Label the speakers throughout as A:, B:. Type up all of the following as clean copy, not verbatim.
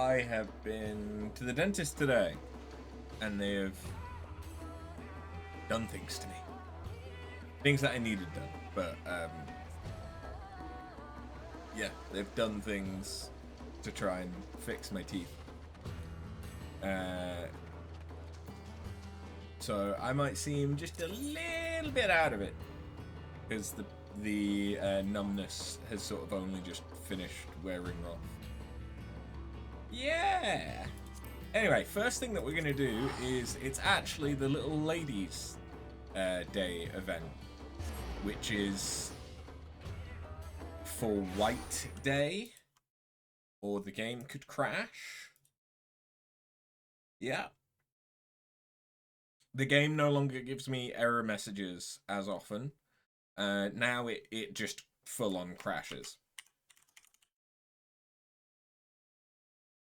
A: I have been to the dentist today, and they have done things to me. Things that I needed done, but yeah, they've done things to try and fix my teeth. So I might seem just a little bit out of it, because the numbness has sort of only just finished wearing off. Yeah! Anyway, first thing that we're going to do is, it's actually the Little Ladies Day event, which is for White Day, or the game could crash. Yeah. The game no longer gives me error messages as often. Now it just full-on crashes.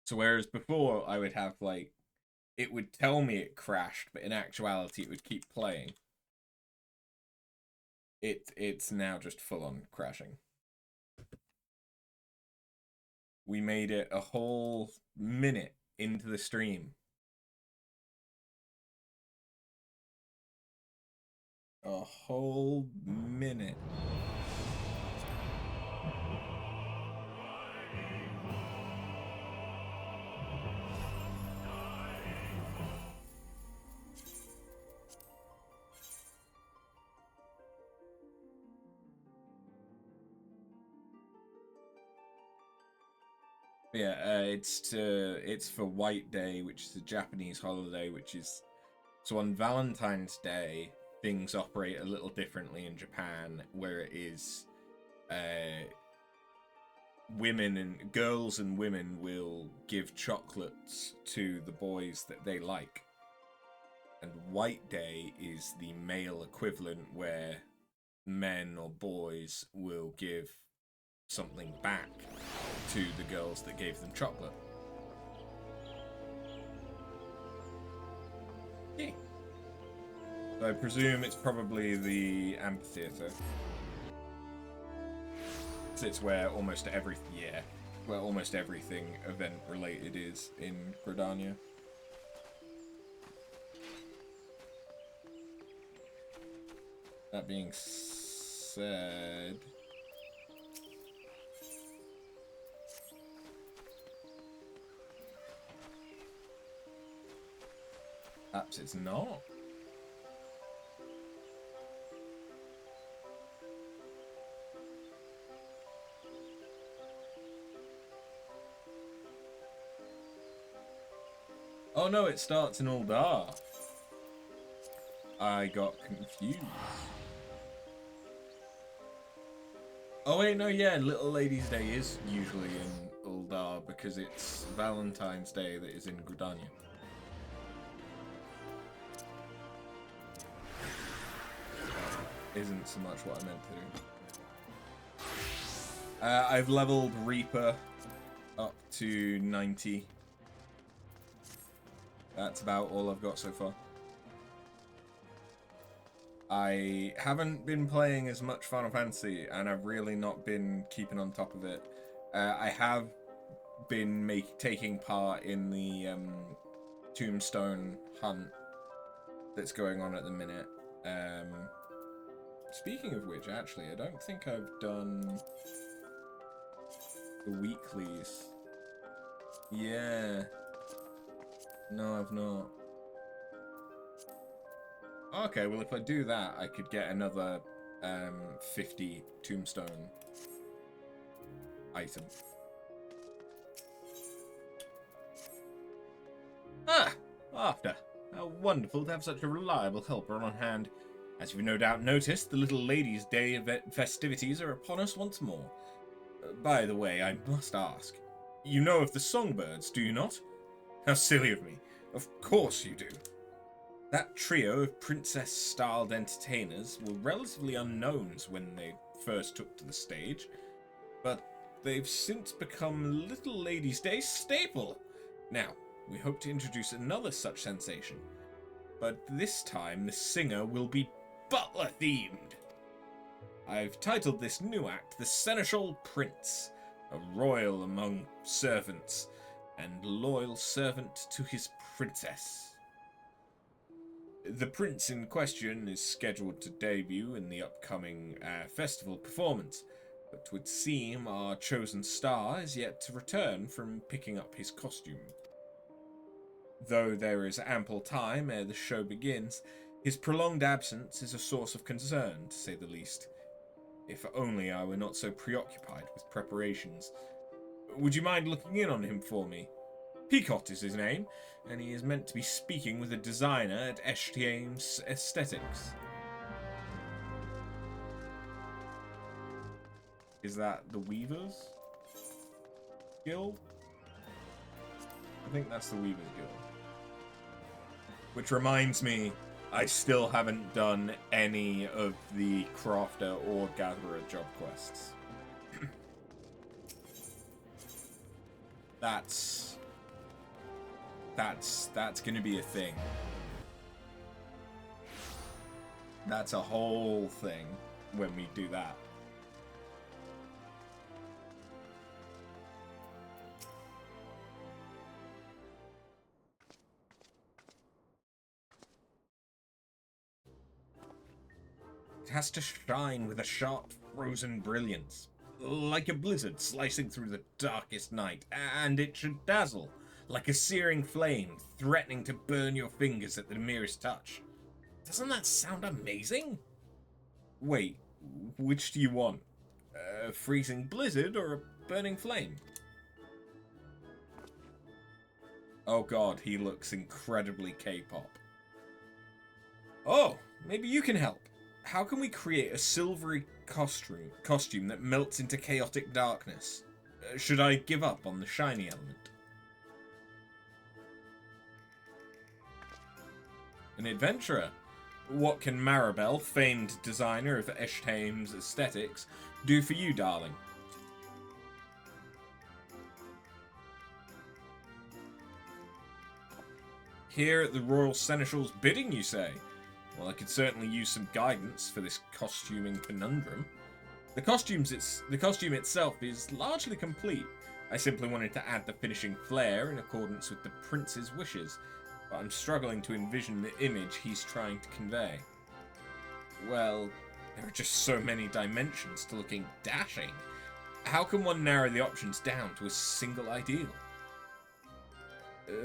A: So whereas before I would have, like, it would tell me it crashed, but in actuality it would keep playing. It's now just full-on crashing. We made it a whole minute into the stream. A whole minute. Yeah, it's for White Day, which is a Japanese holiday, which is so on Valentine's Day things operate a little differently in Japan, where it is women and girls and women will give chocolates to the boys that they like. And White Day is the male equivalent, where men or boys will give something back to the girls that gave them chocolate. Yeah. So I presume it's probably the amphitheater. It's where almost everything event related is in Gridania. That being said, perhaps it's not. Oh no, it starts in Uldar. I got confused. Oh wait, no, yeah, Little Ladies Day is usually in Uldar because it's Valentine's Day that is in Gridania. Isn't so much what I meant to do. I've leveled Reaper up to 90. That's about all I've got so far. I haven't been playing as much Final Fantasy, and I've really not been keeping on top of it. I have been taking part in the tombstone hunt that's going on at the minute. Speaking of which, actually, I don't think I've done the weeklies. Yeah. No, I've not. Okay, well, if I do that, I could get another 50 tombstone item. Ah! After. How wonderful to have such a reliable helper on hand. As you've no doubt noticed, the Little Ladies' Day festivities are upon us once more. By the way, I must ask, you know of the Songbirds, do you not? How silly of me. Of course you do. That trio of princess-styled entertainers were relatively unknowns when they first took to the stage, but they've since become Little Ladies' Day staple. Now, we hope to introduce another such sensation, but this time the singer will be butler-themed. I've titled this new act The Seneschal Prince, a royal among servants, and loyal servant to his princess. The prince in question is scheduled to debut in the upcoming festival performance, but it would seem our chosen star is yet to return from picking up his costume. Though there is ample time ere the show begins, his prolonged absence is a source of concern, to say the least. If only I were not so preoccupied with preparations. Would you mind looking in on him for me? Peacock is his name, and he is meant to be speaking with a designer at Emet-Selch Aesthetics. Is that the Weavers Guild? I think that's the Weavers Guild. Which reminds me, I still haven't done any of the Crafter or Gatherer job quests. That's gonna be a thing. That's a whole thing when we do that. It has to shine with a sharp, frozen brilliance, like a blizzard slicing through the darkest night, and it should dazzle, like a searing flame, threatening to burn your fingers at the merest touch. Doesn't that sound amazing? Wait, which do you want? A freezing blizzard or a burning flame? Oh god, he looks incredibly K-pop. Oh, maybe you can help. How can we create a silvery costume that melts into chaotic darkness? Should I give up on the shiny element? An adventurer? What can Maribel, famed designer of Emet-Selch Aesthetics, do for you, darling? Here at the Royal Seneschal's bidding, you say? Well, I could certainly use some guidance for this costuming conundrum. The costume itself is largely complete. I simply wanted to add the finishing flair in accordance with the prince's wishes, but I'm struggling to envision the image he's trying to convey. Well, there are just so many dimensions to looking dashing. How can one narrow the options down to a single ideal?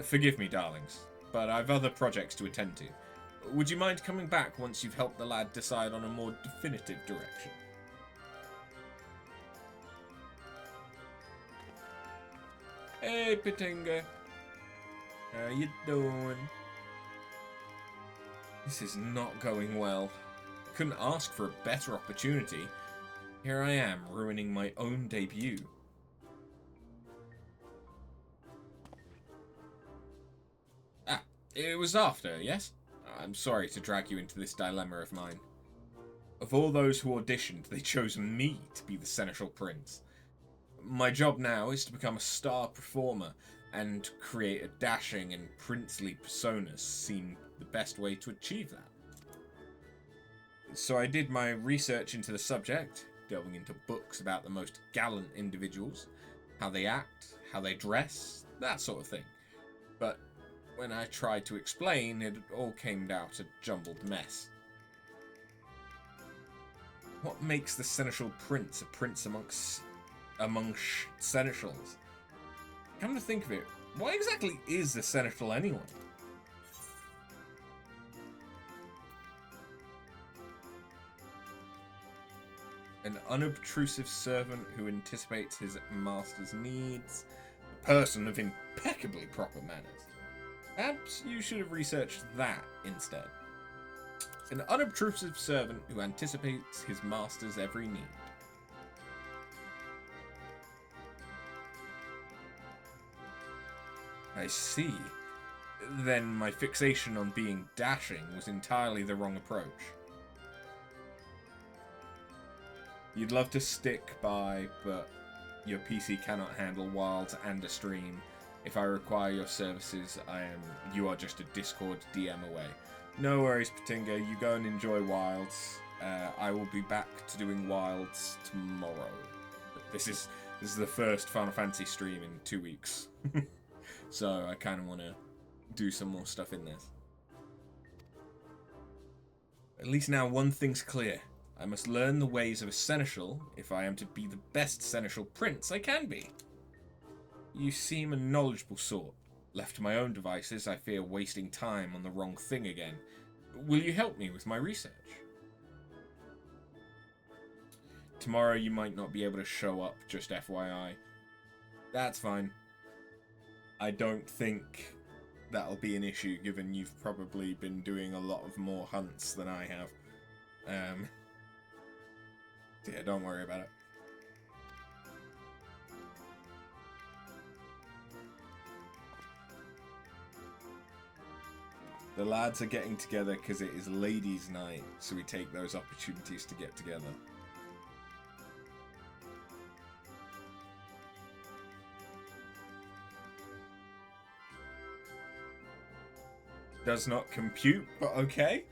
A: Forgive me, darlings, but I've other projects to attend to. Would you mind coming back once you've helped the lad decide on a more definitive direction? Hey, Patinga. How you doing? This is not going well. I couldn't ask for a better opportunity. Here I am, ruining my own debut. Ah, it was after, yes? I'm sorry to drag you into this dilemma of mine. Of all those who auditioned, they chose me to be the Seneschal Prince. My job now is to become a star performer, and create a dashing and princely personas seemed the best way to achieve that. So I did my research into the subject, delving into books about the most gallant individuals, how they act, how they dress, that sort of thing. But when I tried to explain, it all came out a jumbled mess. What makes the Seneschal Prince a prince among seneschals? Come to think of it, what exactly is a seneschal anyway? An unobtrusive servant who anticipates his master's needs, a person of impeccably proper manners. Perhaps you should have researched that instead. An unobtrusive servant who anticipates his master's every need. I see. Then my fixation on being dashing was entirely the wrong approach. You'd love to stick by, but your PC cannot handle wilds and a stream. If I require your services, you are just a Discord DM away. No worries, Patinga. You go and enjoy wilds. I will be back to doing wilds tomorrow. This is the first Final Fantasy stream in 2 weeks. So I kind of want to do some more stuff in this. At least now one thing's clear. I must learn the ways of a seneschal if I am to be the best seneschal prince I can be. You seem a knowledgeable sort. Left to my own devices, I fear wasting time on the wrong thing again. Will you help me with my research? Tomorrow you might not be able to show up, just FYI. That's fine. I don't think that'll be an issue, given you've probably been doing a lot of more hunts than I have. Yeah, don't worry about it. The lads are getting together because it is ladies' night, so we take those opportunities to get together. Does not compute, but okay.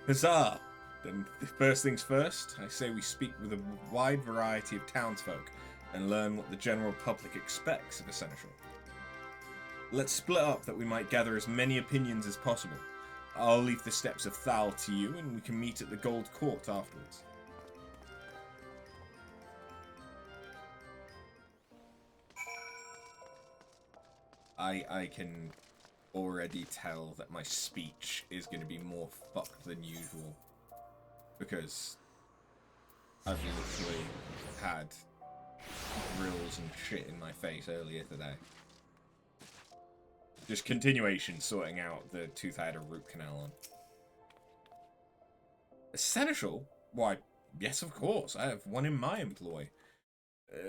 A: Huzzah! Then, first things first, I say we speak with a wide variety of townsfolk and learn what the general public expects of a seneschal. Let's split up that we might gather as many opinions as possible. I'll leave the steps of Thal to you, and we can meet at the Gold Court afterwards. I can already tell that my speech is going to be more fucked than usual. Because I've literally had grills and shit in my face earlier today. Just continuation sorting out the tooth I had a root canal on. A seneschal? Why, yes, of course. I have one in my employ.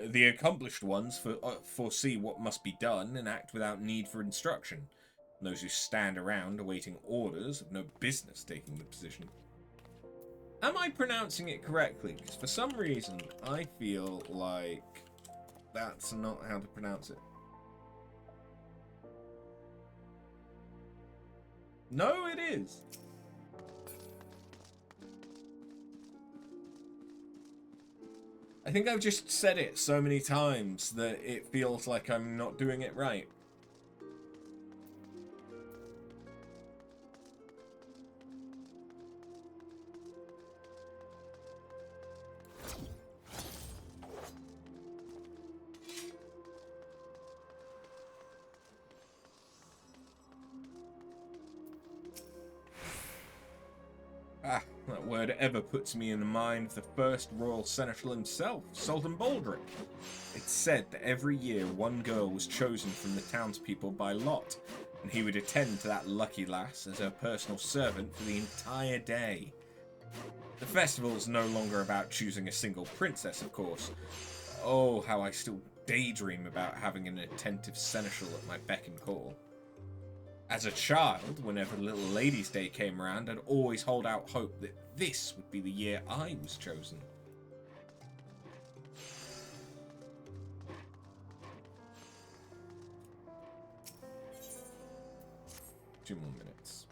A: The accomplished ones foresee what must be done and act without need for instruction. Those who stand around awaiting orders have no business taking the position. Am I pronouncing it correctly? Because for some reason, I feel like that's not how to pronounce it. No, it is. I think I've just said it so many times that it feels like I'm not doing it right. Ah, that word ever puts me in the mind of the first royal seneschal himself, Sultan Baldric. It's said that every year one girl was chosen from the townspeople by lot, and he would attend to that lucky lass as her personal servant for the entire day. The festival is no longer about choosing a single princess, of course. Oh, how I still daydream about having an attentive seneschal at my beck and call. As a child, whenever Little Ladies' Day came around, I'd always hold out hope that this would be the year I was chosen. Two more minutes.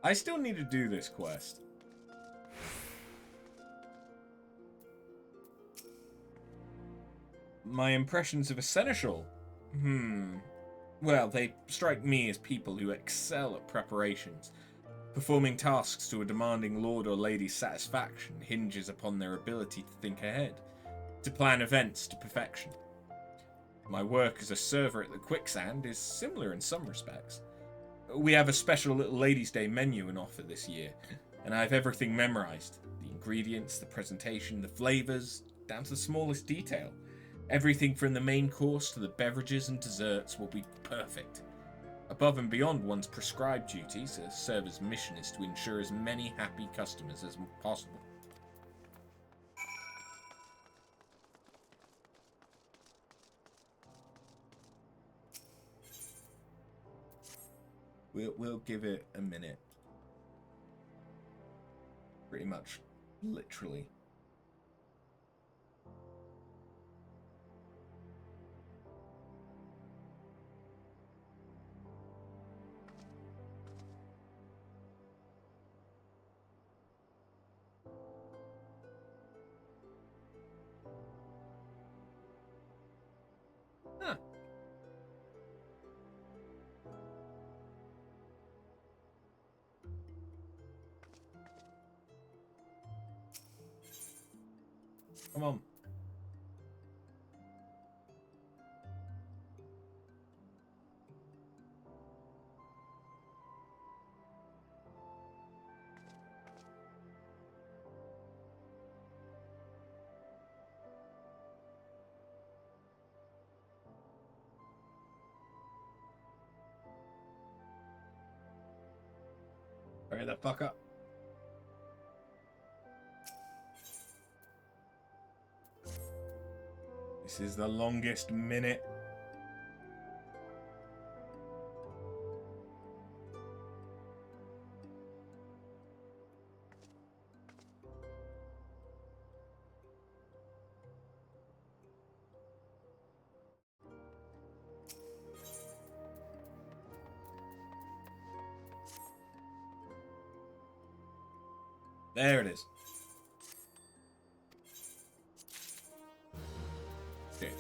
A: I still need to do this quest. My impressions of a seneschal? Well, they strike me as people who excel at preparations. Performing tasks to a demanding lord or lady's satisfaction hinges upon their ability to think ahead, to plan events to perfection. My work as a server at the Quicksand is similar in some respects. We have a special Little Ladies' Day menu in offer this year, and I have everything memorized. The ingredients, the presentation, the flavors, down to the smallest detail. Everything from the main course to the beverages and desserts will be perfect. Above and beyond one's prescribed duties, a server's mission is to ensure as many happy customers as possible. We'll give it a minute. Pretty much, literally. Come on. Hurry the fuck up. This is the longest minute. There it is. Okay.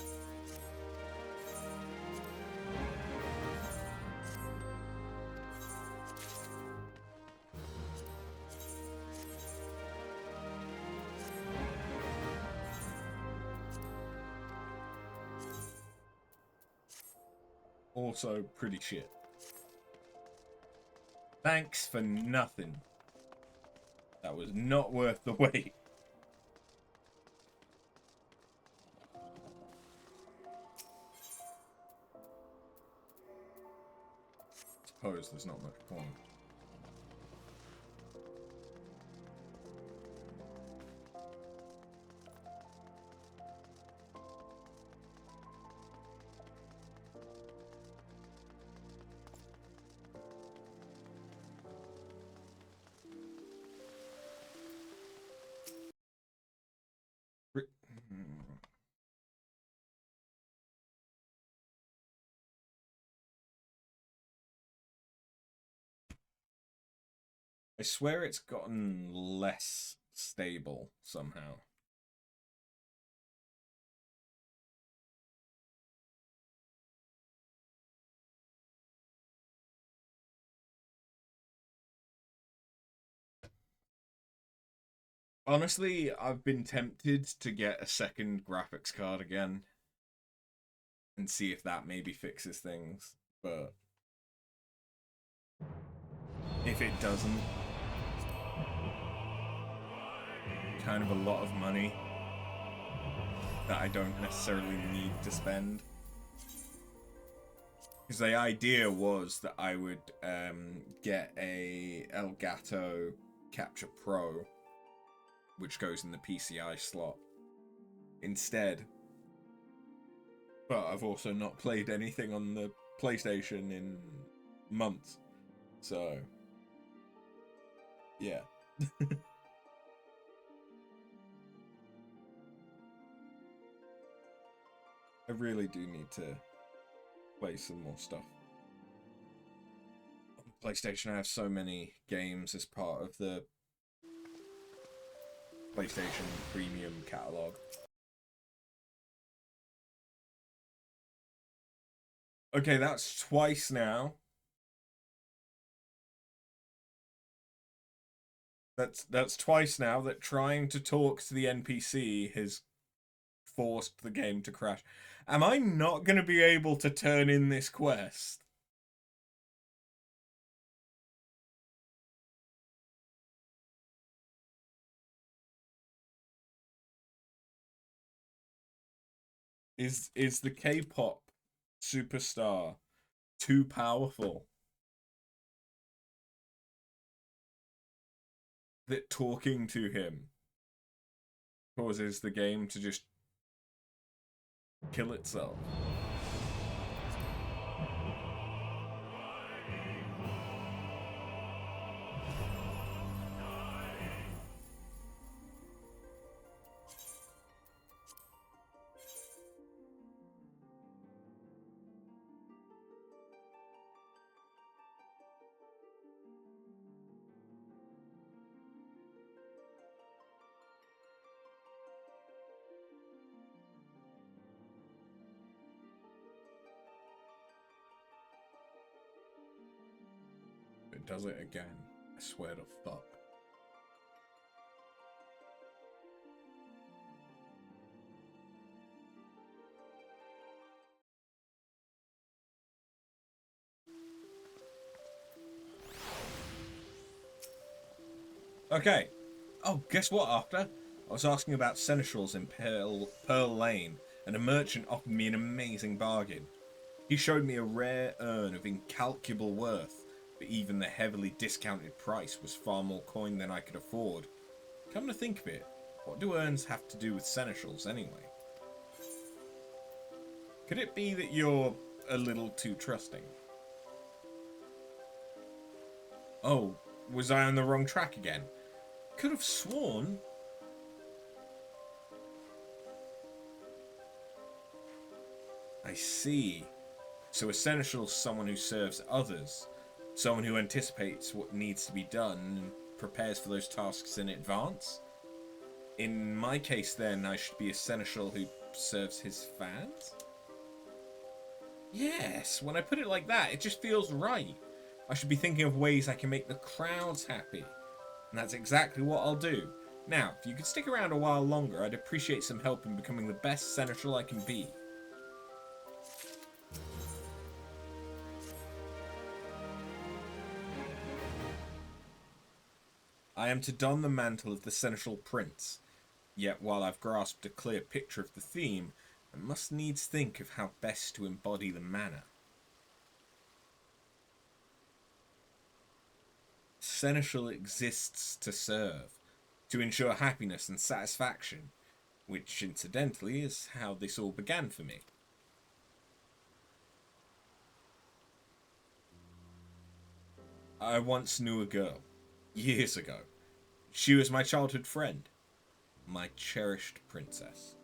A: Also pretty shit. Thanks for nothing. That was not worth the wait. Suppose there's not much point. I swear it's gotten less stable somehow. Honestly, I've been tempted to get a second graphics card again and see if that maybe fixes things, but if it doesn't, kind of a lot of money that I don't necessarily need to spend. Because the idea was that I would get a Elgato Capture Pro, which goes in the PCI slot instead. But I've also not played anything on the PlayStation in months. So, yeah. I really do need to play some more stuff. On the PlayStation, I have so many games as part of the PlayStation Premium catalog. Okay, that's twice now. That's twice now that trying to talk to the NPC has forced the game to crash. Am I not going to be able to turn in this quest? Is the K-pop superstar too powerful that talking to him causes the game to just kill itself? It does it again. I swear to fuck. Okay. Oh, guess what, After? I was asking about seneschals in Pearl Lane, and a merchant offered me an amazing bargain. He showed me a rare urn of incalculable worth, but even the heavily discounted price was far more coin than I could afford. Come to think of it, what do urns have to do with seneschals anyway? Could it be that you're a little too trusting? Oh, was I on the wrong track again? Could have sworn. I see. So a seneschal is someone who serves others, someone who anticipates what needs to be done and prepares for those tasks in advance? In my case, then, I should be a seneschal who serves his fans? Yes, when I put it like that, it just feels right. I should be thinking of ways I can make the crowds happy. And that's exactly what I'll do. Now, if you could stick around a while longer, I'd appreciate some help in becoming the best seneschal I can be. I am to don the mantle of the seneschal prince. Yet while I've grasped a clear picture of the theme, I must needs think of how best to embody the manner. Seneschal exists to serve, to ensure happiness and satisfaction, which incidentally is how this all began for me. I once knew a girl, years ago. She was my childhood friend, my cherished princess.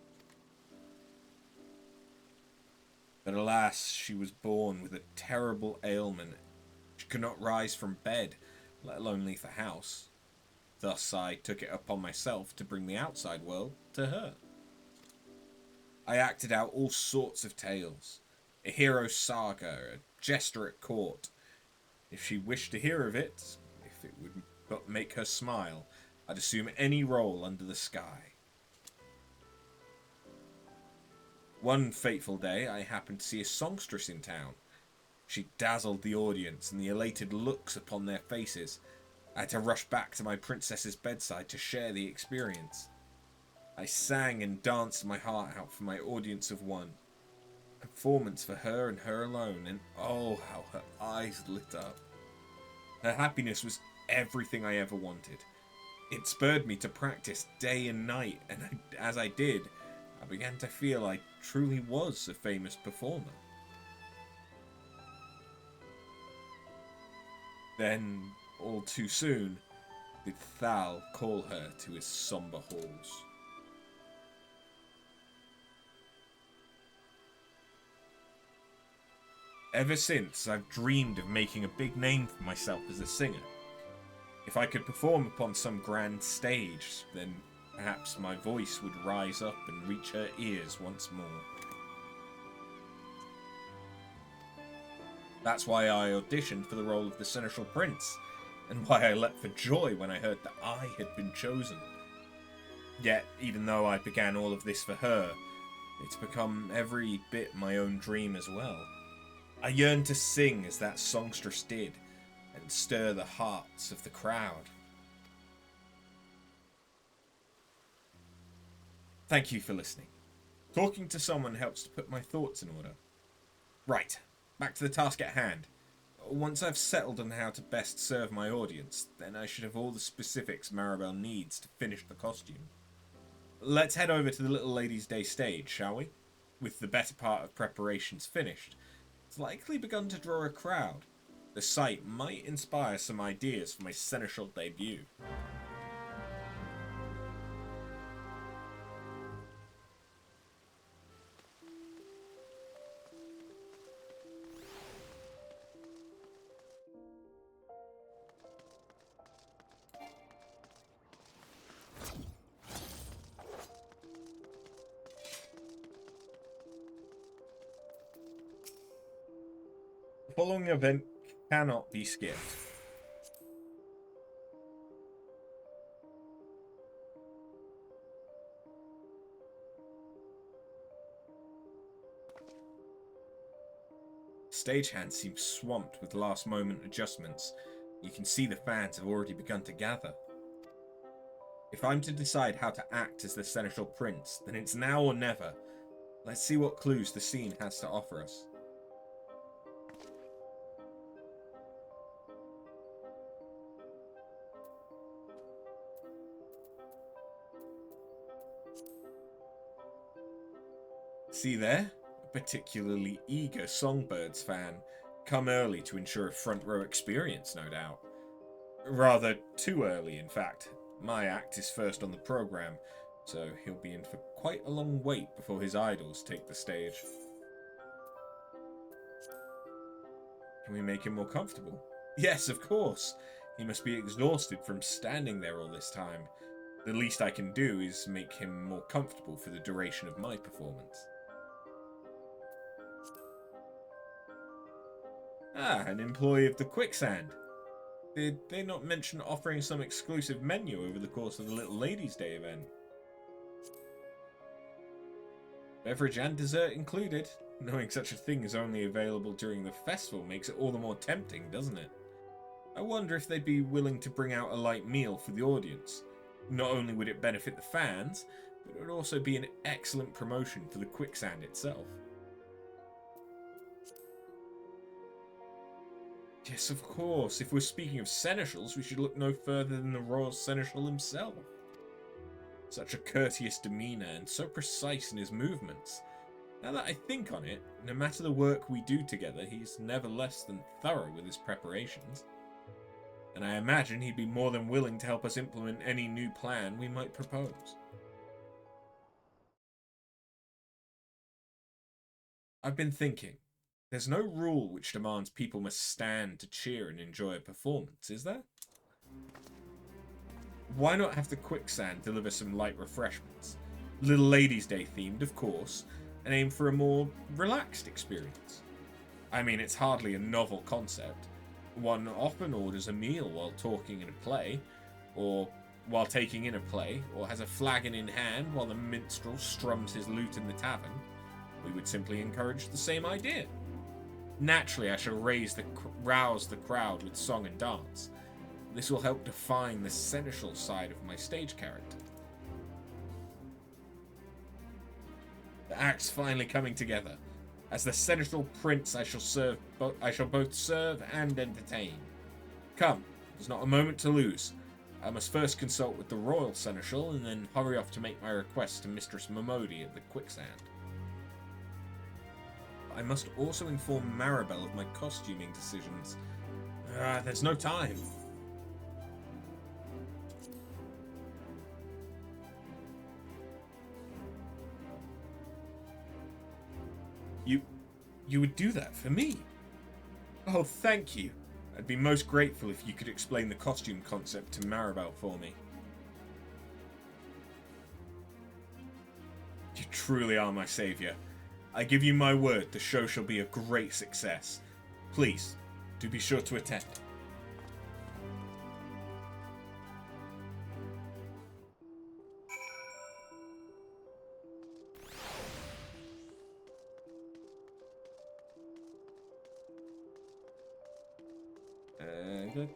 A: But alas, she was born with a terrible ailment. She could not rise from bed, let alone leave the house. Thus I took it upon myself to bring the outside world to her. I acted out all sorts of tales. A hero saga, a jester at court. If she wished to hear of it, if it would but make her smile, I'd assume any role under the sky. One fateful day, I happened to see a songstress in town. She dazzled the audience, and the elated looks upon their faces. I had to rush back to my princess's bedside to share the experience. I sang and danced my heart out for my audience of one. A performance for her and her alone, and oh, how her eyes lit up. Her happiness was everything I ever wanted. It spurred me to practice day and night, and as I did, I began to feel I truly was a famous performer. Then, all too soon, did Thal call her to his somber halls. Ever since, I've dreamed of making a big name for myself as a singer. If I could perform upon some grand stage, then perhaps my voice would rise up and reach her ears once more. That's why I auditioned for the role of the Seneschal Prince, and why I leapt for joy when I heard that I had been chosen. Yet, even though I began all of this for her, it's become every bit my own dream as well. I yearn to sing as that songstress did, and stir the hearts of the crowd. Thank you for listening. Talking to someone helps to put my thoughts in order. Right, back to the task at hand. Once I've settled on how to best serve my audience, then I should have all the specifics Maribel needs to finish the costume. Let's head over to the Little Lady's Day stage, shall we? With the better part of preparations finished, it's likely begun to draw a crowd. The sight might inspire some ideas for my seneschal debut. The following event cannot be skipped. Stagehand seems swamped with last moment adjustments. You can see the fans have already begun to gather. If I'm to decide how to act as the Seneschal Prince, then it's now or never. Let's see what clues the scene has to offer us. See there? A particularly eager Songbirds fan. Come early to ensure a front row experience, no doubt. Rather too early, in fact. My act is first on the programme, so he'll be in for quite a long wait before his idols take the stage. Can we make him more comfortable? Yes, of course. He must be exhausted from standing there all this time. The least I can do is make him more comfortable for the duration of my performance. Ah, an employee of the Quicksand. Did they not mention offering some exclusive menu over the course of the Little Ladies' Day event? Beverage and dessert included. Knowing such a thing is only available during the festival makes it all the more tempting, doesn't it? I wonder if they'd be willing to bring out a light meal for the audience. Not only would it benefit the fans, but it would also be an excellent promotion for the Quicksand itself. Yes, of course. If we're speaking of seneschals, we should look no further than the Royal Seneschal himself. Such a courteous demeanour and so precise in his movements. Now that I think on it, no matter the work we do together, he's never less than thorough with his preparations. And I imagine he'd be more than willing to help us implement any new plan we might propose. I've been thinking. There's no rule which demands people must stand to cheer and enjoy a performance, is there? Why not have the Quicksand deliver some light refreshments? Little Ladies' Day themed, of course, and aim for a more relaxed experience. I mean, it's hardly a novel concept. One often orders a meal while talking in a play, or while taking in a play, or has a flagon in hand while the minstrel strums his lute in the tavern. We would simply encourage the same idea. Naturally, I shall rouse the crowd with song and dance. This will help define the seneschal side of my stage character. The act's finally coming together. As the seneschal prince, I shall both serve and entertain. Come, there's not a moment to lose. I must first consult with the royal seneschal, and then hurry off to make my request to Mistress Momodi at the Quicksand. I must also inform Maribel of my costuming decisions. There's no time. You would do that for me? Oh, thank you. I'd be most grateful if you could explain the costume concept to Maribel for me. You truly are my saviour. I give you my word the show shall be a great success. Please, do be sure to attend. I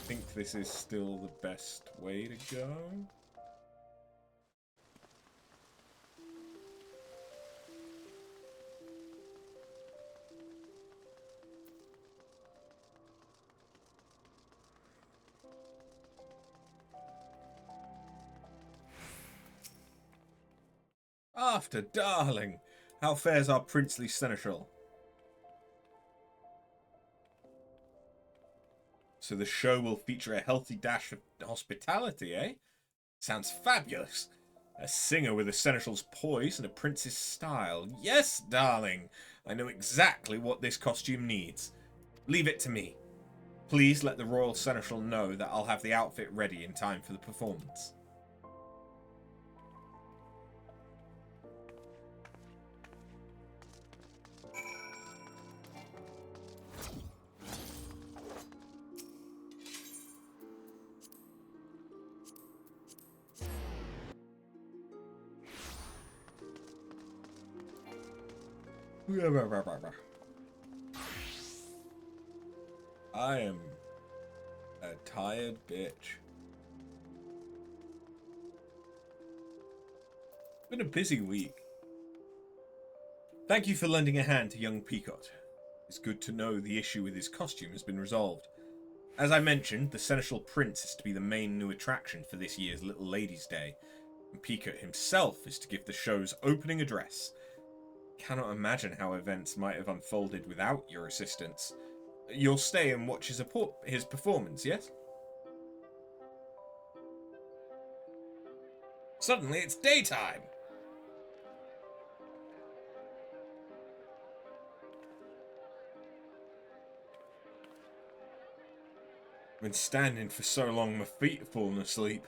A: think this is still the best way to go. After, darling, how fares our princely seneschal? So the show will feature a healthy dash of hospitality, eh? Sounds fabulous. A singer with a seneschal's poise and a prince's style. Yes, darling. I know exactly what this costume needs. Leave it to me. Please let the royal seneschal know that I'll have the outfit ready in time for the performance. I A tired bitch. Been a busy week. Thank you for lending a hand to young Peacock. It's good to know the issue with his costume has been resolved. As I mentioned, the Seneschal Prince is to be the main new attraction for this year's Little Ladies' Day, and Peacock himself is to give the show's opening address. Cannot imagine how events might have unfolded without your assistance. You'll stay and watch his performance, yes? Suddenly it's daytime! I've been standing for so long my feet have fallen asleep.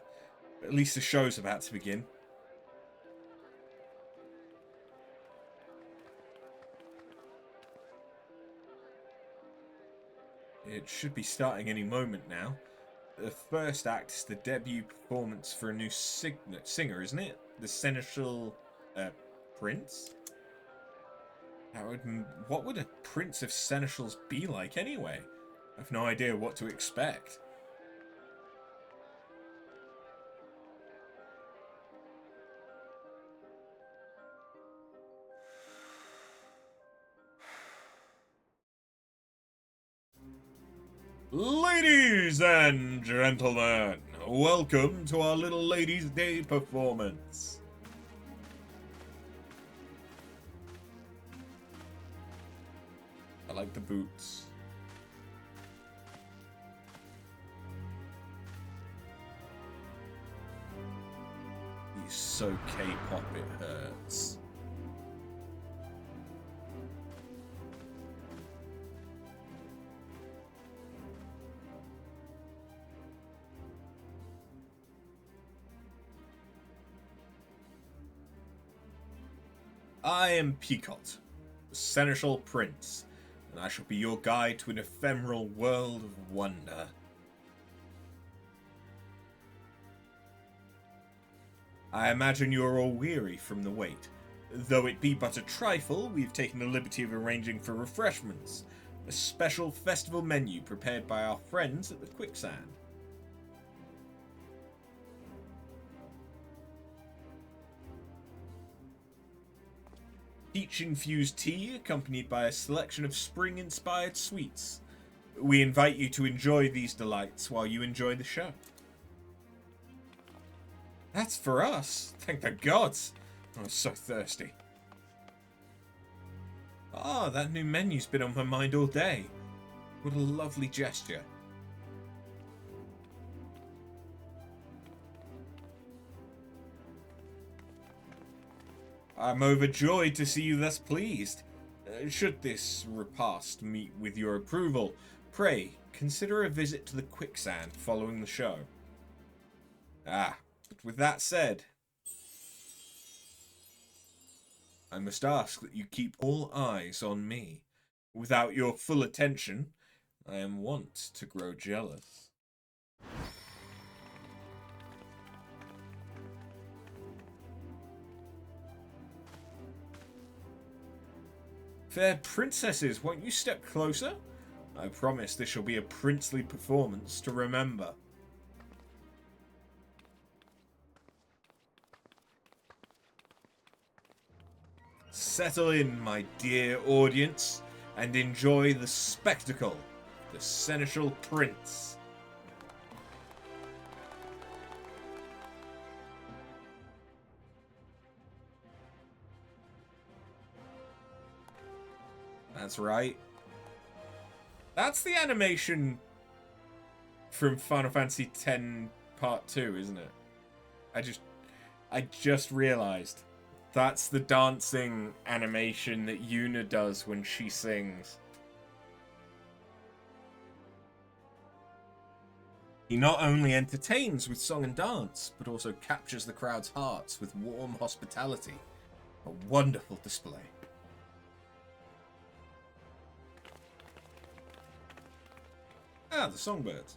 A: But at least the show's about to begin. It should be starting any moment now. The first act is the debut performance for a new singer, isn't it? The Seneschal Prince? What would a Prince of Seneschals be like anyway? I've no idea what to expect. Ladies and gentlemen, welcome to our Little Ladies' Day performance. I like the boots. He's so K-pop it hurts. I am Peacock, the Seneschal Prince, and I shall be your guide to an ephemeral world of wonder. I imagine you are all weary from the wait. Though it be but a trifle, we've taken the liberty of arranging for refreshments, a special festival menu prepared by our friends at the Quicksand. Peach-infused tea accompanied by a selection of spring-inspired sweets. We invite you to enjoy these delights while you enjoy the show. That's for us. Thank the gods. I'm so thirsty. Ah, that new menu's been on my mind all day. What a lovely gesture. I'm overjoyed to see you thus pleased. Should this repast meet with your approval, pray consider a visit to the Quicksand following the show. But with that said, I must ask that you keep all eyes on me. Without your full attention, I am wont to grow jealous. Fair princesses, won't you step closer? I promise this shall be a princely performance to remember. Settle in, my dear audience, and enjoy the spectacle, the Seneschal Prince. That's right. That's the animation from Final Fantasy X Part 2, isn't it? I just realized. That's the dancing animation that Yuna does when she sings. He not only entertains with song and dance, but also captures the crowd's hearts with warm hospitality. A wonderful display. Ah, the songbirds.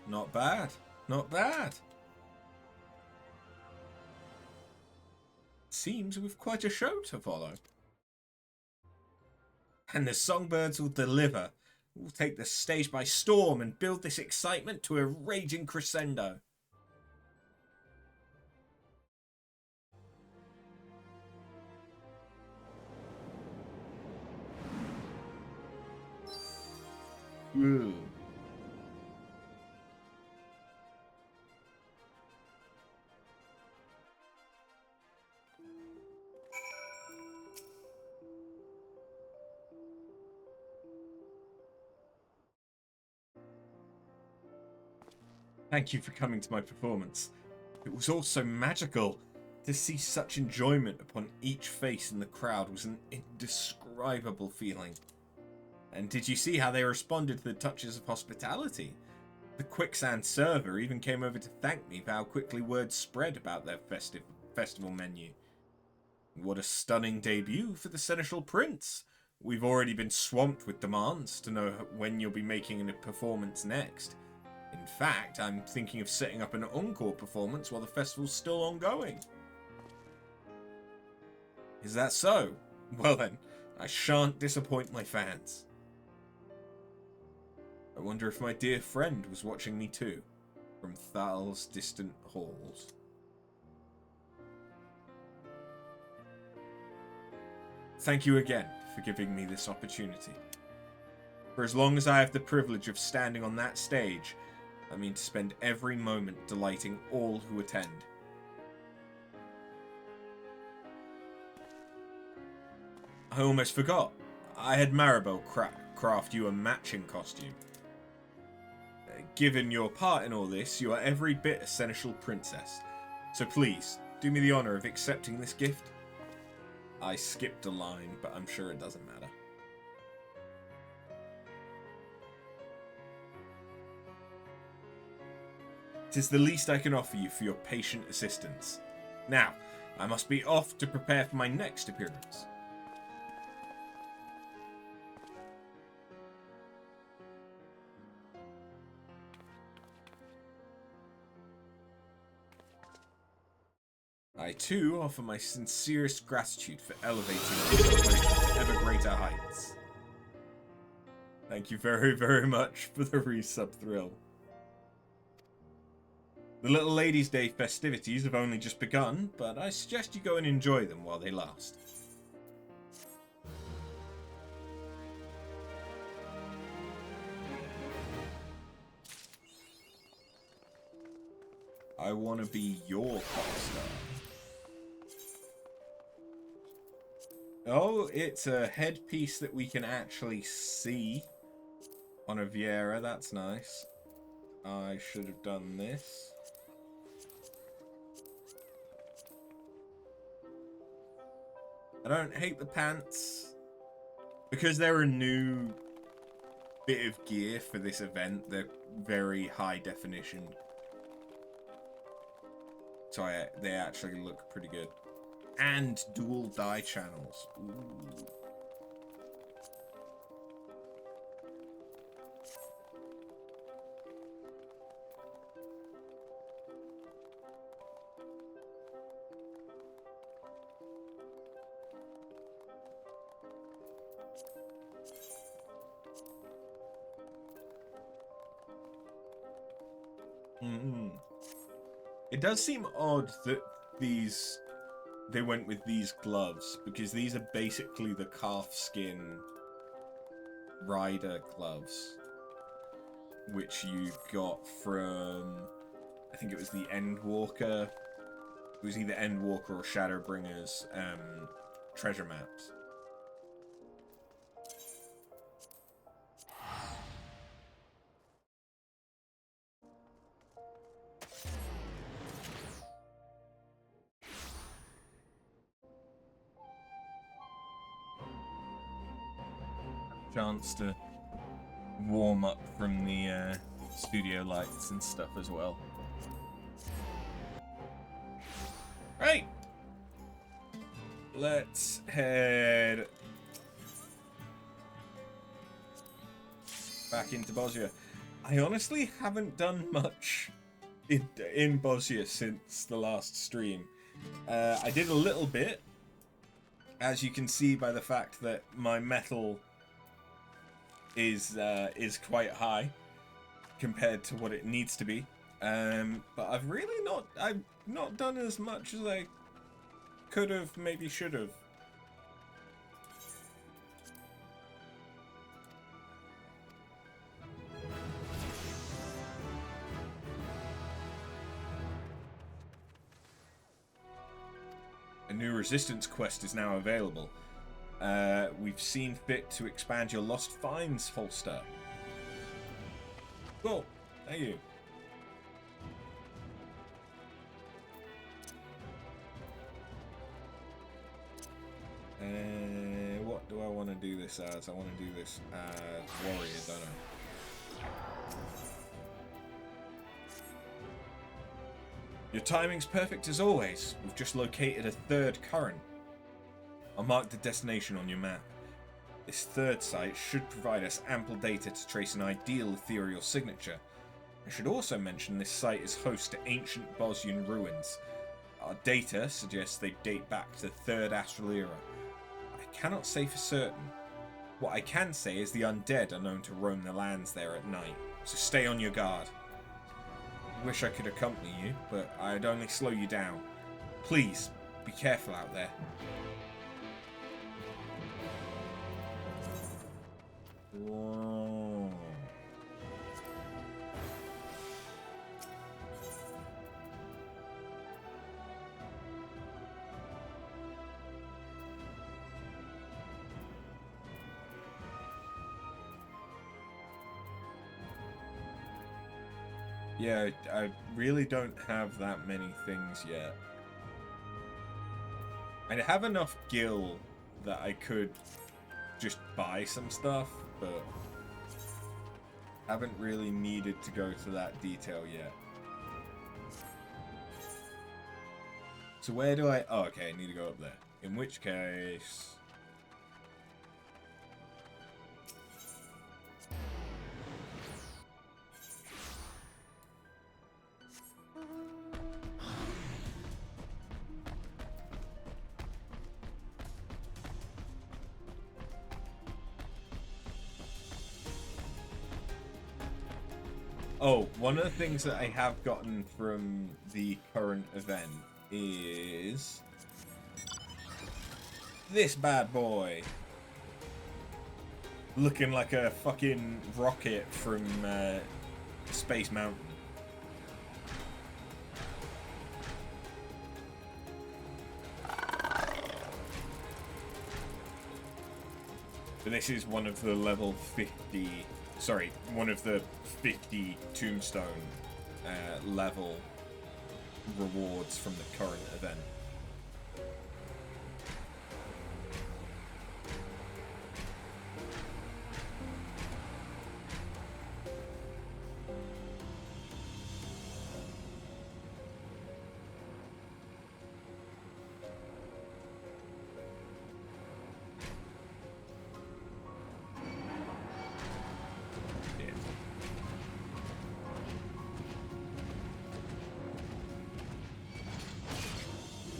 A: Not bad. Not bad. Seems we've quite a show to follow. And the songbirds will deliver. We'll take the stage by storm and build this excitement to a raging crescendo. Ooh. Thank you for coming to my performance. It was all so magical. To see such enjoyment upon each face in the crowd was an indescribable feeling. And did you see how they responded to the touches of hospitality? The Quicksand server even came over to thank me for how quickly word spread about their festival menu. What a stunning debut for the Seneschal Prince. We've already been swamped with demands to know when you'll be making a performance next. In fact, I'm thinking of setting up an encore performance while the festival's still ongoing. Is that so? Well then, I shan't disappoint my fans. I wonder if my dear friend was watching me too, from Thal's distant halls. Thank you again for giving me this opportunity. For as long as I have the privilege of standing on that stage, I mean to spend every moment delighting all who attend. I almost forgot. I had Maribel craft you a matching costume. Given your part in all this, you are every bit a Seneschal Princess. So please, do me the honour of accepting this gift. I skipped a line, but I'm sure it doesn't matter. It is the least I can offer you for your patient assistance. Now, I must be off to prepare for my next appearance. I too offer my sincerest gratitude for elevating me to ever greater heights. Thank you very, very much for the resub thrill. The Little Ladies' Day festivities have only just begun, but I suggest you go and enjoy them while they last. I want to be your pop star. Oh, it's a headpiece that we can actually see on a Viera. That's nice. I should have done this. I don't hate the pants. Because they're a new bit of gear for this event, they're very high definition. So they actually look pretty good. And dual dye channels. Ooh. It does seem odd that they went with these gloves, because these are basically the calf skin rider gloves, which you got from, I think it was the Endwalker. It was either Endwalker or Shadowbringers treasure maps. Chance to warm up from the studio lights and stuff as well. Right, let's head back into Bosnia. I honestly haven't done much in Bosnia since the last stream. I did a little bit, as you can see by the fact that my metal is quite high compared to what it needs to be. But I've not done as much as I could have, maybe should have. A new resistance quest is now available. We've seen fit to expand your Lost Finds holster. Cool. Thank you. What do I want to do this as? I want to do this as warrior, don't I? Your timing's perfect as always. We've just located a third current. I'll mark the destination on your map. This third site should provide us ample data to trace an ideal ethereal signature. I should also mention this site is host to ancient Bosnian ruins. Our data suggests they date back to the Third Astral Era. I cannot say for certain. What I can say is the undead are known to roam the lands there at night, so stay on your guard. Wish I could accompany you, but I'd only slow you down. Please, be careful out there. Whoa. Yeah, I really don't have that many things yet. I have enough gil that I could just buy some stuff, but haven't really needed to go to that detail yet. So where do I... Oh, okay, I need to go up there. In which case... Oh, one of the things that I have gotten from the current event is this bad boy. Looking like a fucking rocket from Space Mountain. But this is one of the level 50... Sorry, one of the 50 tombstone level rewards from the current event.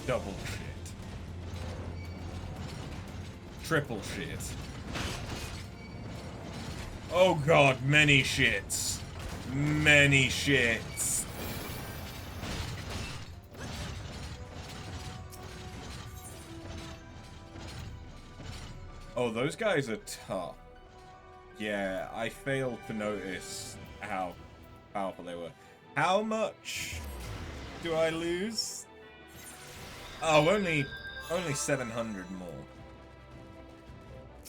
A: Double shit. Triple shit. Oh god, many shits. Many shits. Oh, those guys are tough. Yeah, I failed to notice how powerful they were. How much do I lose? Oh, only 700 more.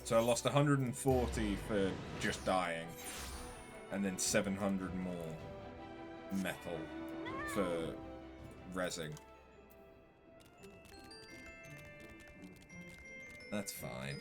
A: So I lost 140 for just dying, and then 700 more metal for rezzing. That's fine.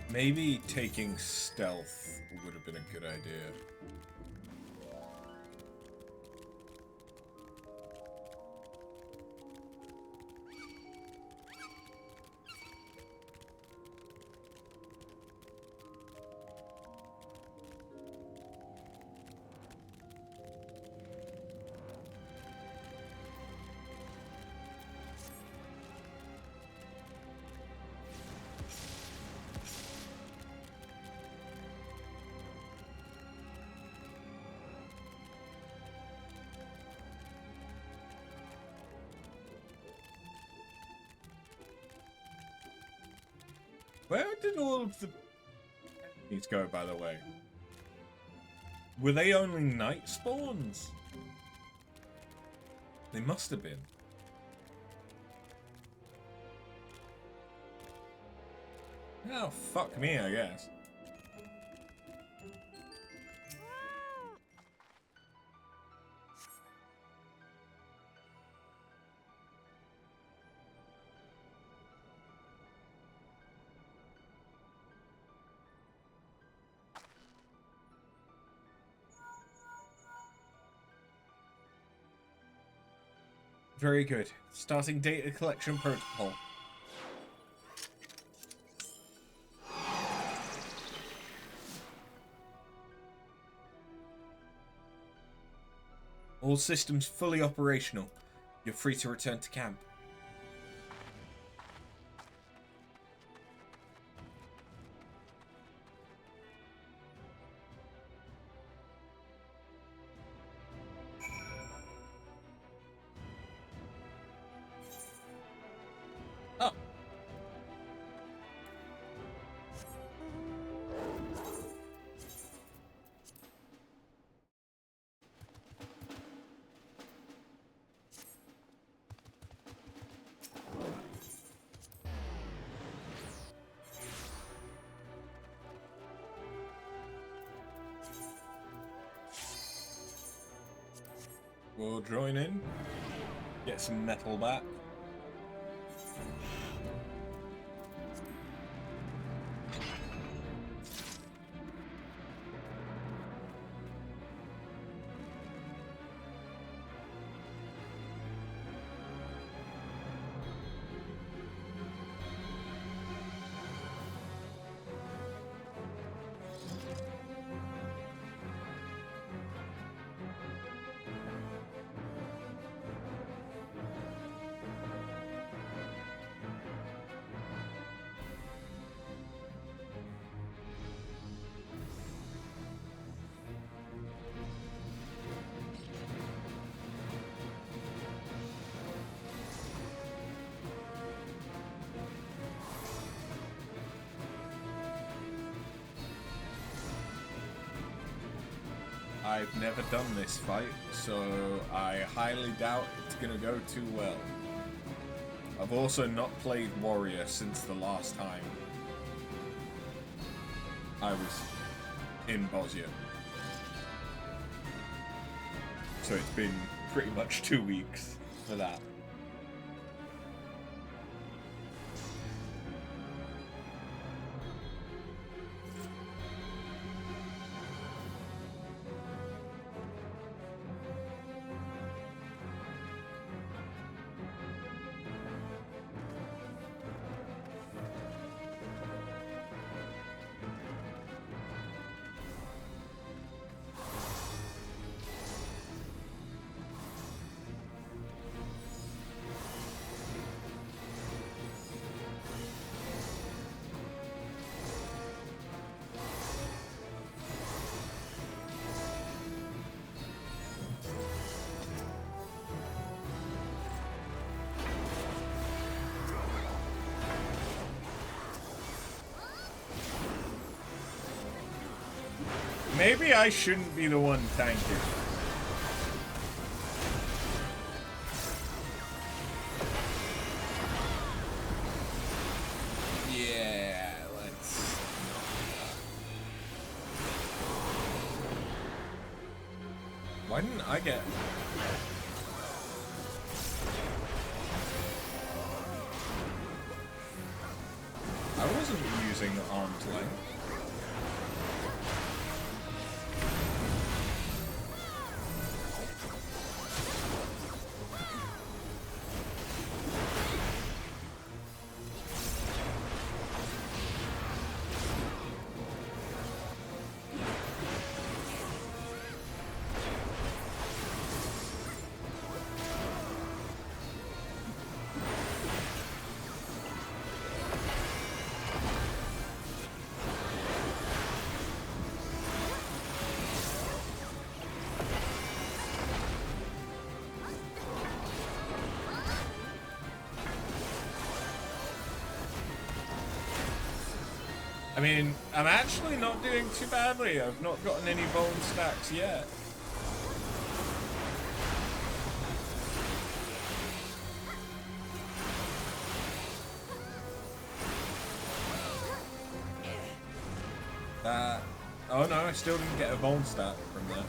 A: Maybe taking stealth would have been a good idea. Where did all of the enemies go, by the way? Were they only night spawns? They must have been. Oh, fuck me, I guess. Very good. Starting data collection protocol. All systems fully operational. You're free to return to camp. Oh. We'll join in, get some metal back. I've never done this fight, so I highly doubt it's gonna go too well. I've also not played Warrior since the last time I was in Bosnia. So it's been pretty much 2 weeks for that. Maybe I shouldn't be the one tanking. Yeah, let's... Why didn't I get... I wasn't using arm's length. I mean, I'm actually not doing too badly. I've not gotten any bone stacks yet. Oh no, I still didn't get a bone stack from there.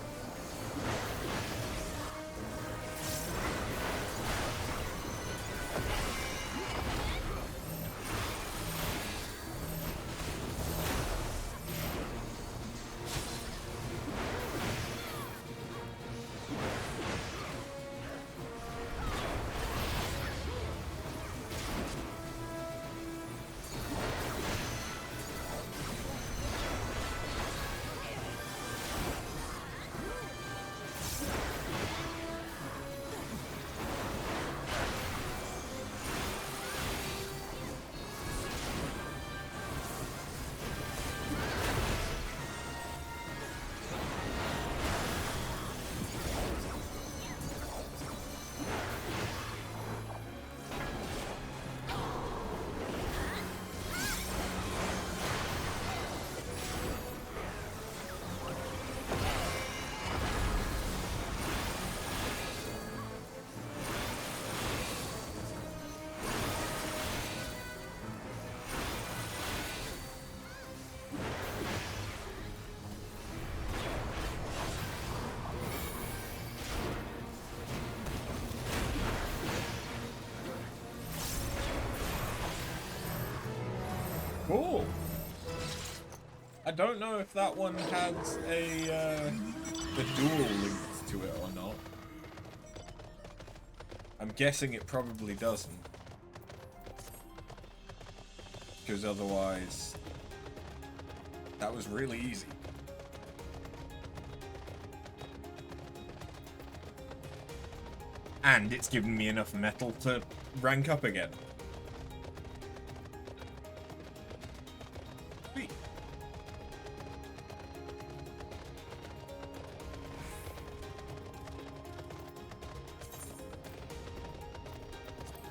A: Cool. I don't know if that one has a dual linked to it or not. I'm guessing it probably doesn't. Because otherwise, that was really easy. And it's given me enough metal to rank up again. Sweet.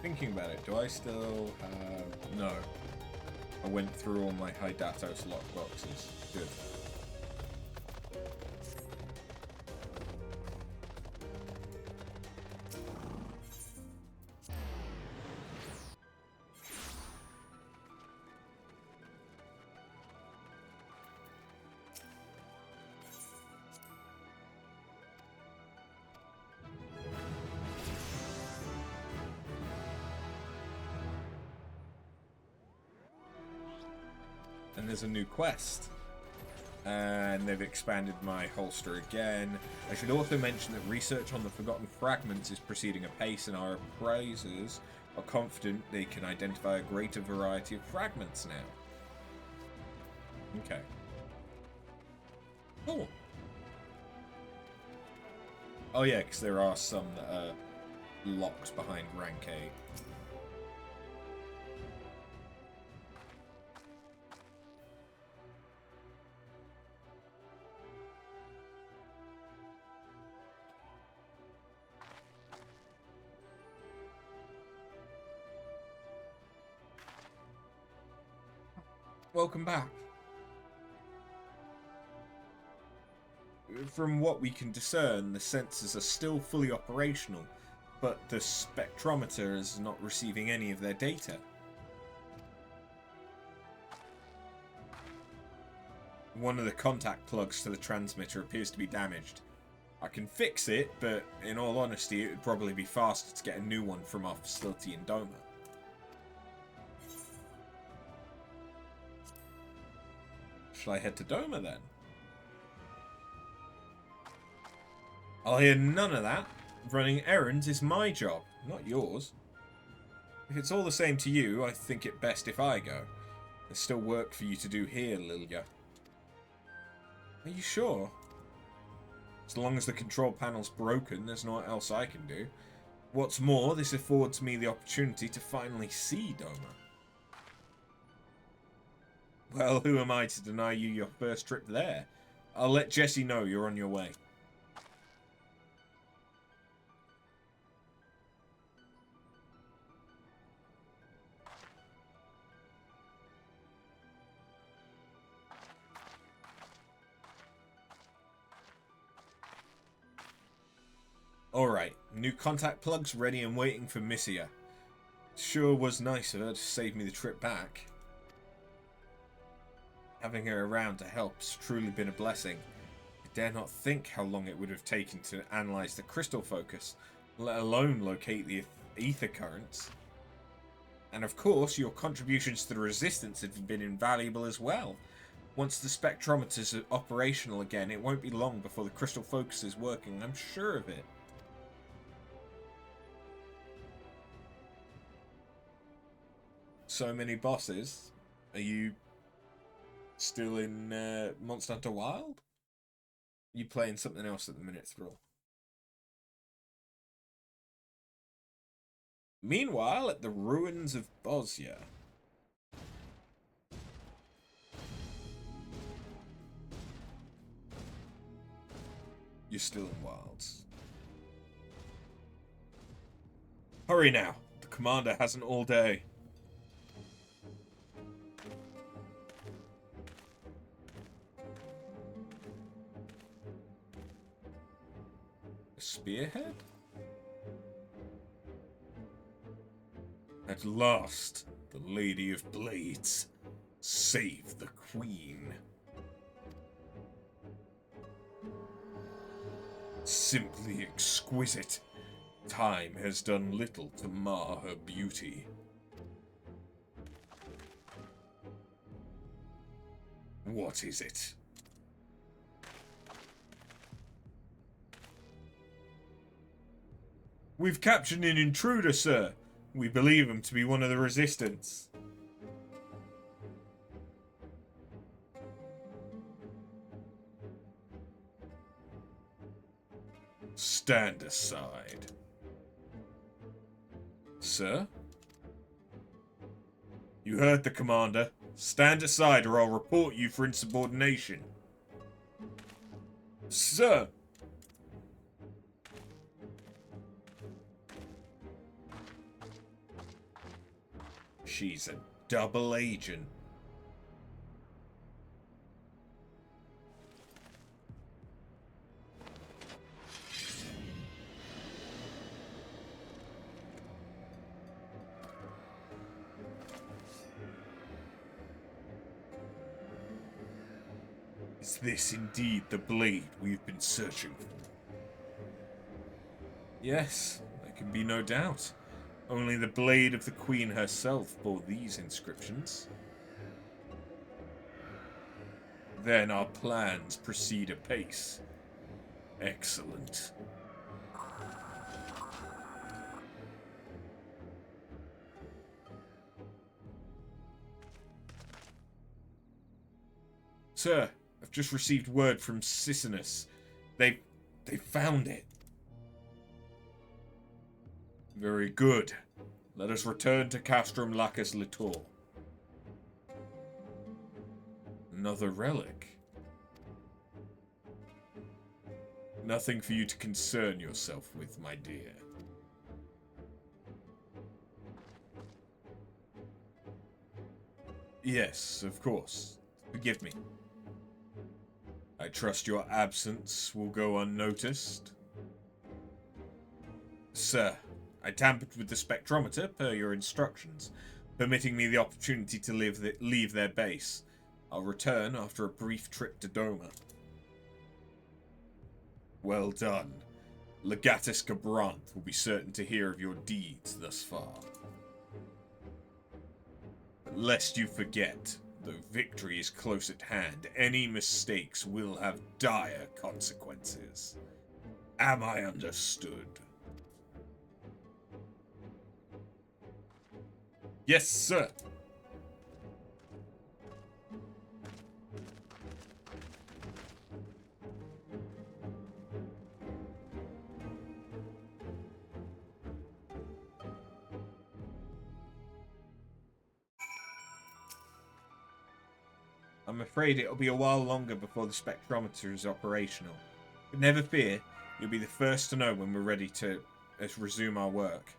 A: Thinking about it, do I still have... No. I went through all my Hydatos lockboxes. Good. And there's a new quest. And they've expanded my holster again. I should also mention that research on the Forgotten Fragments is proceeding apace, and our appraisers are confident they can identify a greater variety of fragments now. Okay. Cool. Oh yeah, because there are some that are locked behind rank 8. Welcome back. From what we can discern, the sensors are still fully operational, but the spectrometer is not receiving any of their data. One of the contact plugs to the transmitter appears to be damaged. I can fix it, but in all honesty, it would probably be faster to get a new one from our facility in Doma. Shall I head to Doma then? I'll hear none of that. Running errands is my job, not yours. If it's all the same to you, I think it best if I go. There's still work for you to do here, Lilia. Are you sure? As long as the control panel's broken, there's naught else I can do. What's more, this affords me the opportunity to finally see Doma. Well, who am I to deny you your first trip there? I'll let Jessie know you're on your way. Alright, new contact plugs ready and waiting for Missia. Sure was nice of her to save me the trip back. Having her around to help has truly been a blessing. I dare not think how long it would have taken to analyze the crystal focus, let alone locate the ether currents. And of course, your contributions to the resistance have been invaluable as well. Once the spectrometers are operational again, it won't be long before the crystal focus is working, I'm sure of it. So many bosses. Are you still in Monster Hunter Wild? You playing something else at the minute, Thrall? Meanwhile, at the ruins of Bosnia. You're still in Wilds. Hurry now. The commander hasn't all day. A spearhead? At last, the Lady of Blades. Save the Queen. Simply exquisite. Time has done little to mar her beauty. What is it? We've captured an intruder, sir. We believe him to be one of the Resistance. Stand aside. Sir? You heard the commander. Stand aside or I'll report you for insubordination. Sir! She's a double agent. Is this indeed the blade we've been searching for? Yes, there can be no doubt. Only the blade of the Queen herself bore these inscriptions. Then our plans proceed apace. Excellent. Sir, I've just received word from Sisinus. They found it. Very good. Let us return to Castrum Lacus Litor. Another relic. Nothing for you to concern yourself with, my dear. Yes, of course. Forgive me. I trust your absence will go unnoticed. Sir, I tampered with the spectrometer per your instructions, permitting me the opportunity to leave their base. I'll return after a brief trip to Doma. Well done. Legatus Gabranth will be certain to hear of your deeds thus far. But lest you forget, though victory is close at hand, any mistakes will have dire consequences. Am I understood? Yes, sir. I'm afraid it'll be a while longer before the spectrometer is operational. But never fear, you'll be the first to know when we're ready to resume our work.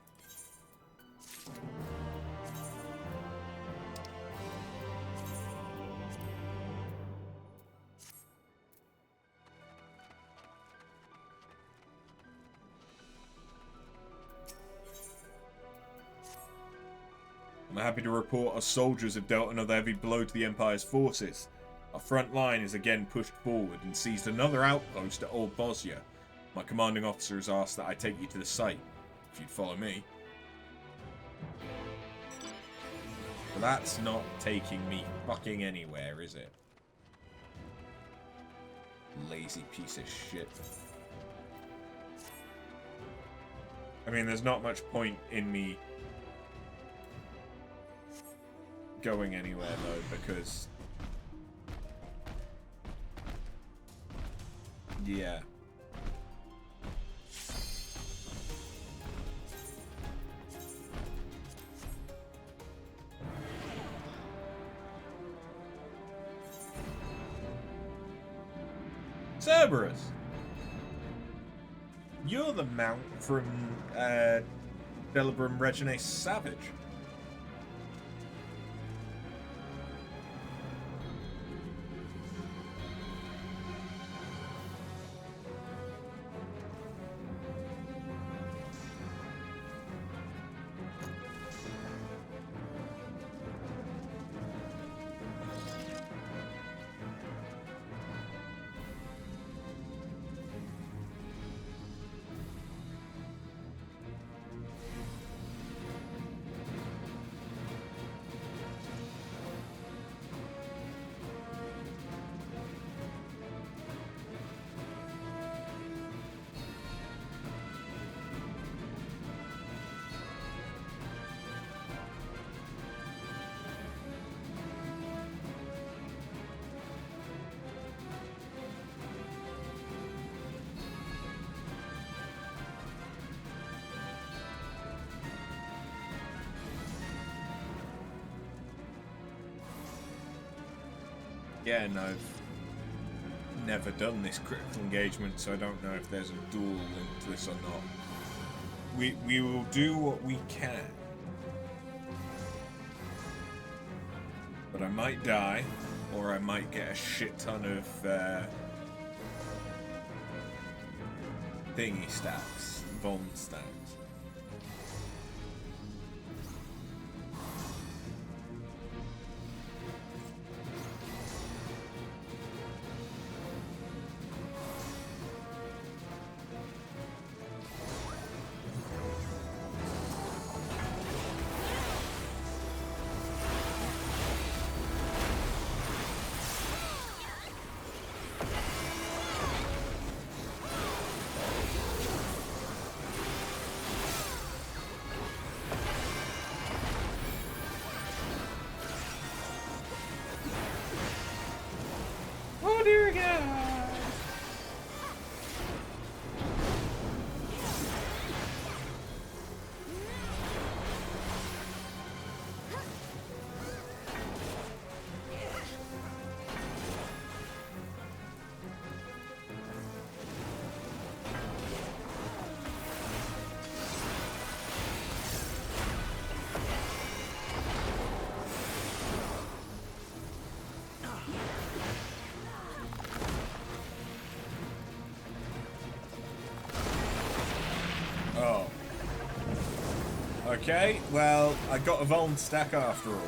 A: I'm happy to report our soldiers have dealt another heavy blow to the Empire's forces. Our front line is again pushed forward and seized another outpost at Old Bosnia. My commanding officer has asked that I take you to the site, if you'd follow me. But that's not taking me fucking anywhere, is it? Lazy piece of shit. I mean, there's not much point in me going anywhere, though, because... yeah. Cerberus! You're the mount from Delibrum Regine Savage. Again, I've never done this critical engagement, so I don't know if there's a duel linked to this or not. We will do what we can. But I might die, or I might get a shit ton of thingy stacks, Von stacks. Okay, well, I got a Voln stack after all.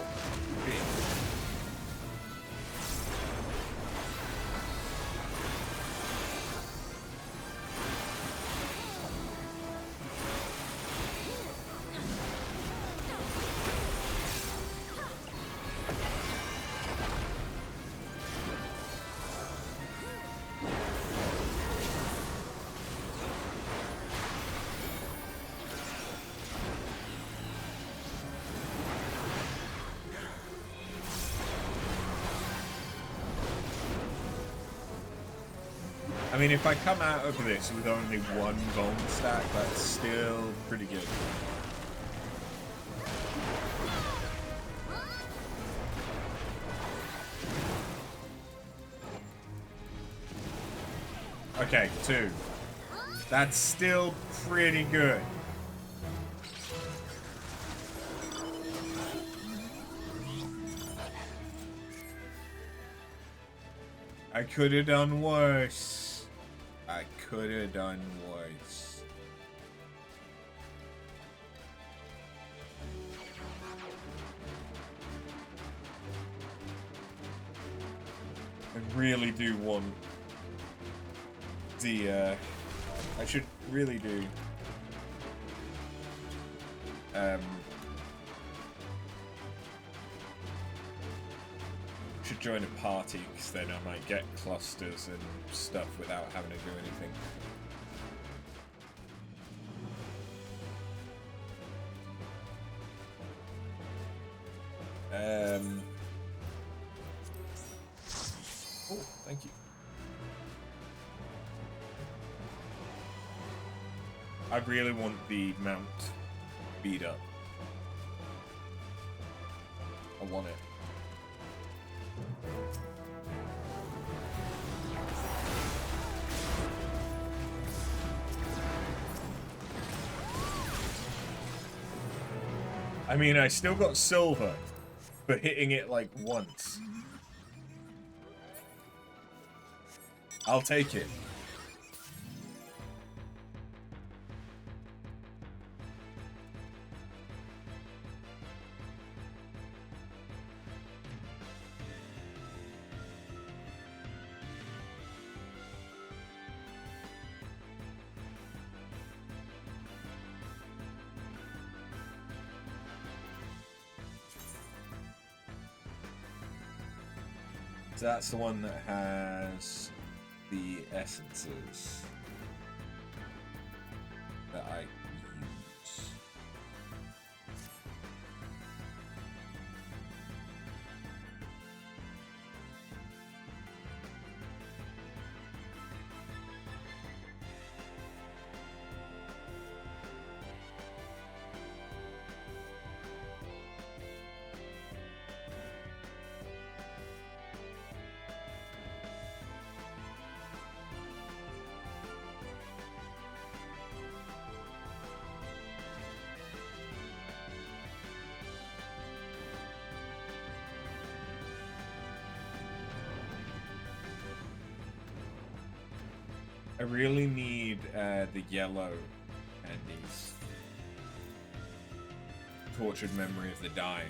A: I mean, if I come out of this with only one Voln stack, that's still pretty good. Okay, 2. That's still pretty good. I could have done worse. I could have done worse. I really do want the, I should really do, should join a party, because then I might get clusters and stuff without having to do anything. Oh, thank you. I really want the mount speed up. I want it. I mean, I still got silver, but hitting it like once. I'll take it. So that's the one that has the essences that I use. I really need the yellow candies. Tortured Memory of the Dying.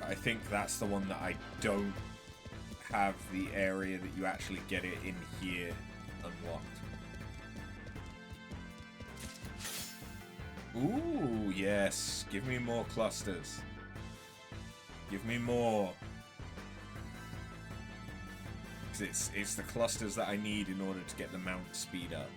A: I think that's the one that I don't have the area that you actually get it in here unlocked. Ooh, yes. Give me more clusters. Give me more. It's the clusters that I need in order to get the mount speed up.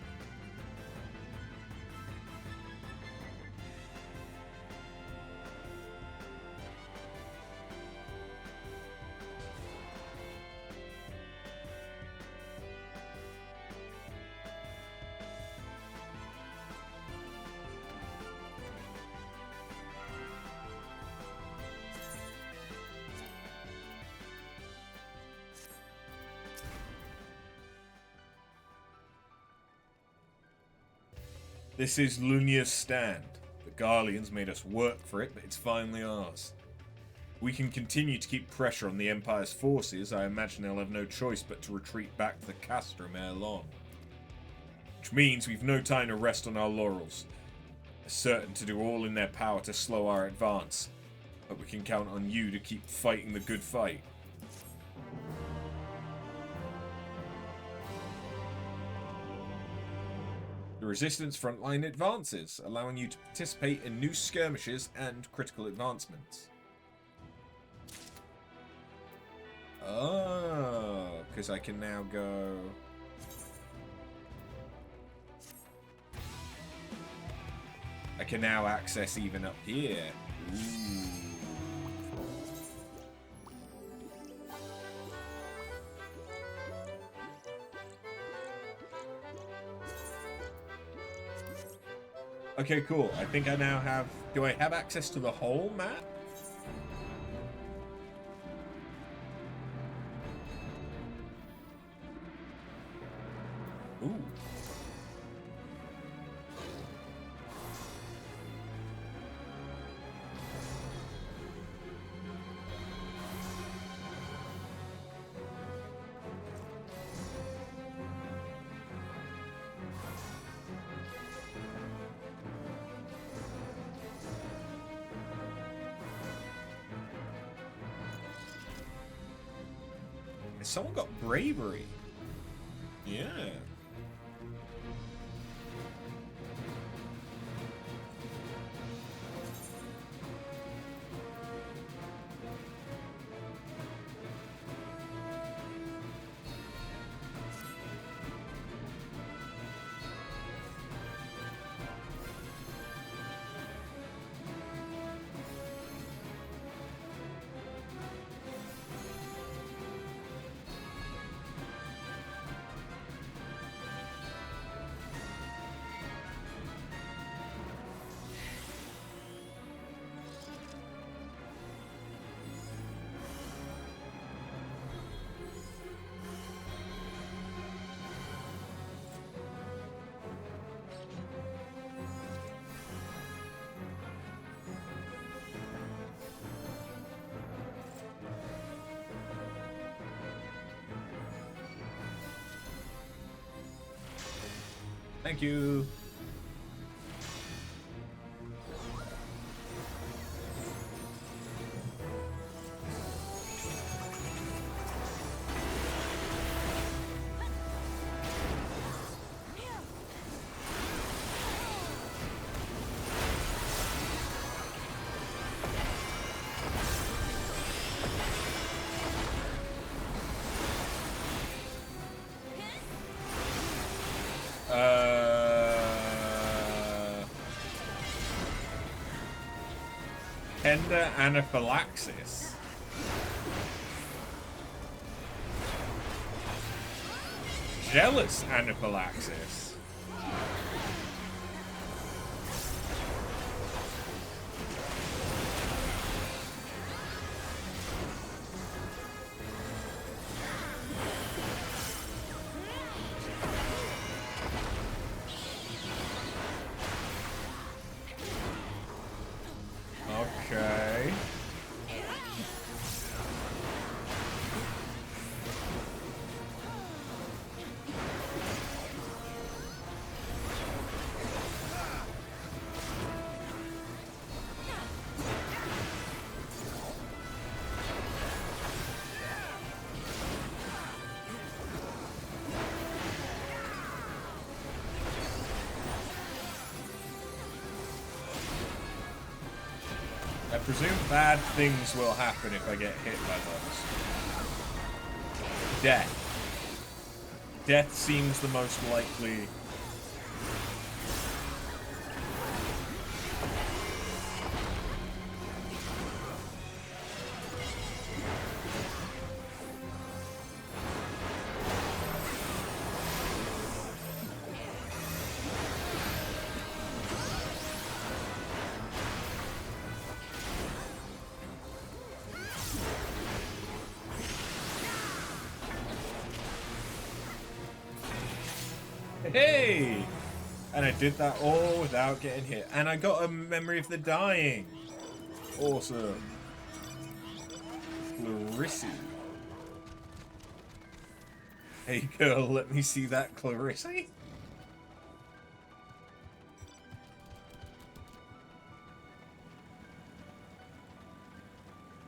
A: This is Lunia's stand. The Garleans made us work for it, but it's finally ours. We can continue to keep pressure on the Empire's forces. I imagine they'll have no choice but to retreat back to the Castrum ere long. Which means we've no time to rest on our laurels. They're certain to do all in their power to slow our advance, but we can count on you to keep fighting the good fight. The Resistance frontline advances, allowing you to participate in new skirmishes and critical advancements. Oh, because I can now go... I can now access even up here. Ooh. Okay, cool. I think I now have... Do I have access to the whole map? Ooh. Someone got bravery. Yeah. Thank you. Tender anaphylaxis. Jealous anaphylaxis. Okay. I presume bad things will happen if I get hit by those. Death. Death seems the most likely. Hey! And I did that all without getting hit. And I got a memory of the dying. Awesome. Clarissa. Hey girl, let me see that Clarissa.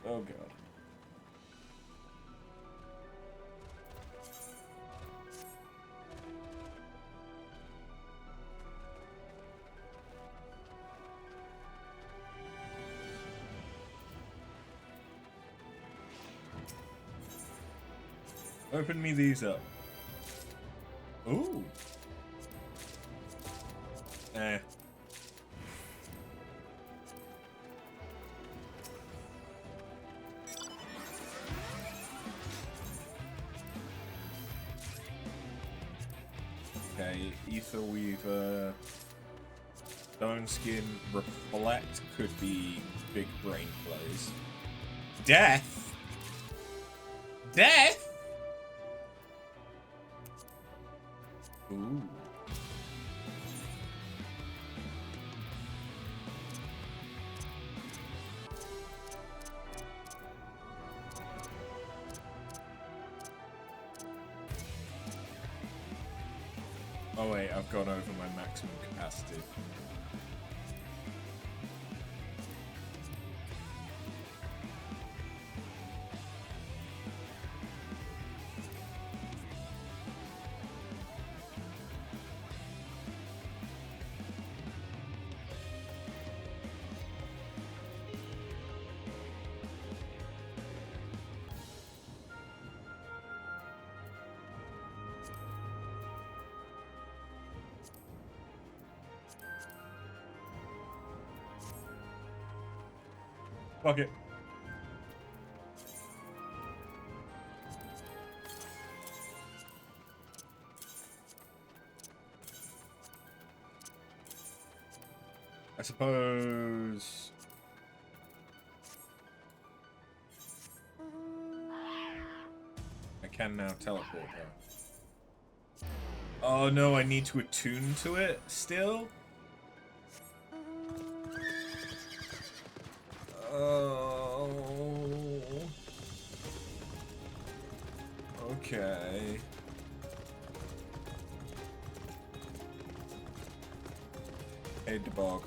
A: Oh god. Open me these up. Ooh. Eh. Okay, Ether Weaver. Stone Skin, Reflect could be big brain plays. Death? Death? Ooh. Oh wait, I've gone over my maximum capacity. Fuck it. I suppose... I can now teleport her. Oh no, I need to attune to it still? Oh. Okay. Hey, debug.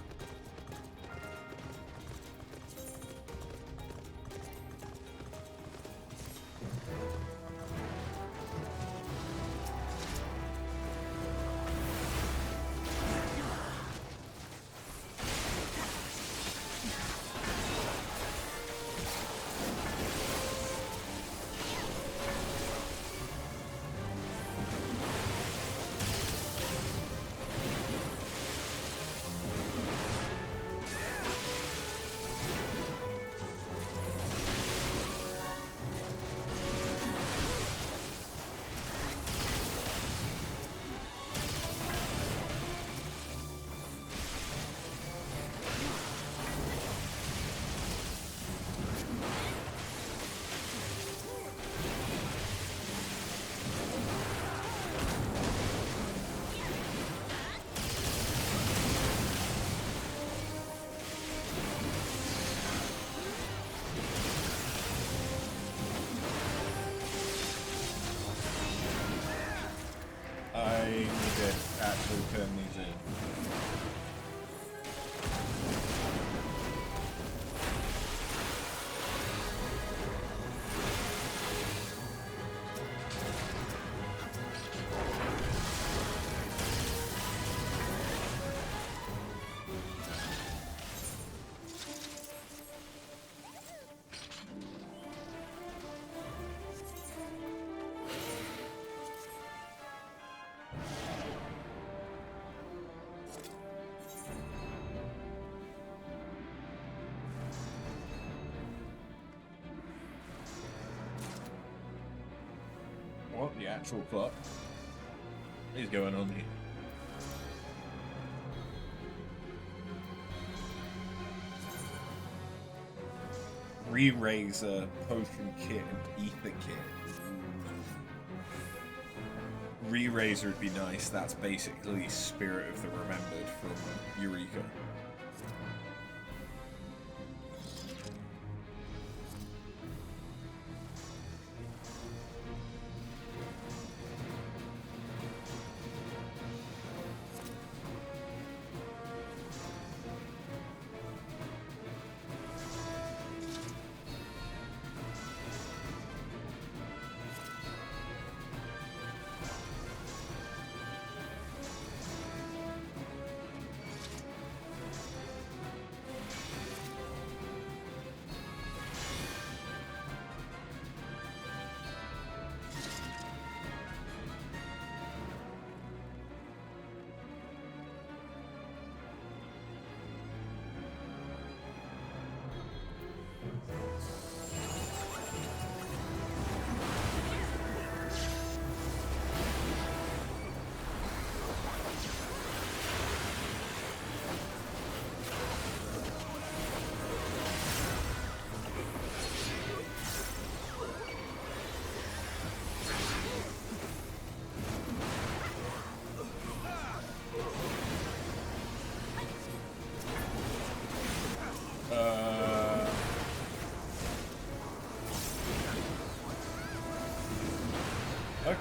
A: I need to actually turn these in. What the actual plot is going on here? Re-Razor, Potion Kit, and Ether Kit. Re-Razor would be nice. That's basically Spirit of the Remembered from Eureka.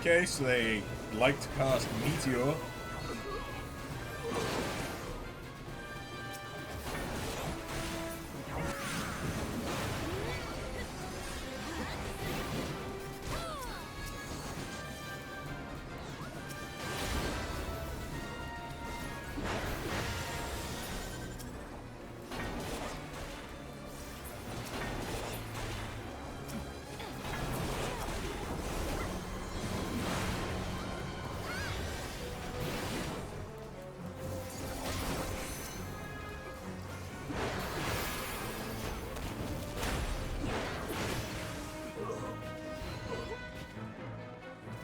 A: Okay, so they like to cast Meteor.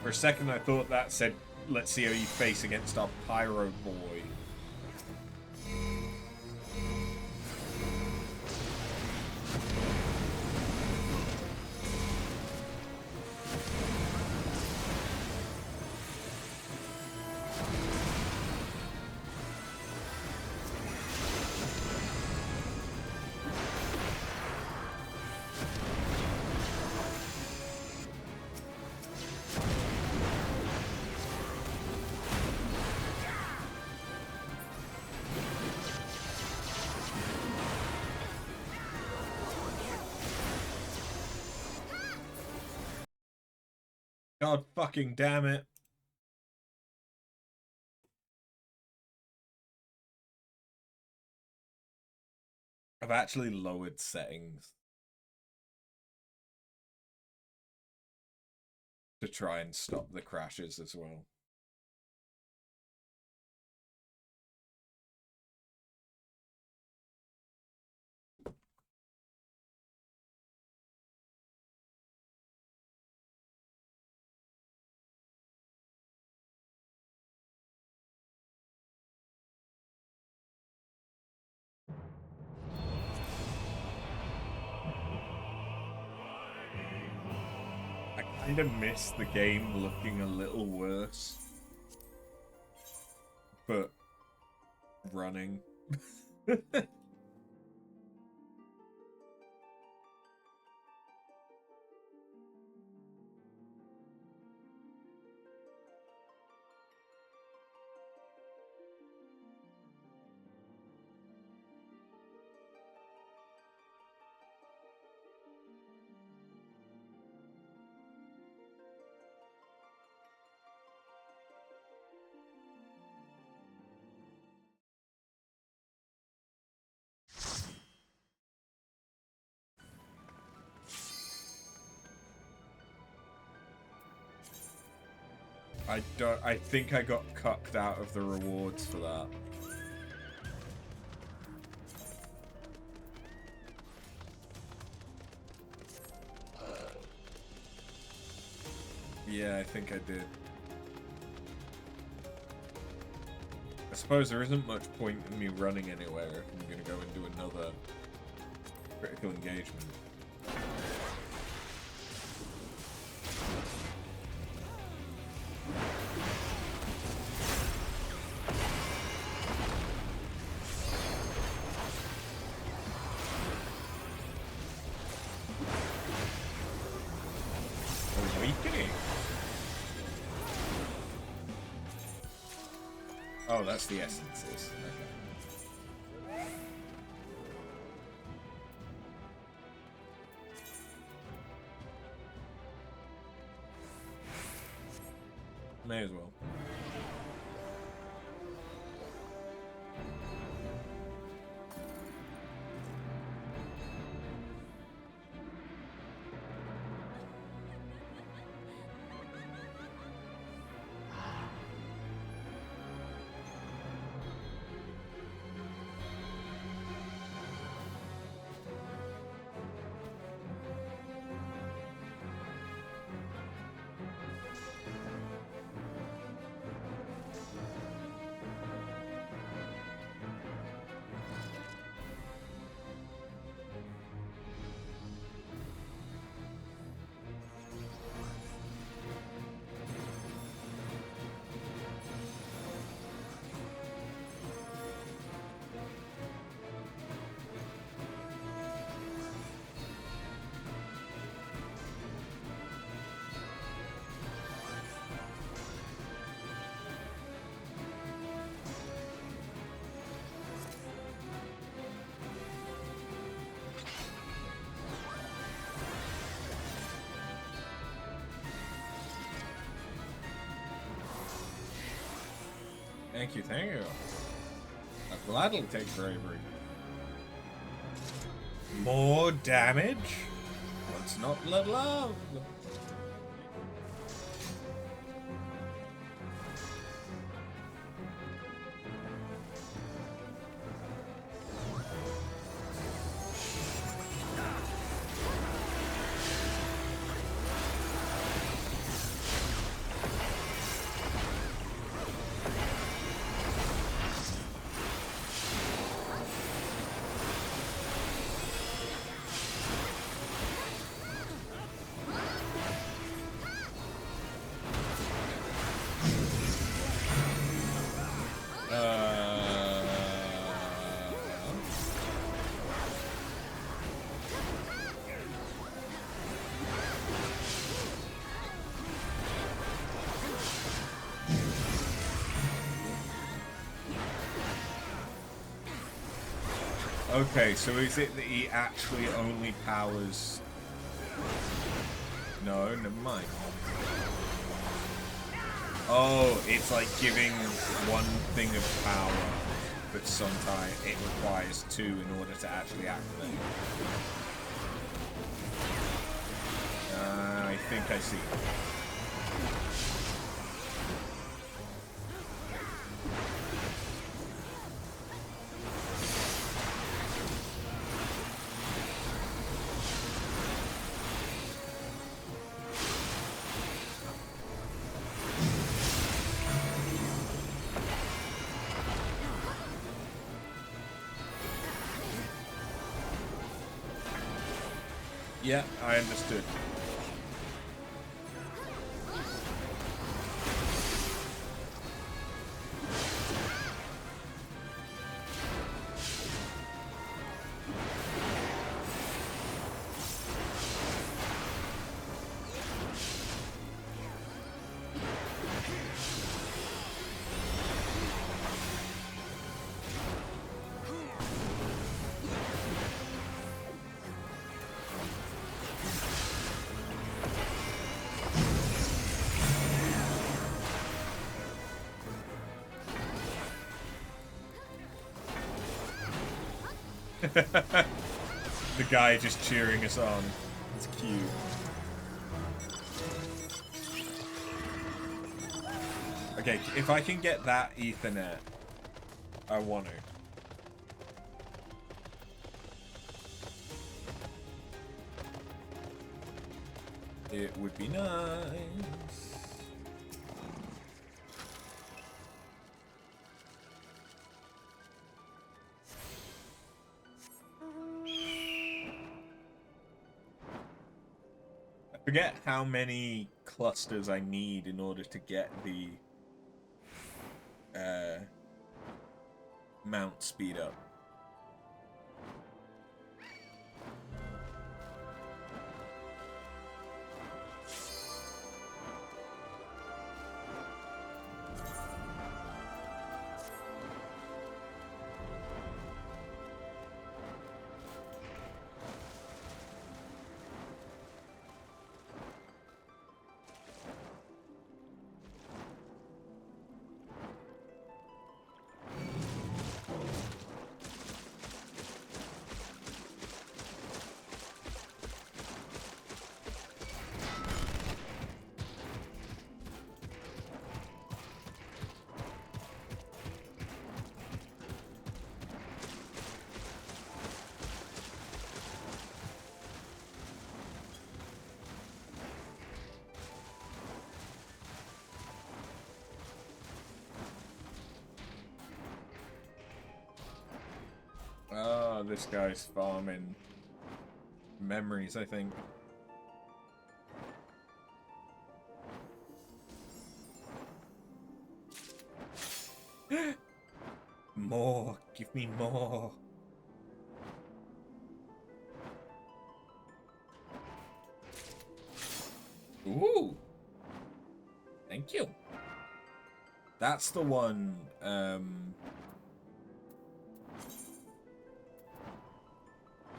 A: For a second, I thought that said, let's see how you face against our pyro boy. God fucking damn it. I've actually lowered settings to try and stop the crashes as well. I kind of miss the game looking a little worse, but running. I think I got cucked out of the rewards for that. Yeah, I think I did. I suppose there isn't much point in me running anywhere if I'm gonna go and do another critical engagement. Oh, that's the essences. Okay. May as well. Thank you, thank you. I'll gladly take bravery. More damage? Let's not let love. Okay, so is it that he actually only powers... No, never mind. Oh, it's like giving one thing of power, but sometimes it requires two in order to actually activate. I think I see. Yeah, I understood. The guy just cheering us on. It's cute. Okay, if I can get that Ethernet, I want to. It would be nice. I forget how many clusters I need in order to get the mount speed up. Oh, this guy's farming memories, I think. More. Give me more. Ooh. Thank you. That's the one,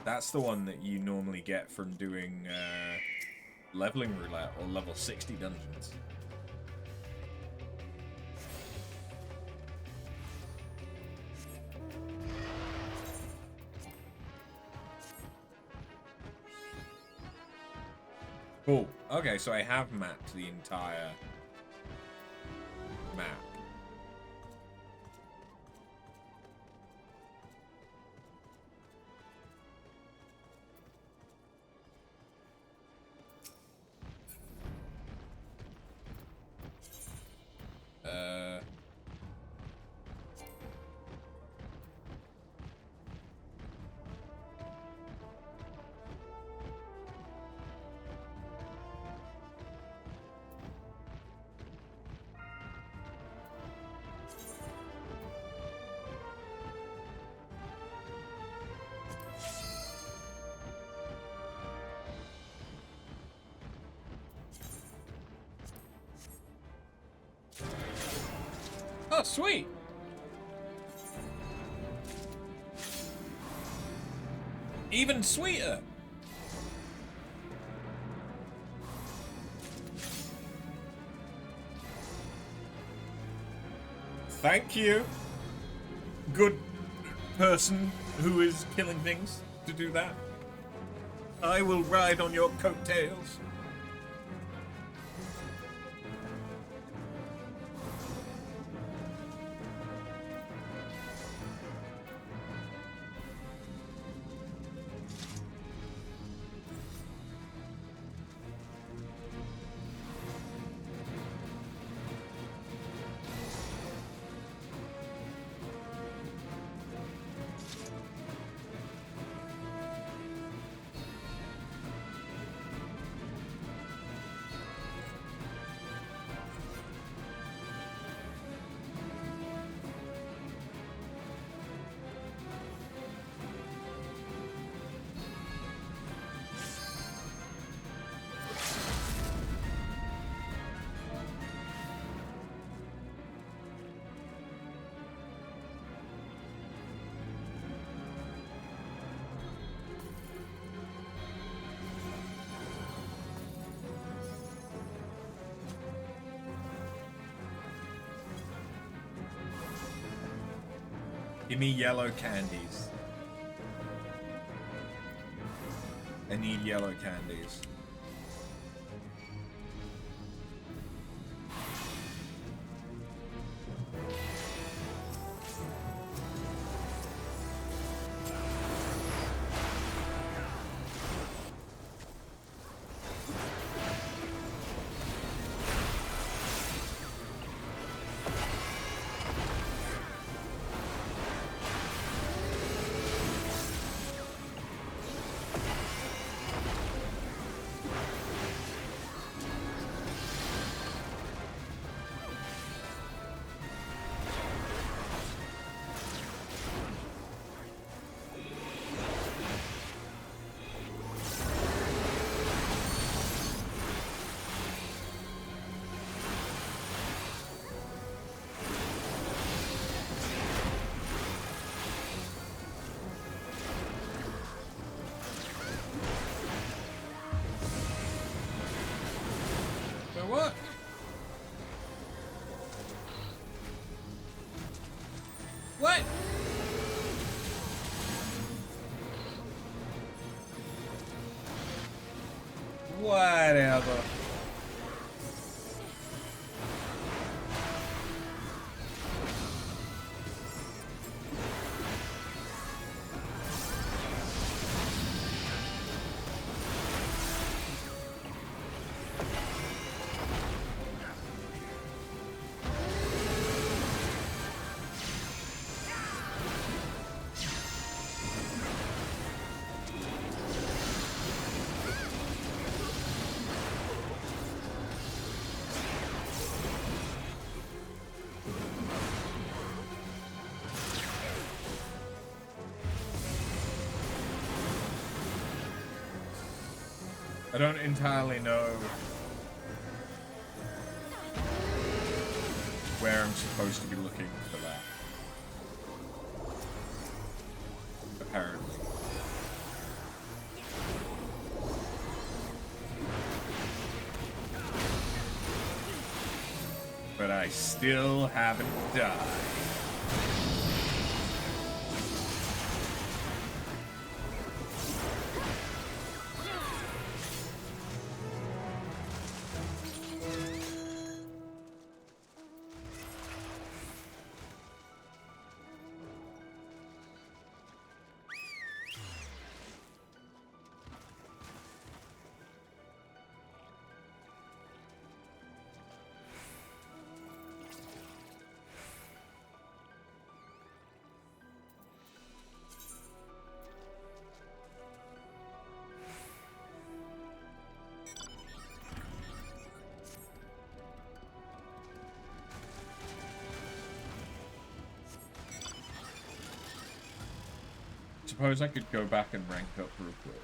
A: that's the one that you normally get from doing leveling roulette or level 60 dungeons. Cool. Okay, so I have mapped the entire map. Oh, sweet. Even sweeter. Thank you, good person who is killing things to do that. I will ride on your coattails. Give me yellow candies. I need yellow candies. What? What? Whatever. I don't entirely know where I'm supposed to be looking for that. Apparently. But I still haven't died. Suppose I could go back and rank up real quick.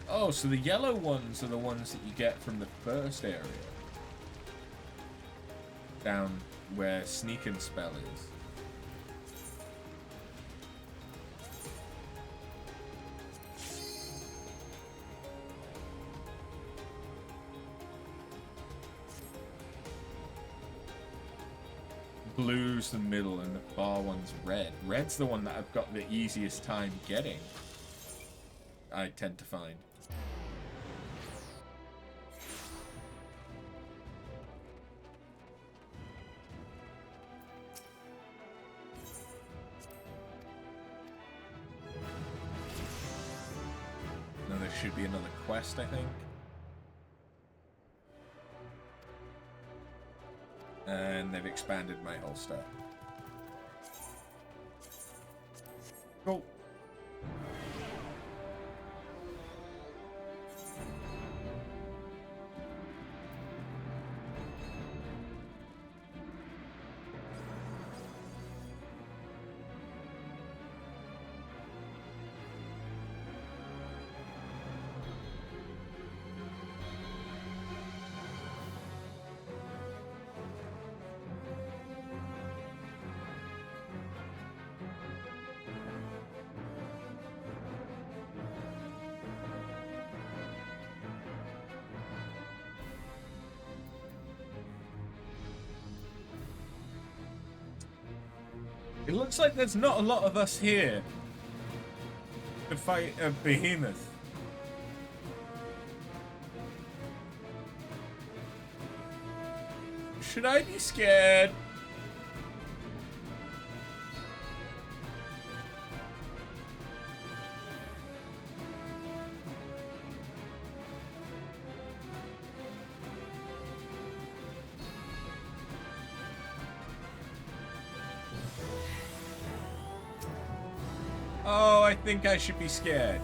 A: Oh, so the yellow ones are the ones that you get from the first area. down where sneak and spell is. Blue's the middle and the far one's red. Red's the one that I've got the easiest time getting, I tend to find. Then there should be another quest, I think. And they've expanded my holster. Cool. It looks like there's not a lot of us here to fight a behemoth. Should I be scared? Oh, I think I should be scared.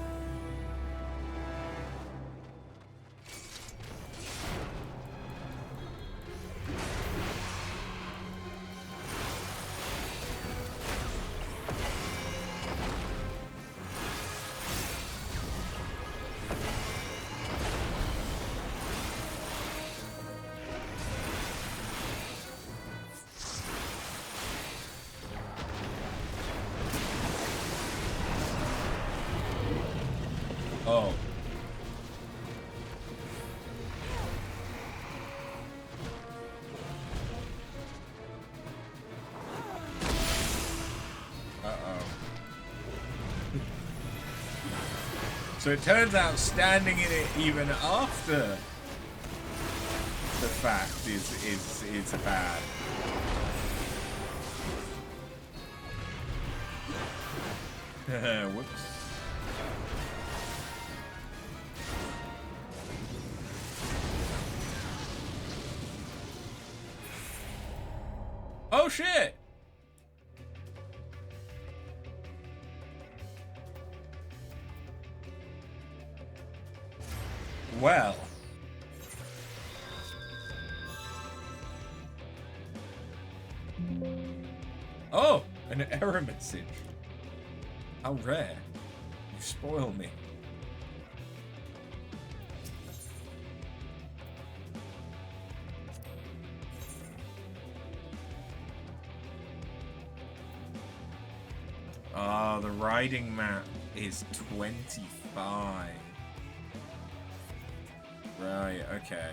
A: Oh. Uh-oh. So it turns out standing in it even after the fact is bad. Whoops. Oh shit! Well. Oh, an error message. How rare. You spoil me. Ah, the riding map is 25. Right, okay.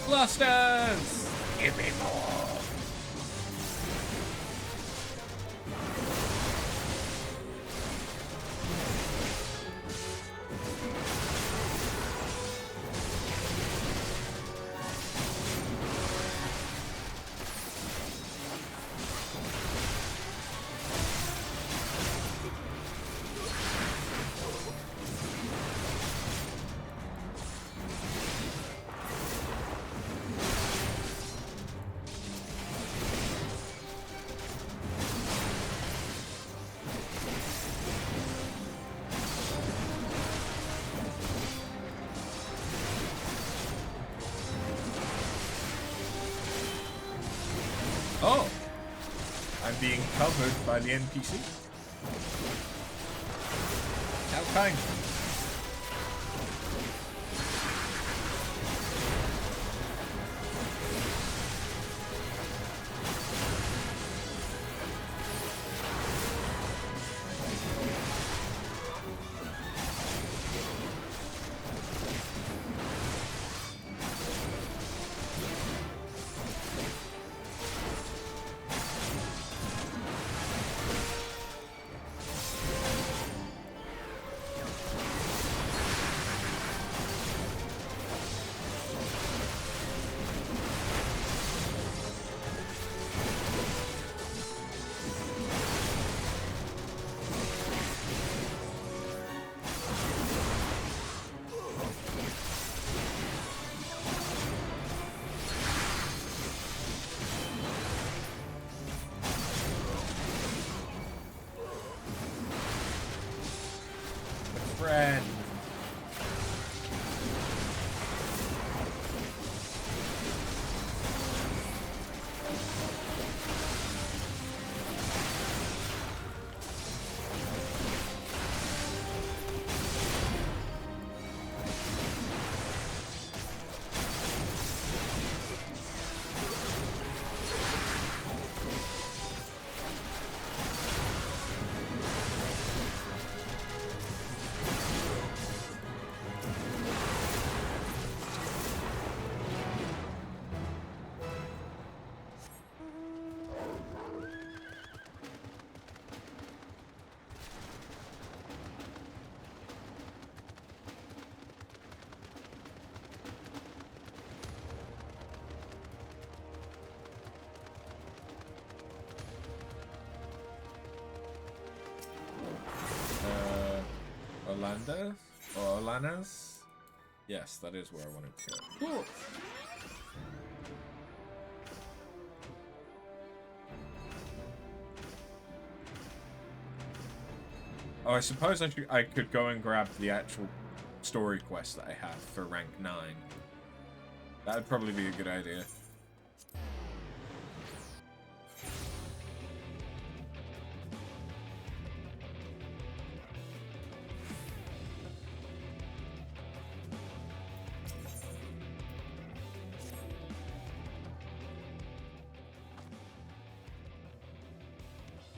A: Blasters! Give me more! I'm being covered by the NPC. How kind. Friend. Orlando? Or Olanas? Yes, that is where I wanted to go. Cool. Oh, I suppose I could go and grab the actual story quest that I have for rank 9. That would probably be a good idea.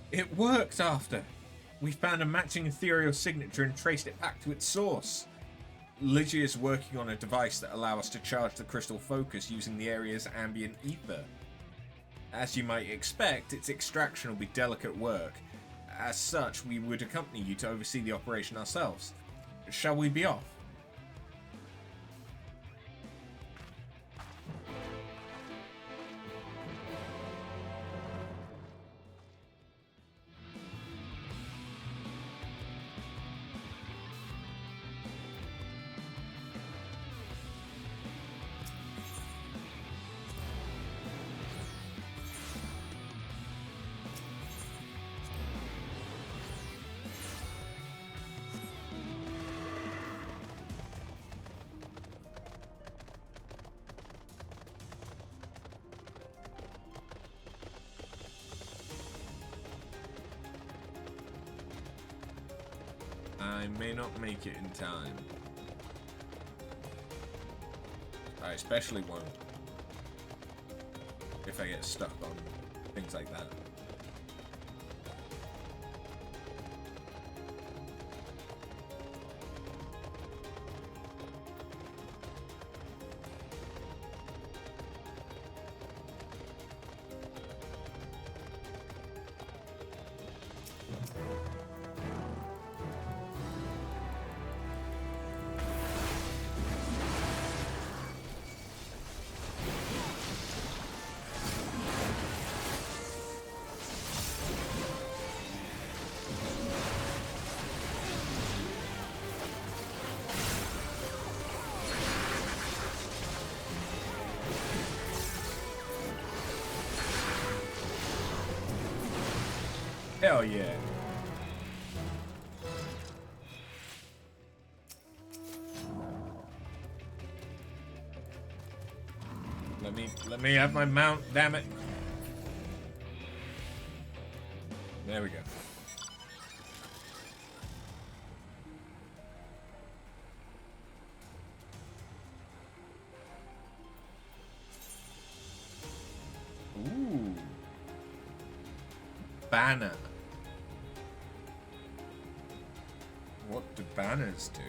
A: It worked after! We found a matching ethereal signature and traced it back to its source. Lygia is working on a device that allows us to charge the crystal focus using the area's ambient ether. As you might expect, its extraction will be delicate work. As such, we would accompany you to oversee the operation ourselves. Shall we be off? I may not make it in time. I especially won't if I get stuck on things like that. Hell yeah. Let me have my mount, damn it. There we go. Ooh. Banner. What do banners do?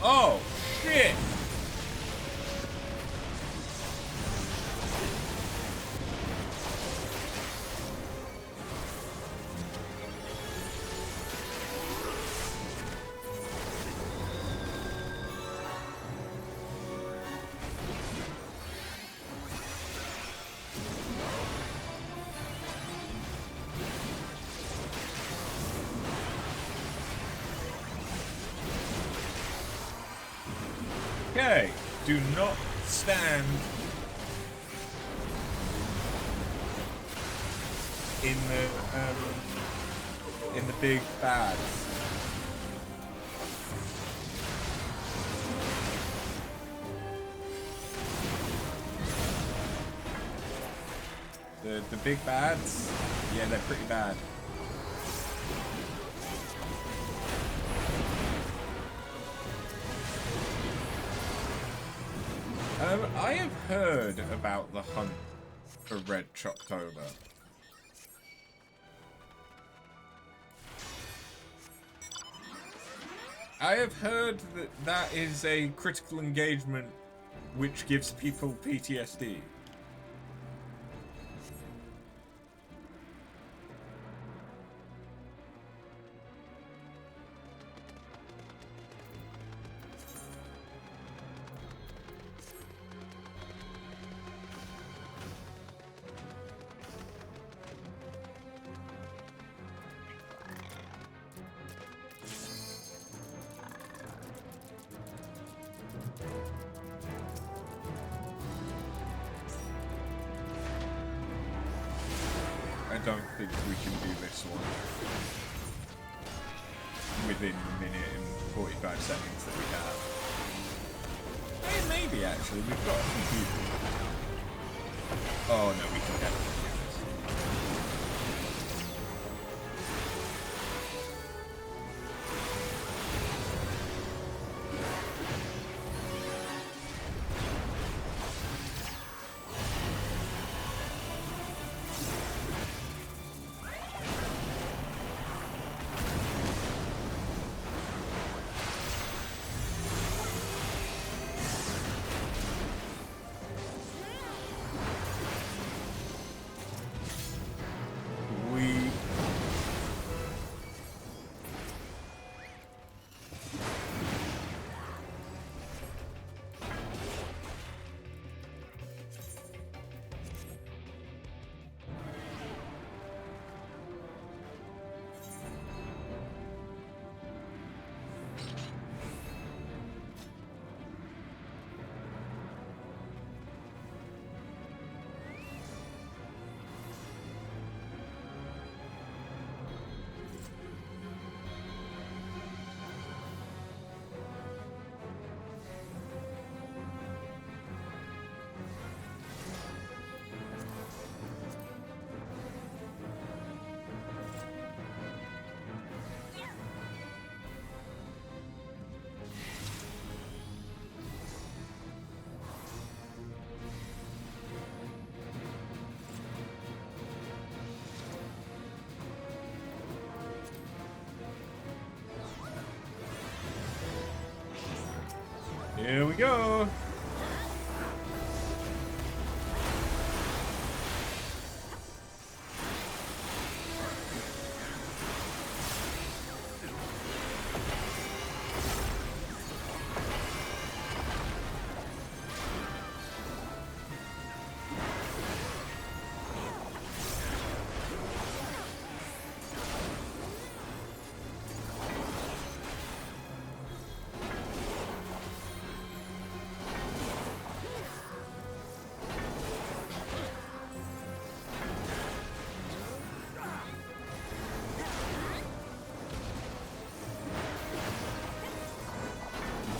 A: Oh, shit! Okay, do not stand in the big bads. The big bads, yeah, they're pretty bad. I have heard about the hunt for Red Choctober. I have heard that that is a critical engagement which gives people PTSD. I don't think we can do this one within a minute and 45 seconds that we have. Hey, maybe actually, we've got a few people. Oh no, we can definitely do this. Here we go.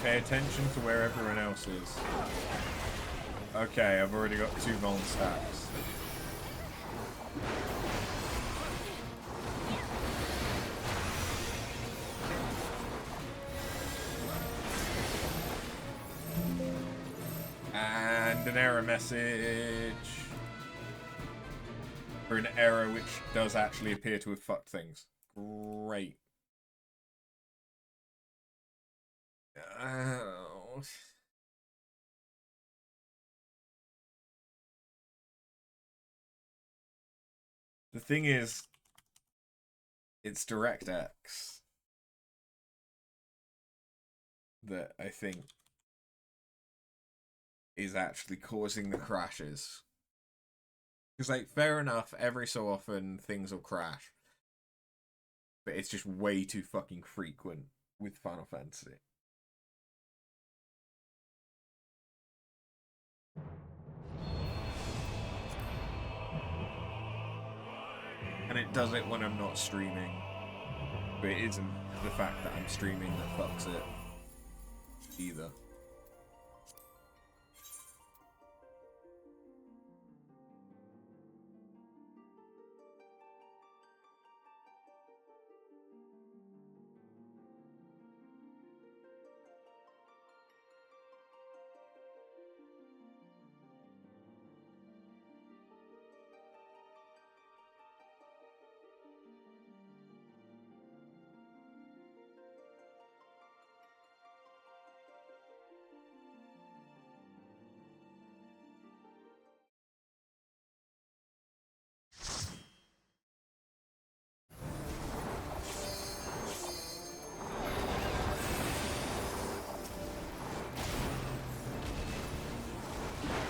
A: pay attention to where everyone else is. Okay, I've already got 2 vuln stacks. And an error message. For an error which does actually appear to have fucked things. Great. Oh. The thing is, it's DirectX that I think is actually causing the crashes. Because, like, fair enough, every so often things will crash. But it's just way too fucking frequent with Final Fantasy. And it does it when I'm not streaming. But it isn't the fact that I'm streaming that fucks it either.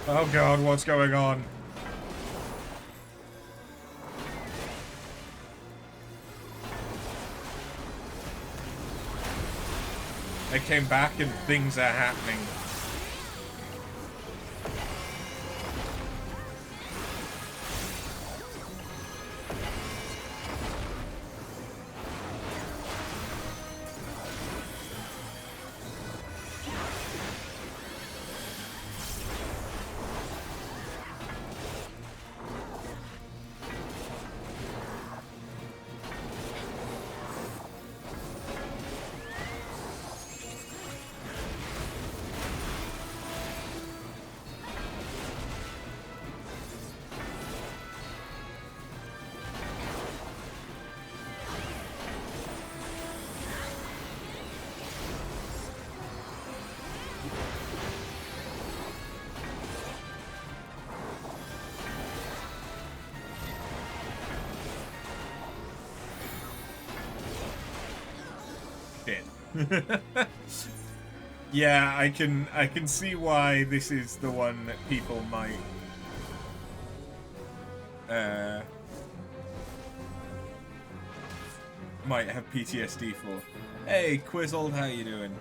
A: Oh god, what's going on? I came back and things are happening. Yeah, I can see why this is the one that people might have PTSD for. Hey, Quizold, how you doing?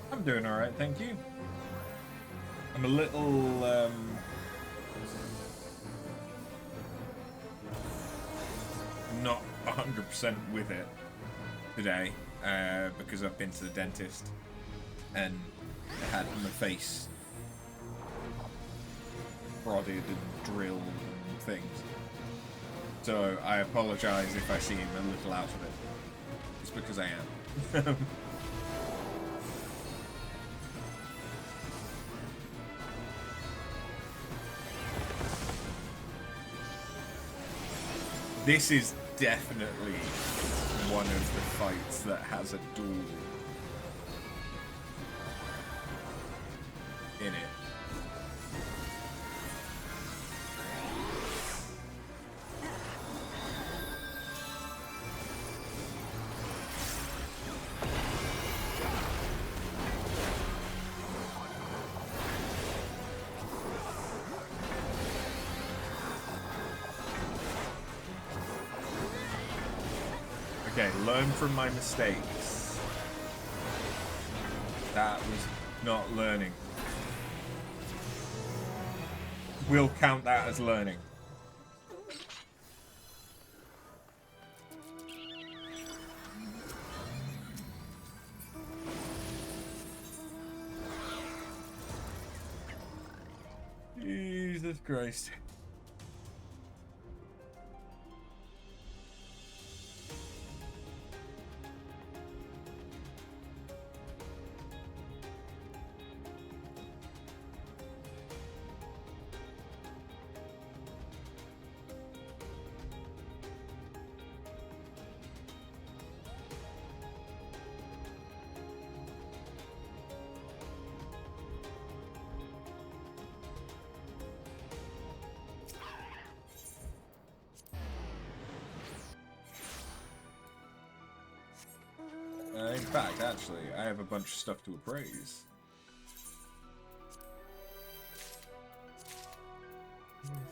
A: I'm doing alright, thank you. I'm a little, not 100% with it today, because I've been to the dentist and had my face prodded and drilled and things. So I apologise if I seem a little out of it. It's because I am. This is definitely one of the fights that has a duel in it. Okay, learn from my mistakes. That was not learning. We'll count that as learning. Jesus Christ. In fact, actually, I have a bunch of stuff to appraise.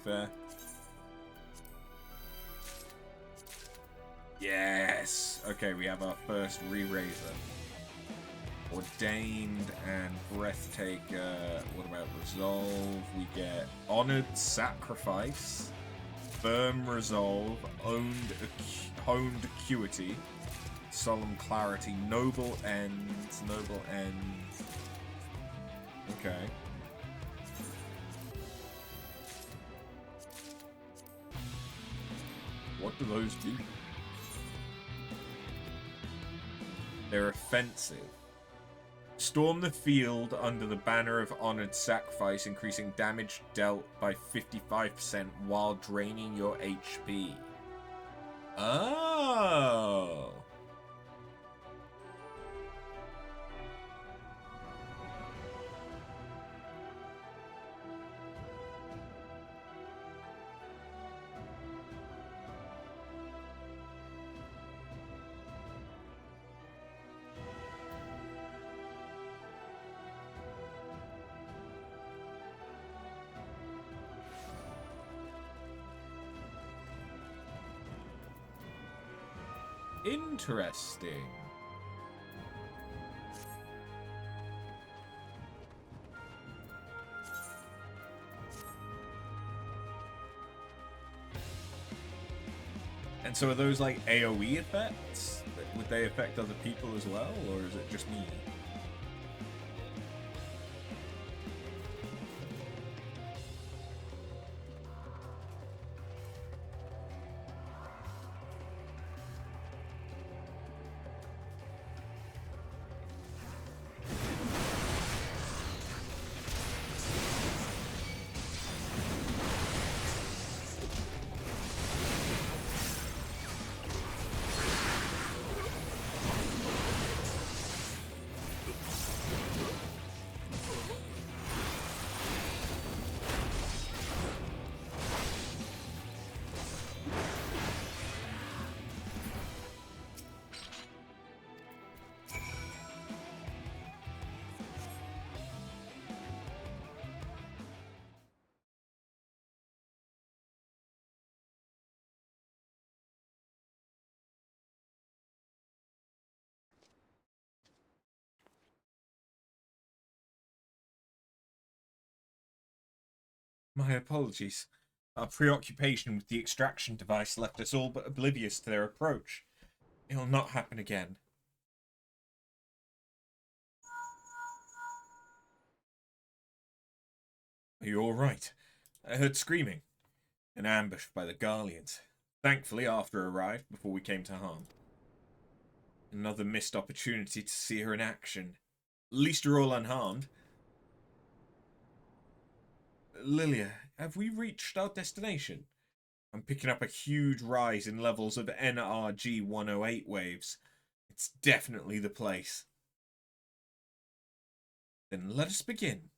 A: Fair. Yes! Okay, we have our first re-raiser. Ordained and Breathtaker. What about Resolve? We get Honored Sacrifice, Firm Resolve, Honed Acuity, Solemn Clarity, Noble Ends, Noble Ends. Okay. What do those do? They're offensive. Storm the field under the banner of Honored Sacrifice, increasing damage dealt by 55% while draining your HP. Oh. Interesting. And so are those like AoE effects? Would they affect other people as well, or is it just me? My apologies. Our preoccupation with the extraction device left us all but oblivious to their approach. It'll not happen again. Are you alright? I heard screaming. An ambush by the Garleans. Thankfully, After arrived before we came to harm. Another missed opportunity to see her in action. At least you're all unharmed. Lilia, have we reached our destination? I'm picking up a huge rise in levels of NRG 108 waves. It's definitely the place. Then let us begin.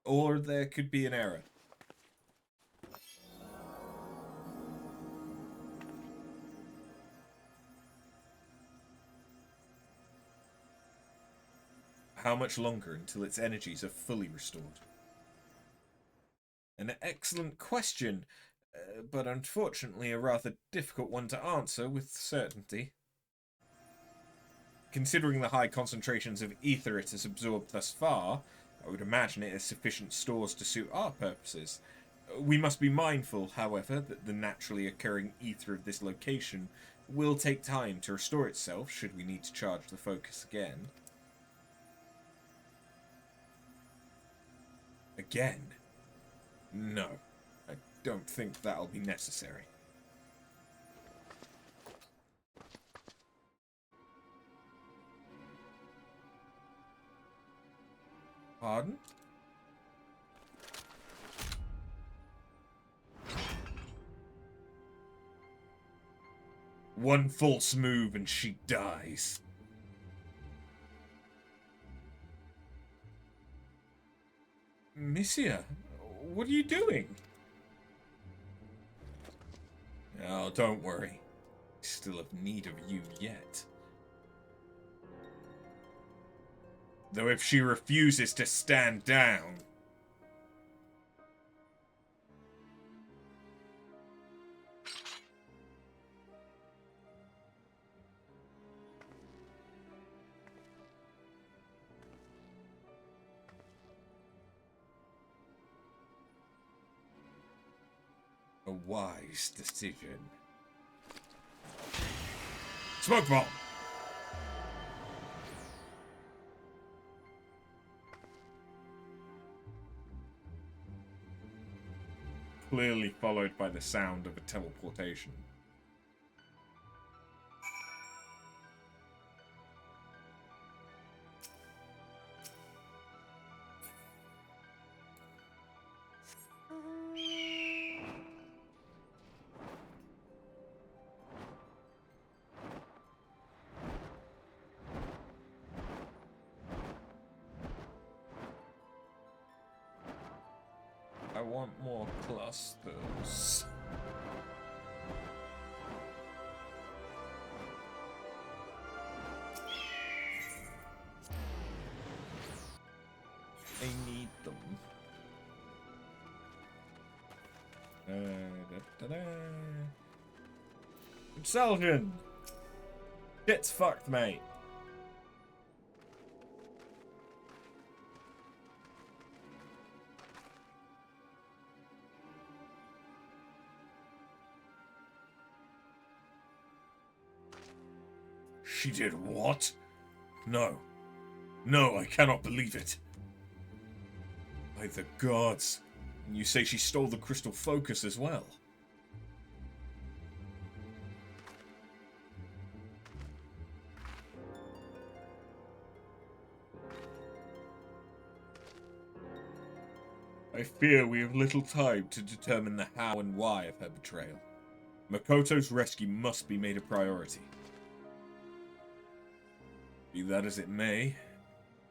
A: Or there could be an error. How much longer until its energies are fully restored? An excellent question, but unfortunately a rather difficult one to answer with certainty. Considering the high concentrations of ether it has absorbed thus far, I would imagine it has sufficient stores to suit our purposes. We must be mindful, however, that the naturally occurring ether of this location will take time to restore itself should we need to charge the focus again. Again? No, I don't think that'll be necessary. Pardon? One false move and she dies. Missia, what are you doing? Oh, don't worry. I still have need of you yet. Though if she refuses to stand down... A wise decision. Smoke bomb! Clearly followed by the sound of a teleportation. I want more clusters. I need them. Emet-Selch! Shit's fucked, mate. She did what? No. No, I cannot believe it. By the gods. And you say she stole the crystal focus as well? I fear we have little time to determine the how and why of her betrayal. Makoto's rescue must be made a priority. Be that as it may,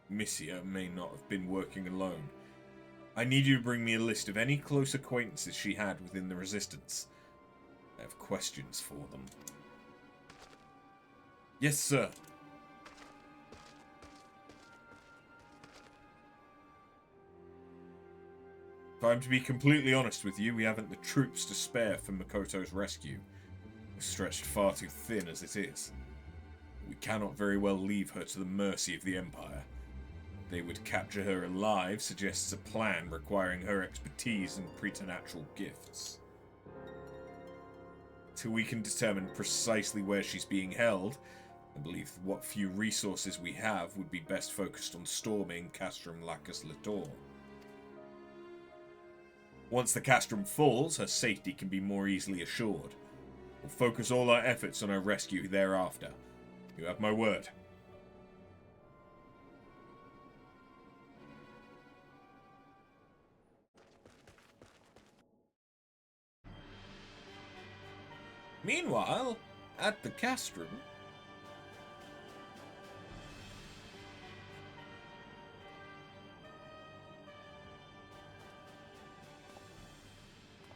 A: Missia may not have been working alone. I need you to bring me a list of any close acquaintances she had within the Resistance. I have questions for them. Yes, sir. If I'm to be completely honest with you, we haven't the troops to spare for Makoto's rescue. We're stretched far too thin as it is. We cannot very well leave her to the mercy of the Empire. They would capture her alive suggests a plan requiring her expertise and preternatural gifts. Till we can determine precisely where she's being held, I believe what few resources we have would be best focused on storming Castrum Lacus Lator. Once the Castrum falls, her safety can be more easily assured. We'll focus all our efforts on her rescue thereafter. You have my word. Meanwhile, at the castrum...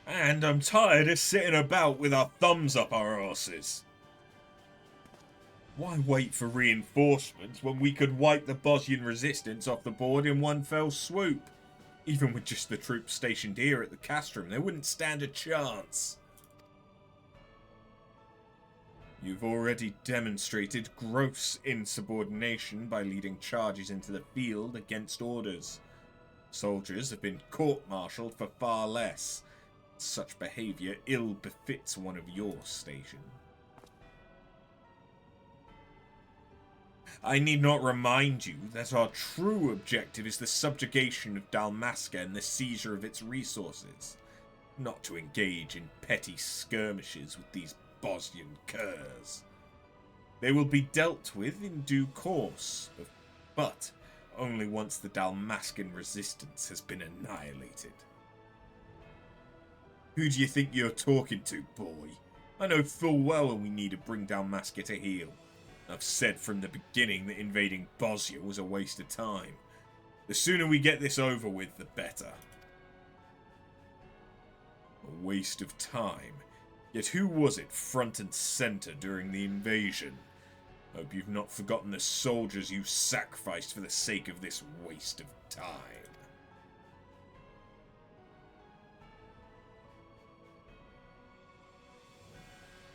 A: And I'm tired of sitting about with our thumbs up our arses. Why wait for reinforcements when we could wipe the Bosnian resistance off the board in one fell swoop? Even with just the troops stationed here at the castrum, they wouldn't stand a chance. You've already demonstrated gross insubordination by leading charges into the field against orders. Soldiers have been court-martialed for far less. Such behavior ill befits one of your station. I need not remind you that our true objective is the subjugation of Dalmasca and the seizure of its resources, not to engage in petty skirmishes with these Bosnian curs. They will be dealt with in due course, but only once the Dalmascan resistance has been annihilated. Who do you think you're talking to, boy? I know full well we need to bring Dalmasca to heel. I've said from the beginning that invading Bosnia was a waste of time. The sooner we get this over with, the better. A waste of time? Yet who was it front and center during the invasion? Hope you've not forgotten the soldiers you sacrificed for the sake of this waste of time.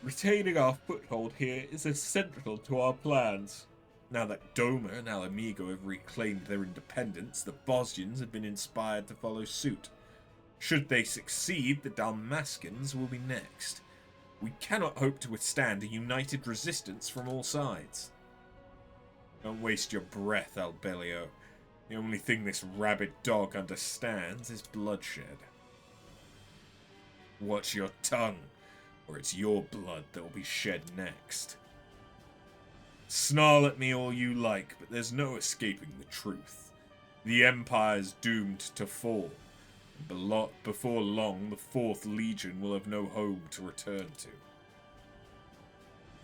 A: Retaining our foothold here is essential to our plans. Now that Doma and Alamigo have reclaimed their independence, the Bosnians have been inspired to follow suit. Should they succeed, the Dalmascans will be next. We cannot hope to withstand a united resistance from all sides. Don't waste your breath, Albelio. The only thing this rabid dog understands is bloodshed. Watch your tongue, or it's your blood that will be shed next. Snarl at me all you like, but there's no escaping the truth. The Empire's doomed to fall. Before long, the Fourth Legion will have no home to return to.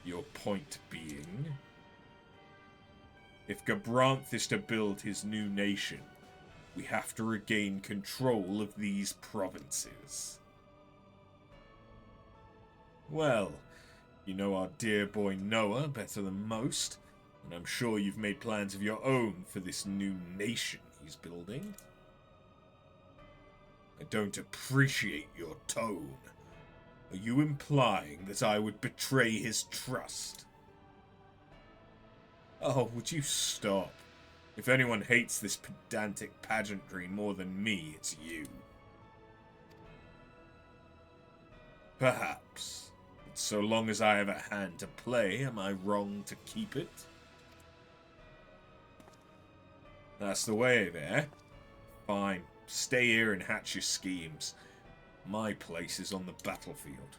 A: Your point being? If Gabranth is to build his new nation, we have to regain control of these provinces. Well, you know our dear boy Noah better than most, and I'm sure you've made plans of your own for this new nation he's building. I don't appreciate your tone. Are you implying that I would betray his trust? Oh, would you stop? If anyone hates this pedantic pageantry more than me, it's you. Perhaps. But so long as I have a hand to play, am I wrong to keep it? That's the way there. Fine. Stay here and hatch your schemes. My place is on the battlefield.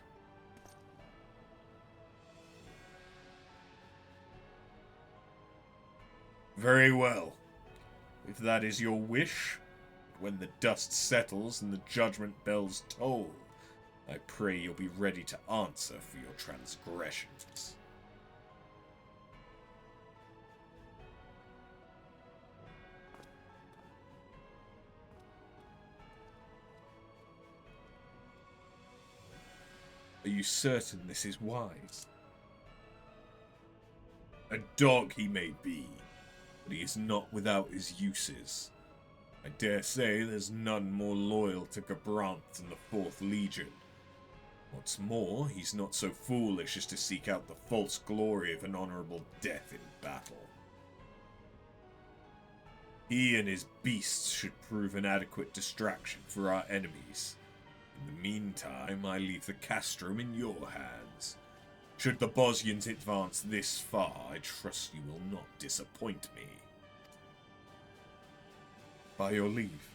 A: Very well. If that is your wish, when the dust settles and the judgment bells toll, I pray you'll be ready to answer for your transgressions. Are you certain this is wise? A dog he may be, but he is not without his uses. I dare say there's none more loyal to Gabranth than the Fourth Legion. What's more, he's not so foolish as to seek out the false glory of an honorable death in battle. He and his beasts should prove an adequate distraction for our enemies. In the meantime, I leave the castrum in your hands. Should the Bosnians advance this far, I trust you will not disappoint me. By your leave.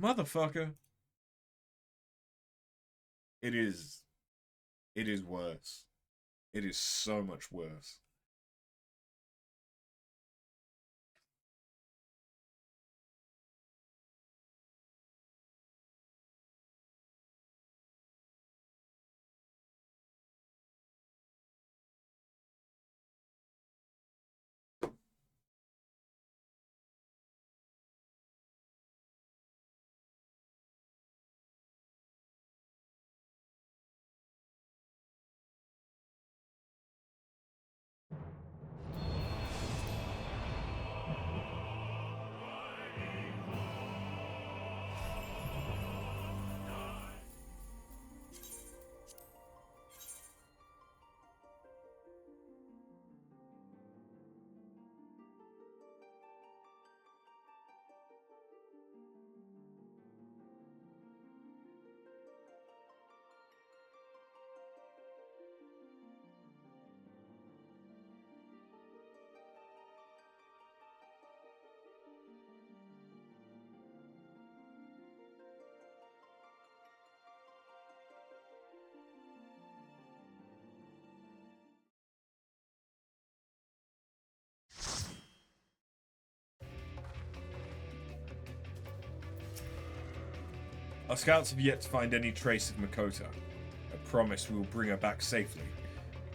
A: Motherfucker. It is worse. It is so much worse. Our scouts have yet to find any trace of Makoto. I promise we will bring her back safely.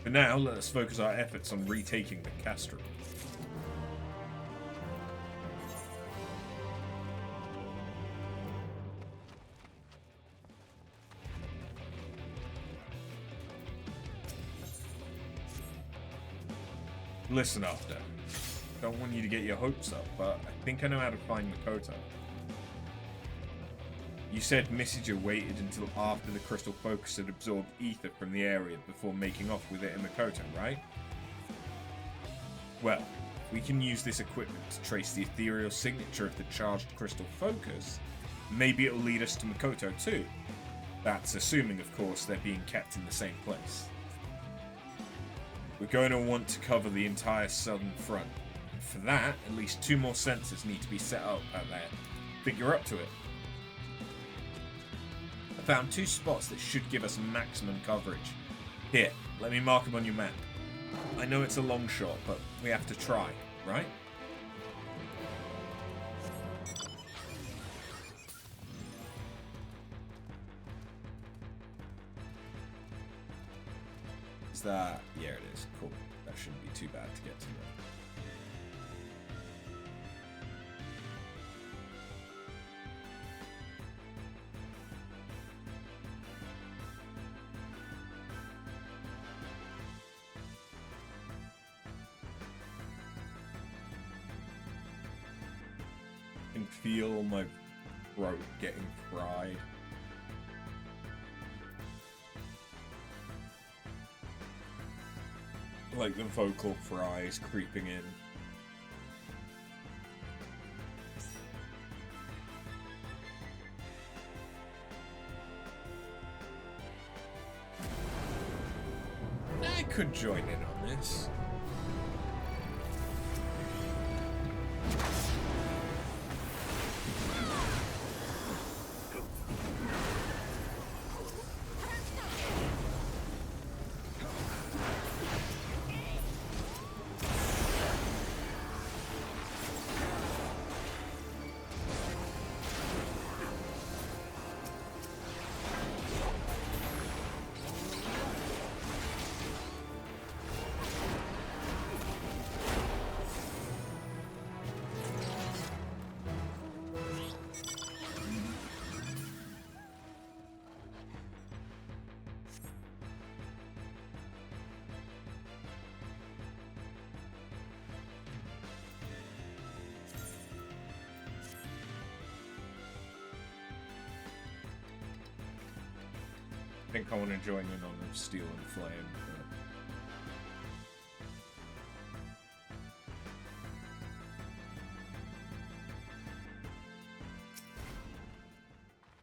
A: For now, let us focus our efforts on retaking the castrum. Listen, After. Don't want you to get your hopes up, but I think I know how to find Makoto. You said Messenger waited until after the crystal focus had absorbed ether from the area before making off with it in Makoto, right? Well, we can use this equipment to trace the ethereal signature of the charged crystal focus. Maybe it'll lead us to Makoto too. That's assuming, of course, they're being kept in the same place. We're going to want to cover the entire southern front. And for that, at least 2 more sensors need to be set up out there. Think you're up to it? I found 2 spots that should give us maximum coverage. Here, let me mark them on your map. I know it's a long shot, but we have to try, right? Is that... yeah, it is. Cool. That shouldn't be too bad to get to. I can feel my throat getting fried. Like the vocal fries creeping in. I could join in on this. I think I want to join in on the Steel and Flame.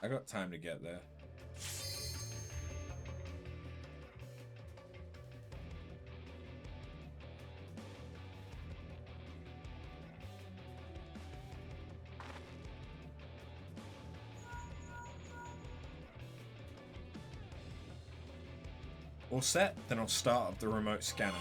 A: I got time to get there. All set, then I'll start up the remote scanner.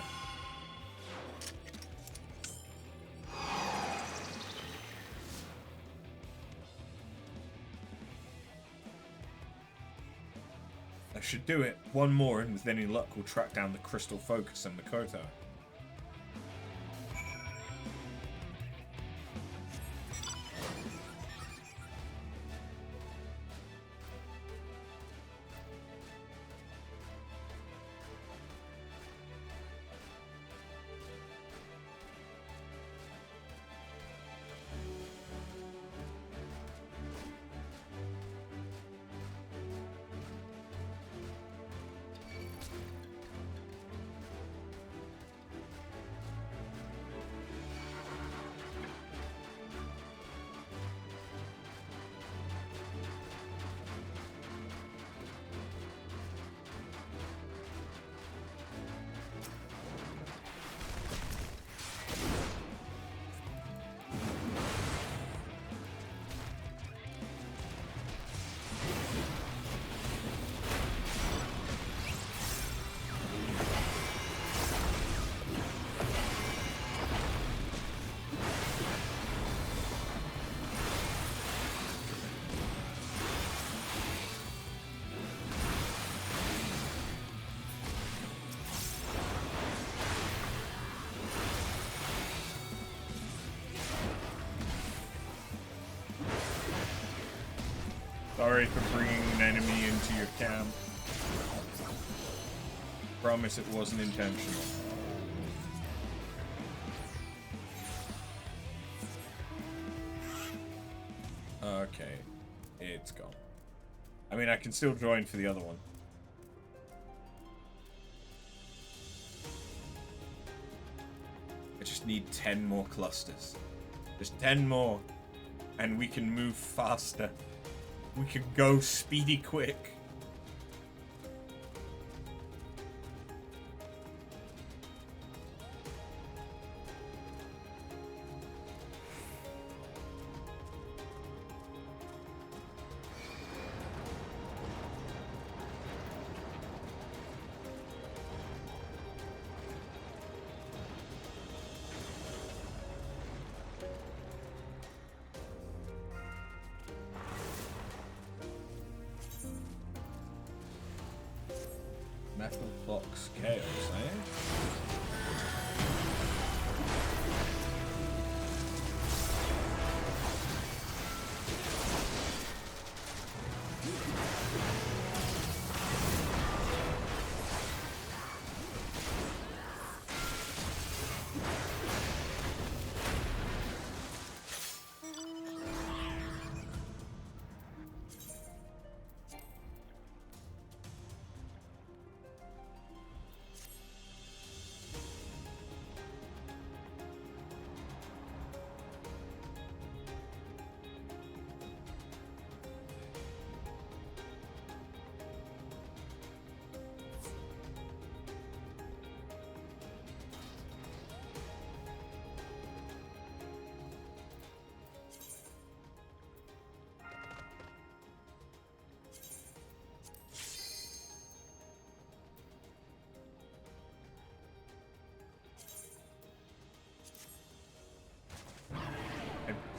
A: That should do it. One more, and with any luck, we'll track down the crystal focus and Makoto. sorry for bringing an enemy into your camp. Promise it wasn't intentional. Okay, it's gone. I mean, I can still join for the other one. I just need 10 more clusters. Just 10 more. And we can move faster. We can go speedy quick. Metal box chaos, eh?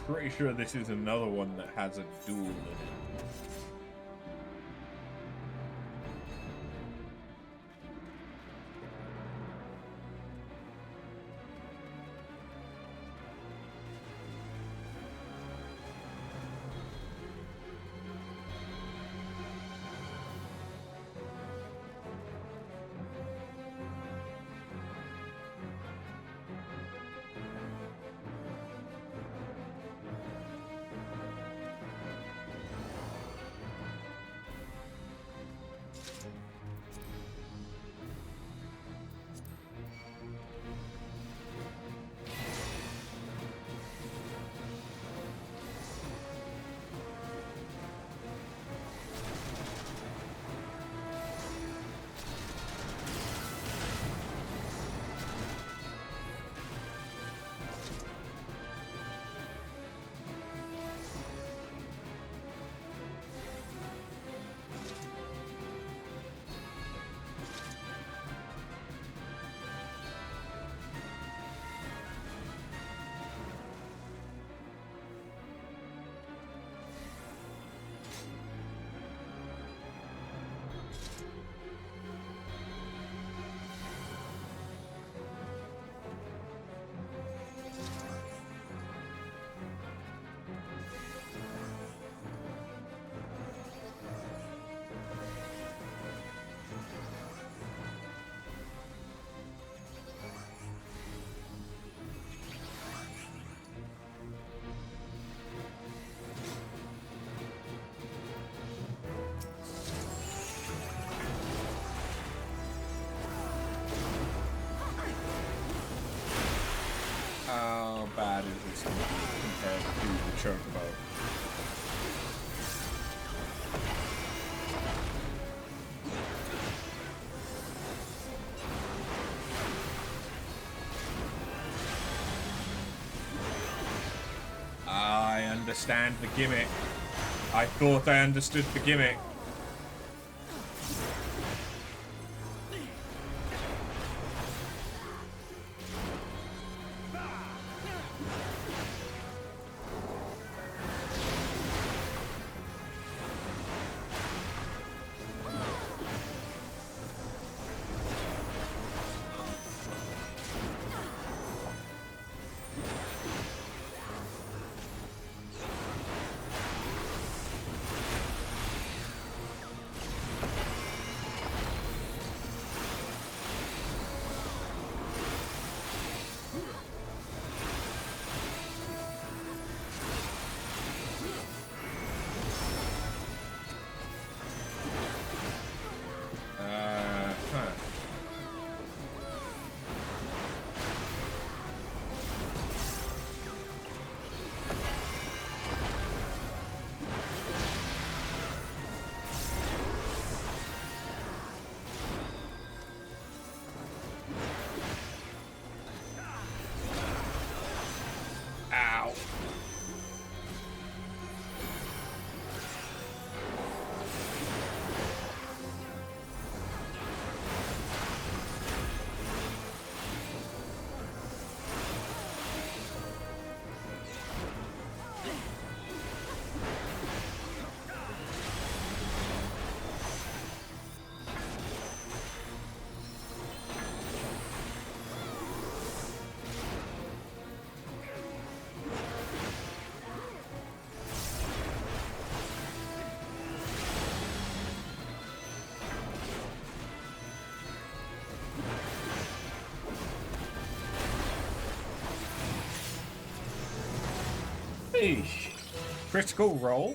A: Pretty sure this is another one that has a duel in it. How bad is this compared to the chocobo? I understand the gimmick. I thought I understood the gimmick. Hey! Critical roll.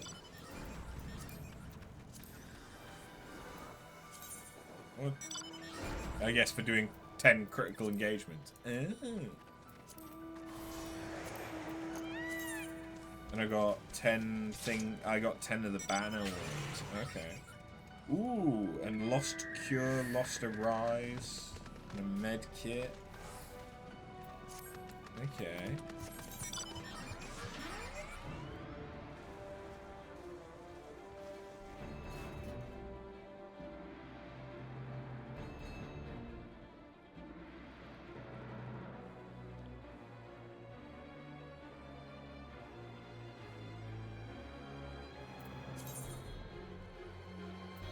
A: Well, I guess for doing 10 critical engagements. And I got 10 I got 10 of the banner ones. Okay. Ooh, and lost cure, lost a rise, and a med kit. Okay.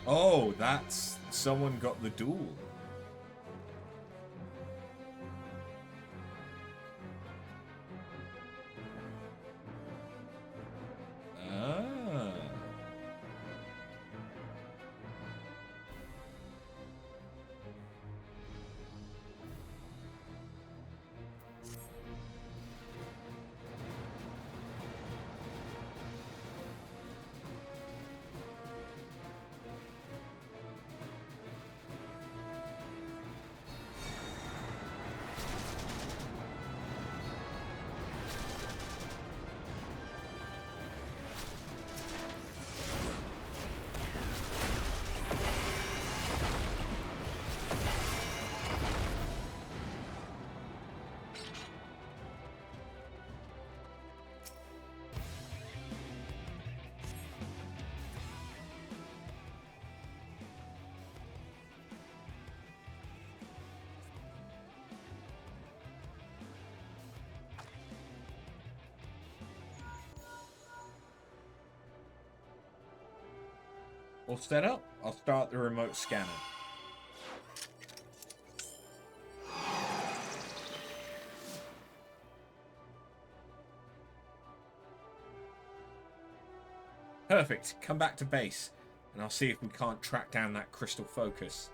A: Oh, that's... someone got the duel. Ah. All set up? I'll start the remote scanner. Perfect. Come back to base, and I'll see if we can't track down that crystal focus.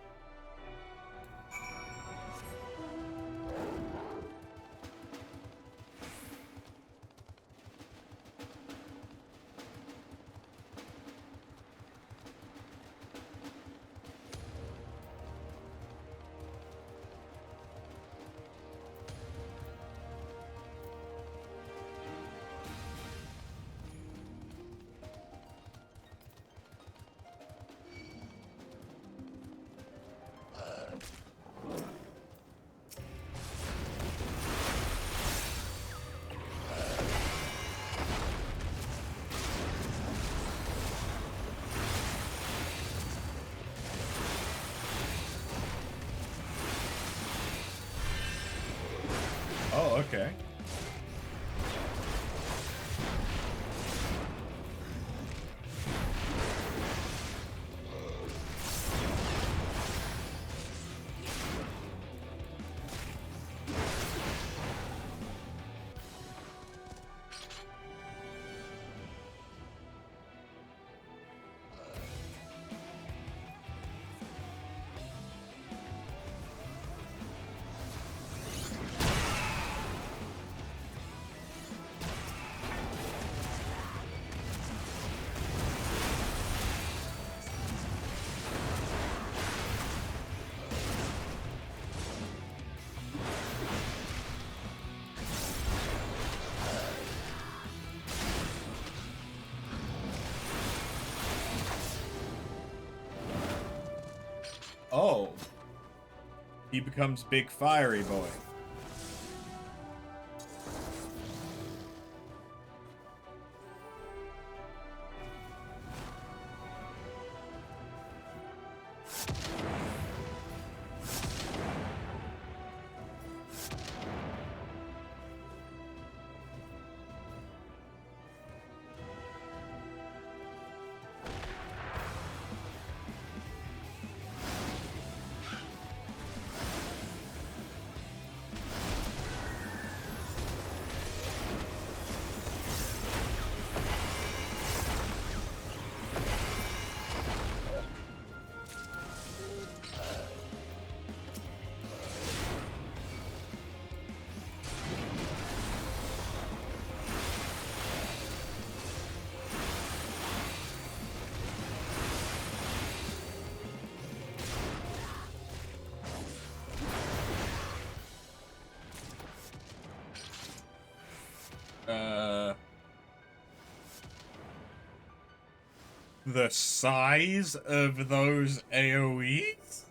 A: Oh, okay. Oh. He becomes big fiery boy. The size of those AoEs?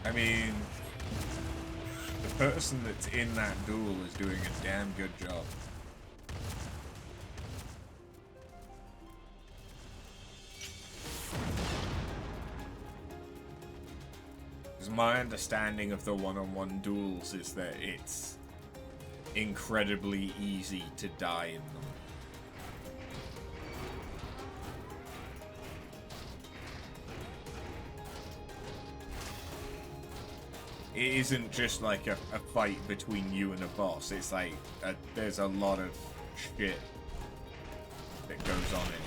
A: I mean, the person that's in that duel is doing a damn good job. Because my understanding of the one-on-one duels is that it's incredibly easy to die in them. It isn't just like a fight between you and a boss. It's like there's a lot of shit that goes on in it.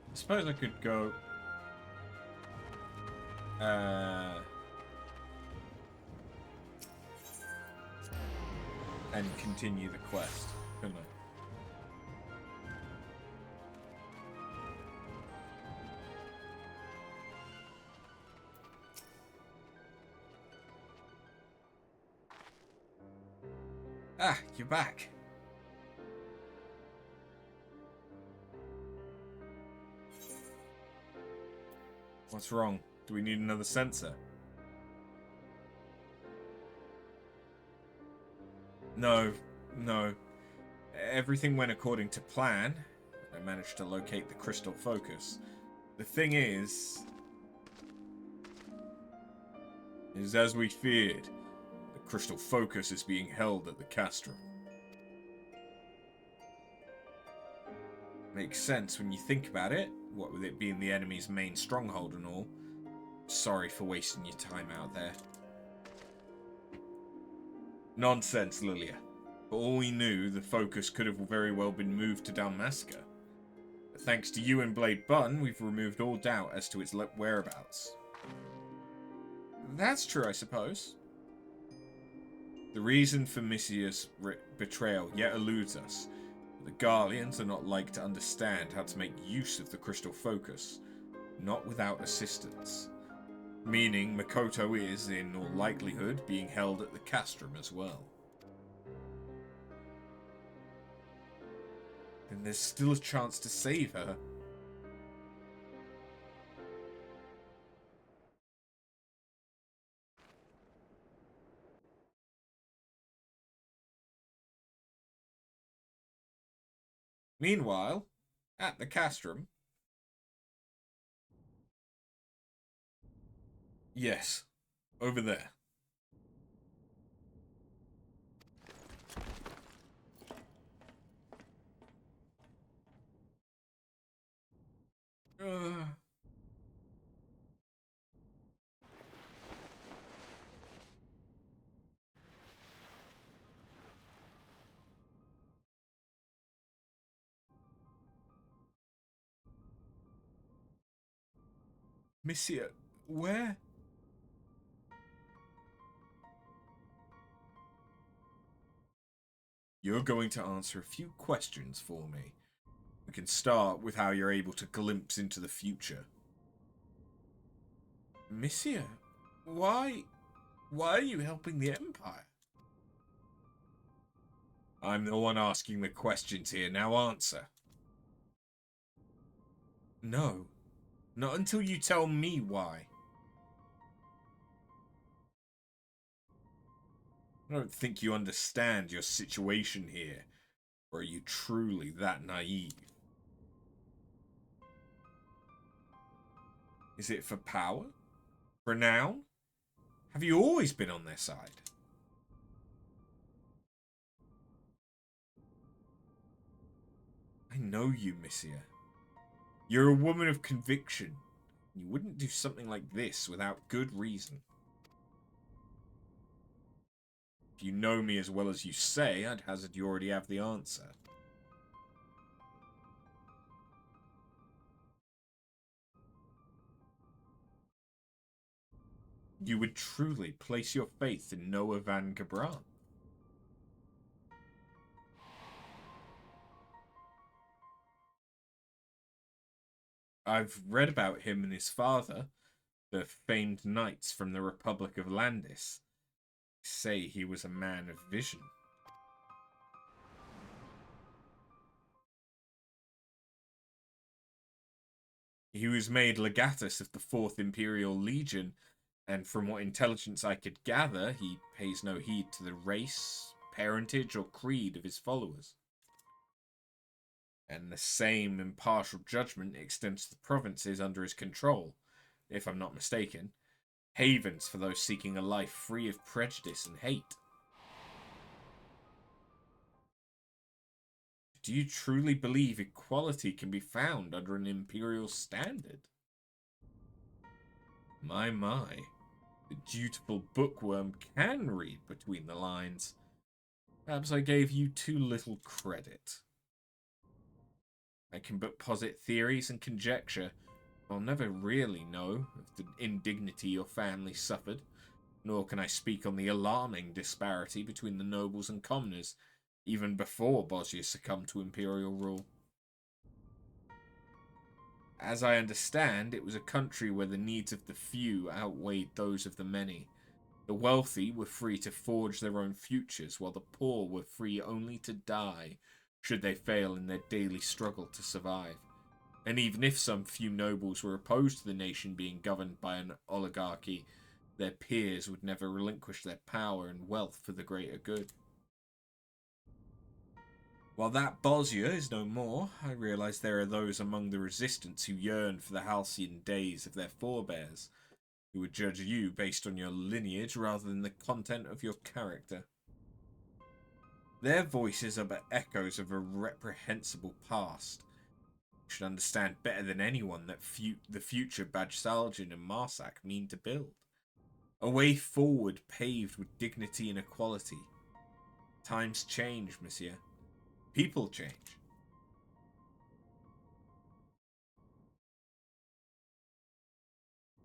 A: I suppose I could go and continue the quest, couldn't I? Ah, you're back. What's wrong? Do we need another sensor? No. Everything went according to plan. I managed to locate the crystal focus. The thing is as we feared, the crystal focus is being held at the castrum. Makes sense when you think about it, what with it being the enemy's main stronghold and all. Sorry for wasting your time out there. Nonsense, Lilia. For all we knew, the focus could have very well been moved to Dalmasca. But thanks to you and Blade Bun, we've removed all doubt as to its whereabouts. That's true, I suppose. The reason for Missia's betrayal yet eludes us. The Guardians are not like to understand how to make use of the crystal focus, not without assistance. Meaning Makoto is, in all likelihood, being held at the castrum as well. Then there's still a chance to save her. Meanwhile, at the castrum... Yes, over there. Missia, where? You're going to answer a few questions for me. We can start with how you're able to glimpse into the future. Monsieur, why are you helping the Empire? I'm the one asking the questions here, now answer. No, not until you tell me why. I don't think you understand your situation here. Or are you truly that naive? Is it for power? Renown? Have you always been on their side? I know you, Monsieur. You're a woman of conviction. You wouldn't do something like this without good reason. If you know me as well as you say, I'd hazard you already have the answer. You would truly place your faith in Noah Van Gebran. I've read about him and his father, the famed knights from the Republic of Landis. They say he was a man of vision. He was made legatus of the 4th Imperial Legion, and from what intelligence I could gather, he pays no heed to the race, parentage, or creed of his followers. And the same impartial judgment extends to the provinces under his control, if I'm not mistaken, havens for those seeking a life free of prejudice and hate. Do you truly believe equality can be found under an imperial standard? My, the dutiful bookworm can read between the lines. Perhaps I gave you too little credit. I can but posit theories and conjecture. I'll never really know of the indignity your family suffered, nor can I speak on the alarming disparity between the nobles and commoners, even before Bosnia succumbed to imperial rule. As I understand, it was a country where the needs of the few outweighed those of the many. The wealthy were free to forge their own futures, while the poor were free only to die, should they fail in their daily struggle to survive. And even if some few nobles were opposed to the nation being governed by an oligarchy, their peers would never relinquish their power and wealth for the greater good. While that Bosnia is no more, I realize there are those among the resistance who yearn for the halcyon days of their forebears, who would judge you based on your lineage rather than the content of your character. Their voices are but echoes of a reprehensible past. You should understand better than anyone that the future Bajsaljan and Marsak mean to build. A way forward paved with dignity and equality. Times change, monsieur. People change.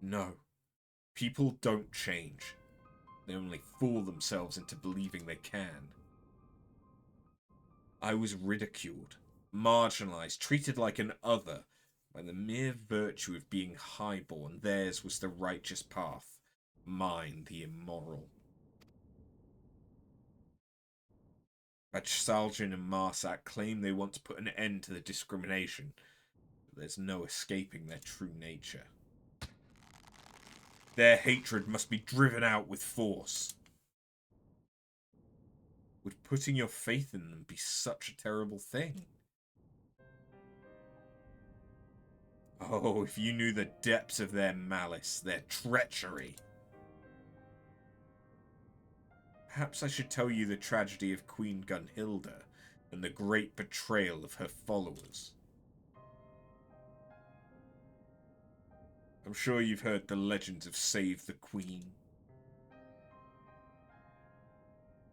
A: No. People don't change. They only fool themselves into believing they can. I was ridiculed, marginalized, treated like an other. By the mere virtue of being highborn, theirs was the righteous path, mine the immoral. Bajsaljan and Marsak claim they want to put an end to the discrimination, but there's no escaping their true nature. Their hatred must be driven out with force. Would putting your faith in them be such a terrible thing? Oh, if you knew the depths of their malice, their treachery. Perhaps I should tell you the tragedy of Queen Gunhilda and the great betrayal of her followers. I'm sure you've heard the legends of Save the Queen.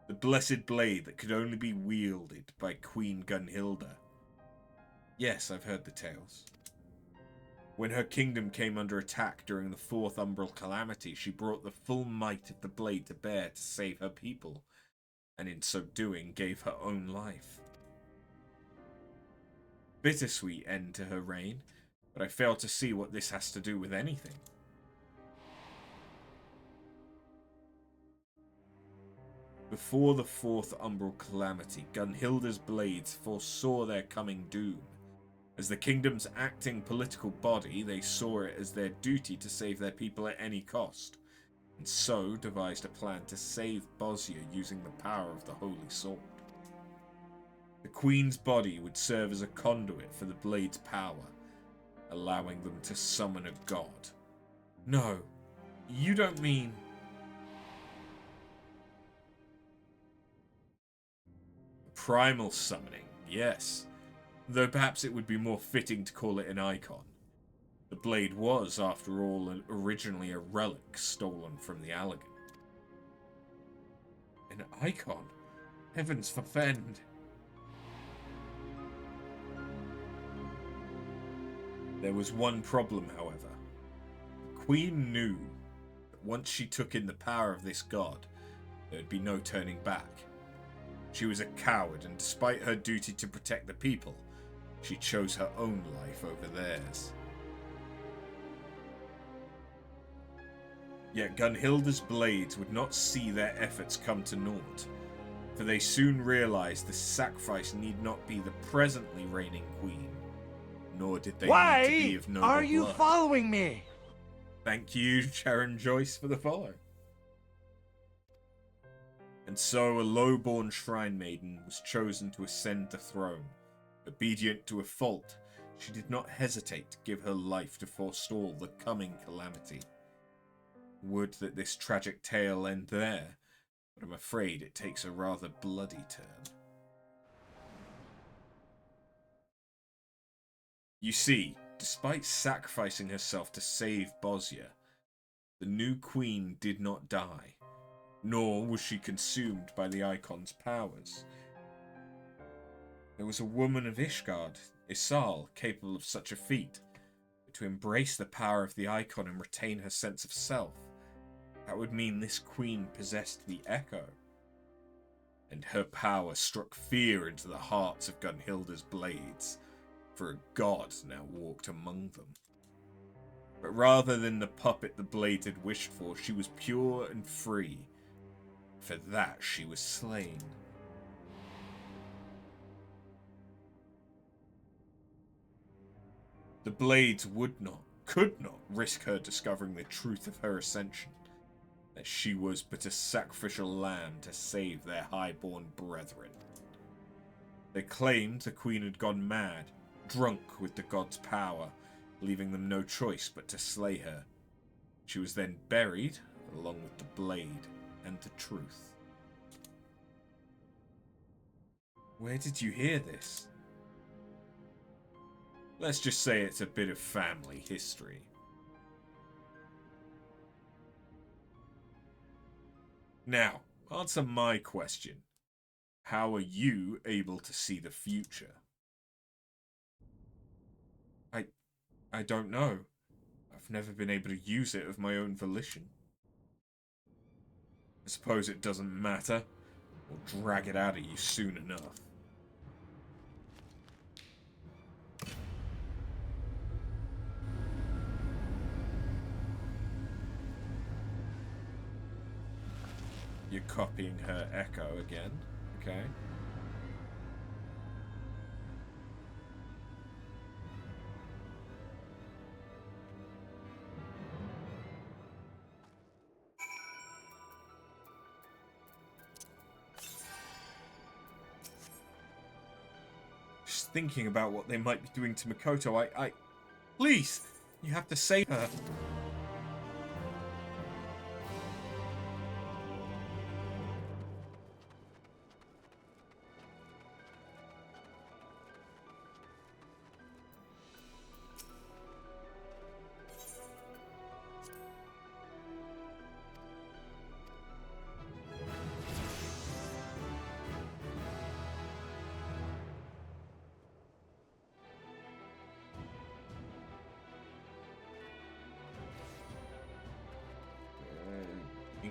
A: The blessed blade that could only be wielded by Queen Gunhilda. Yes, I've heard the tales. When her kingdom came under attack during the 4th Umbral Calamity, she brought the full might of the blade to bear to save her people. and in so doing gave her own life. Bittersweet end to her reign, but I fail to see what this has to do with anything. Before the fourth umbral calamity, Gunhilda's blades foresaw their coming doom. As the kingdom's acting political body, they saw it as their duty to save their people at any cost, and so devised a plan to save Bosnia using the power of the Holy Sword. The Queen's body would serve as a conduit for the Blade's power, allowing them to summon a god. No, you don't mean... Primal summoning, yes. Though perhaps it would be more fitting to call it an icon. The blade was, after all, originally a relic stolen from the Allegan. An icon? Heavens forfend! There was one problem, however. The Queen knew that once she took in the power of this god, there would be no turning back. She was a coward, and despite her duty to protect the people, she chose her own life over theirs. Yet Gunhilda's blades would not see their efforts come to naught, for they soon realized the sacrifice need not be the presently reigning queen, nor did they need to be of noble blood.
B: Why are you following me?
A: Thank you, Sharon Joyce, for the follow. And so a low-born shrine maiden was chosen to ascend the throne. Obedient to a fault, she did not hesitate to give her life to forestall the coming calamity. Would that this tragic tale end there, but I'm afraid it takes a rather bloody turn. You see, despite sacrificing herself to save Bosnia, the new queen did not die, nor was she consumed by the icon's powers. There was a woman of Ishgard, Isal, capable of such a feat, but to embrace the power of the icon and retain her sense of self, that would mean this queen possessed the Echo, and her power struck fear into the hearts of Gunhilda's blades, for a god now walked among them. But rather than the puppet the blades had wished for, she was pure and free. For that she was slain. The blades would not, could not risk her discovering the truth of her ascension, that she was but a sacrificial lamb to save their high-born brethren. They claimed the queen had gone mad, drunk with the god's power, leaving them no choice but to slay her. She was then buried, along with the blade and the truth. Where did you hear this? Let's just say it's a bit of family history. Now, answer my question. How are you able to see the future? I don't know. I've never been able to use it of my own volition. I suppose it doesn't matter. We'll drag it out of you soon enough. You're copying her echo again. Okay. Just thinking about what they might be doing to Makoto, Please! You have to save her.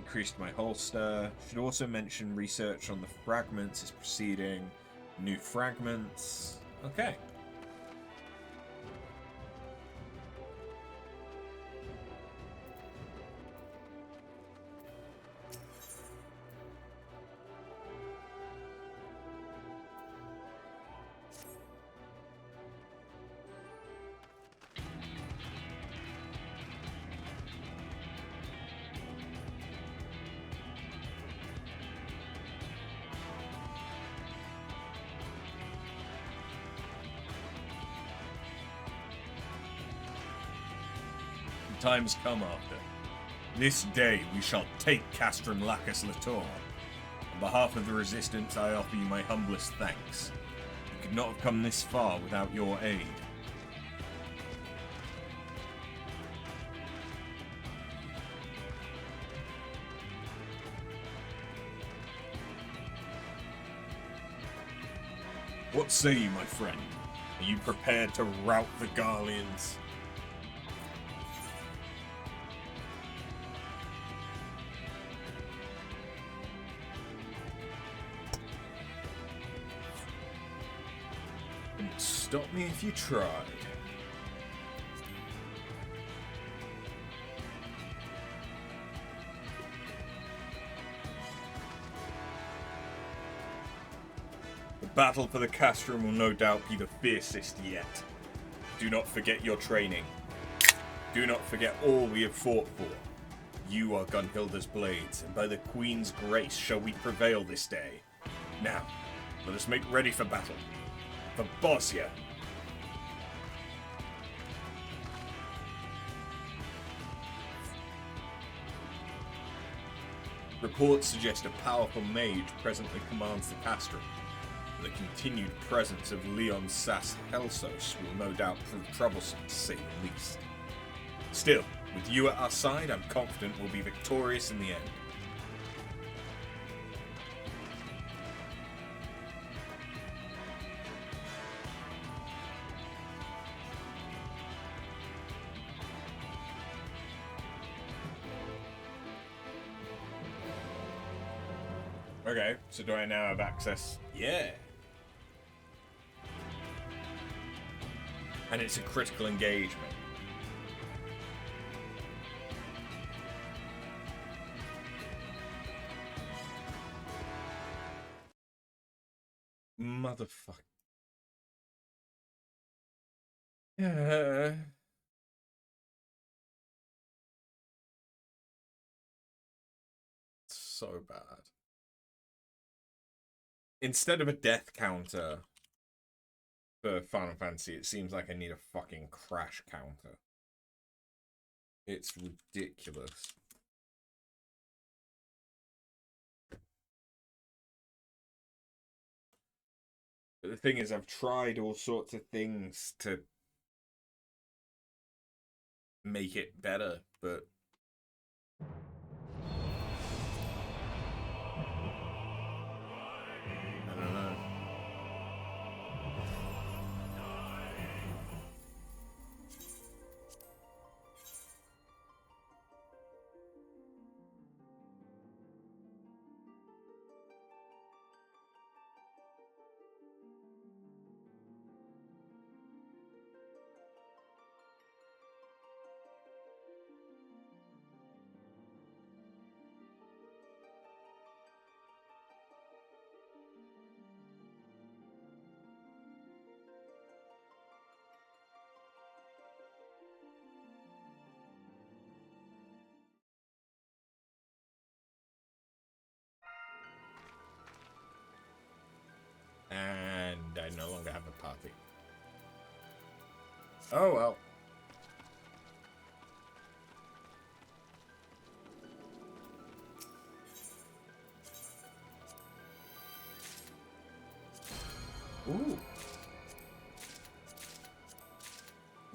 A: increased my holster. Should also mention research on the fragments is proceeding. New fragments. Okay. Times come after. This day we shall take Castrum Lacus Lator. On behalf of the Resistance, I offer you my humblest thanks. We could not have come this far without your aid. What say you, my friend? Are you prepared to rout the Garleans? Stop me if you tried. The battle for the Castrum will no doubt be the fiercest yet. Do not forget your training. Do not forget all we have fought for. You are Gunhilda's blades, and by the Queen's grace shall we prevail this day. Now, let us make ready for battle. For Bosnia. Reports suggest a powerful mage presently commands the Castrum. The continued presence of Leon Sass Helsos will no doubt prove troublesome, to say the least. Still, with you at our side, I'm confident we'll be victorious in the end. Okay, so do I now have access? Yeah. And it's a critical engagement. Motherfucker. Yeah. So bad. Instead of a death counter for Final Fantasy, it seems like I need a fucking crash counter. It's ridiculous. But the thing is, I've tried all sorts of things to make it better, but I don't know. And I no longer have a party. Oh well. Ooh.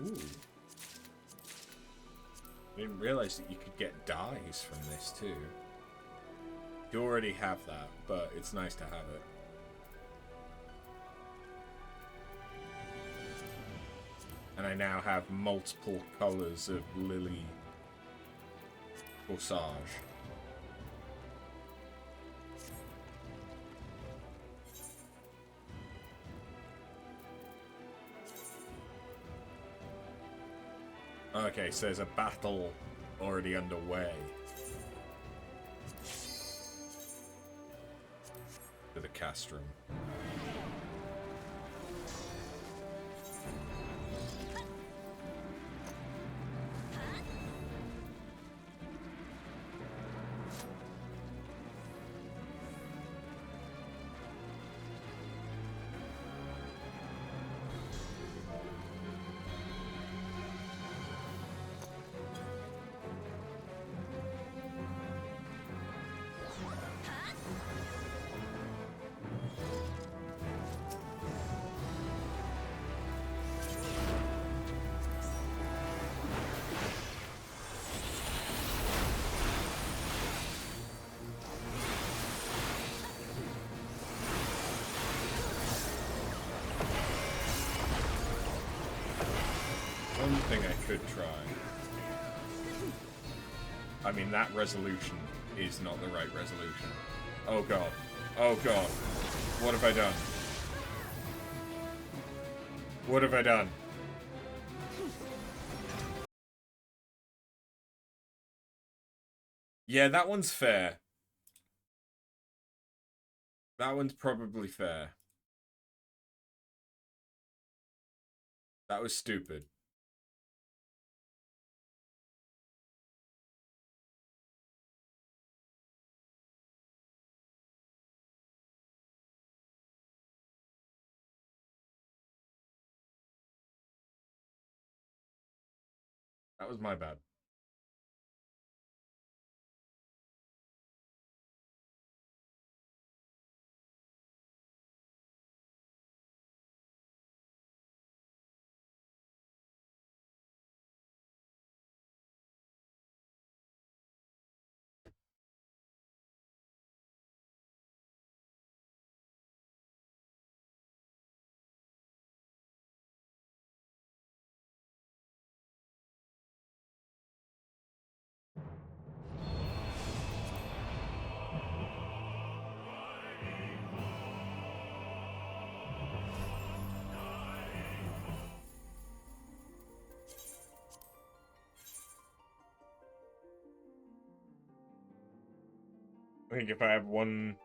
A: Ooh. I didn't realize that you could get dyes from this too. You already have that, but it's nice to have it. And I now have multiple colors of Lily Corsage. Okay, so there's a battle already underway. To the castrum. One thing I could try. I mean, that resolution is not the right resolution. Oh god. Oh god. What have I done? What have I done? Yeah, that one's fair. That one's probably fair. That was stupid. That was my bad. I think if I have one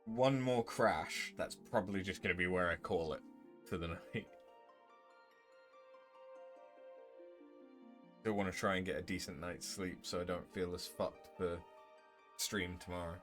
A: more crash, that's probably just going to be where I call it for the night. Still want to try and get a decent night's sleep so I don't feel as fucked for stream tomorrow.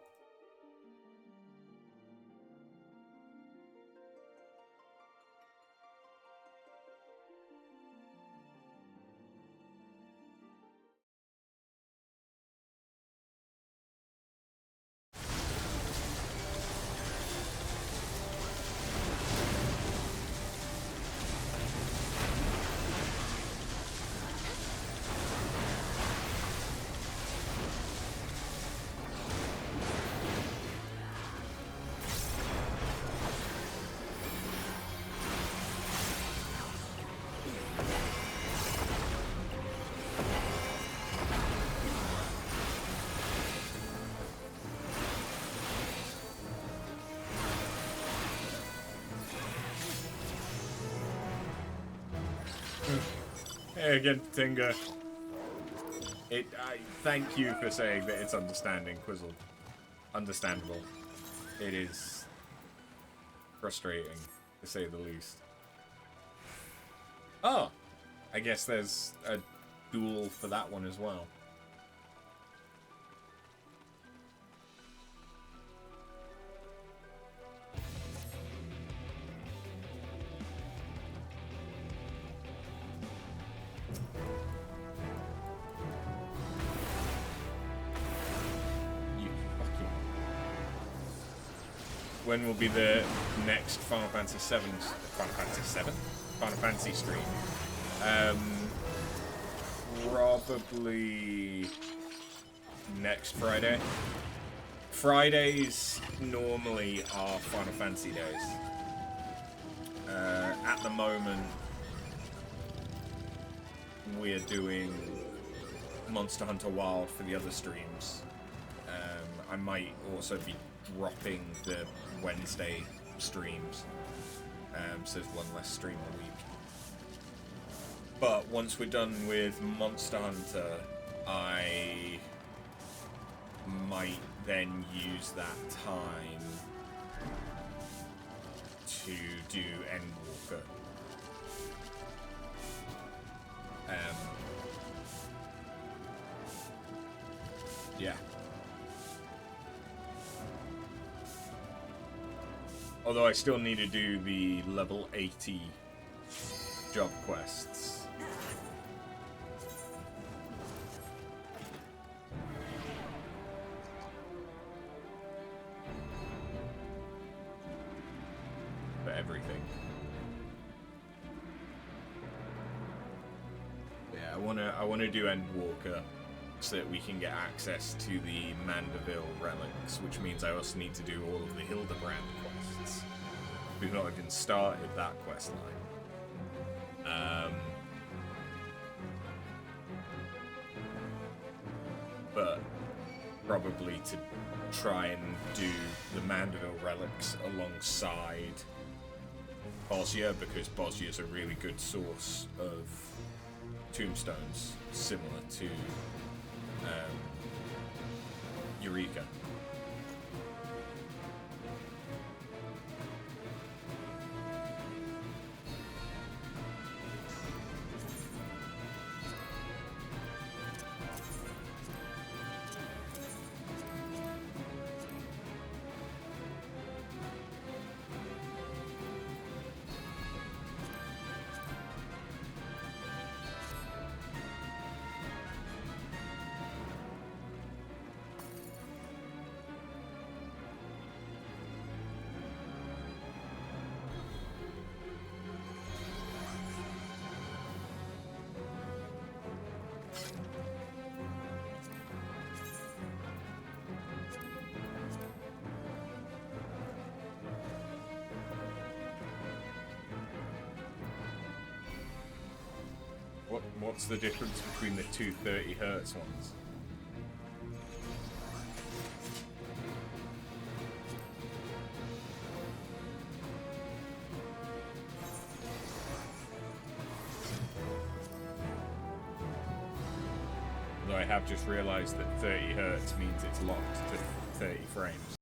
A: Hey again, Tinga. I thank you for saying that it's understanding, Quizzle. Understandable. It is frustrating, to say the least. Oh! I guess there's a duel for that one as well. When will be the next Final Fantasy VII? Final Fantasy VII? Final Fantasy stream? Probably next Friday. Fridays normally are Final Fantasy days. At the moment, we're doing Monster Hunter Wild for the other streams. I might also be dropping the Wednesday streams, so there's one less stream a week. But once we're done with Monster Hunter, I might then use that time to do Endwalker. Yeah. Although I still need to do the level 80 job quests. For everything. Yeah, I wanna do Endwalker so that we can get access to the Mandeville relics, which means I also need to do all of the Hildebrand quests. We've not even started that quest line. But probably to try and do the Mandeville relics alongside Bosnia, because Bosnia is a really good source of tombstones, similar to Eureka. What's the difference between the two 30 Hz ones? Though I have just realised that 30 Hz means it's locked to 30 frames.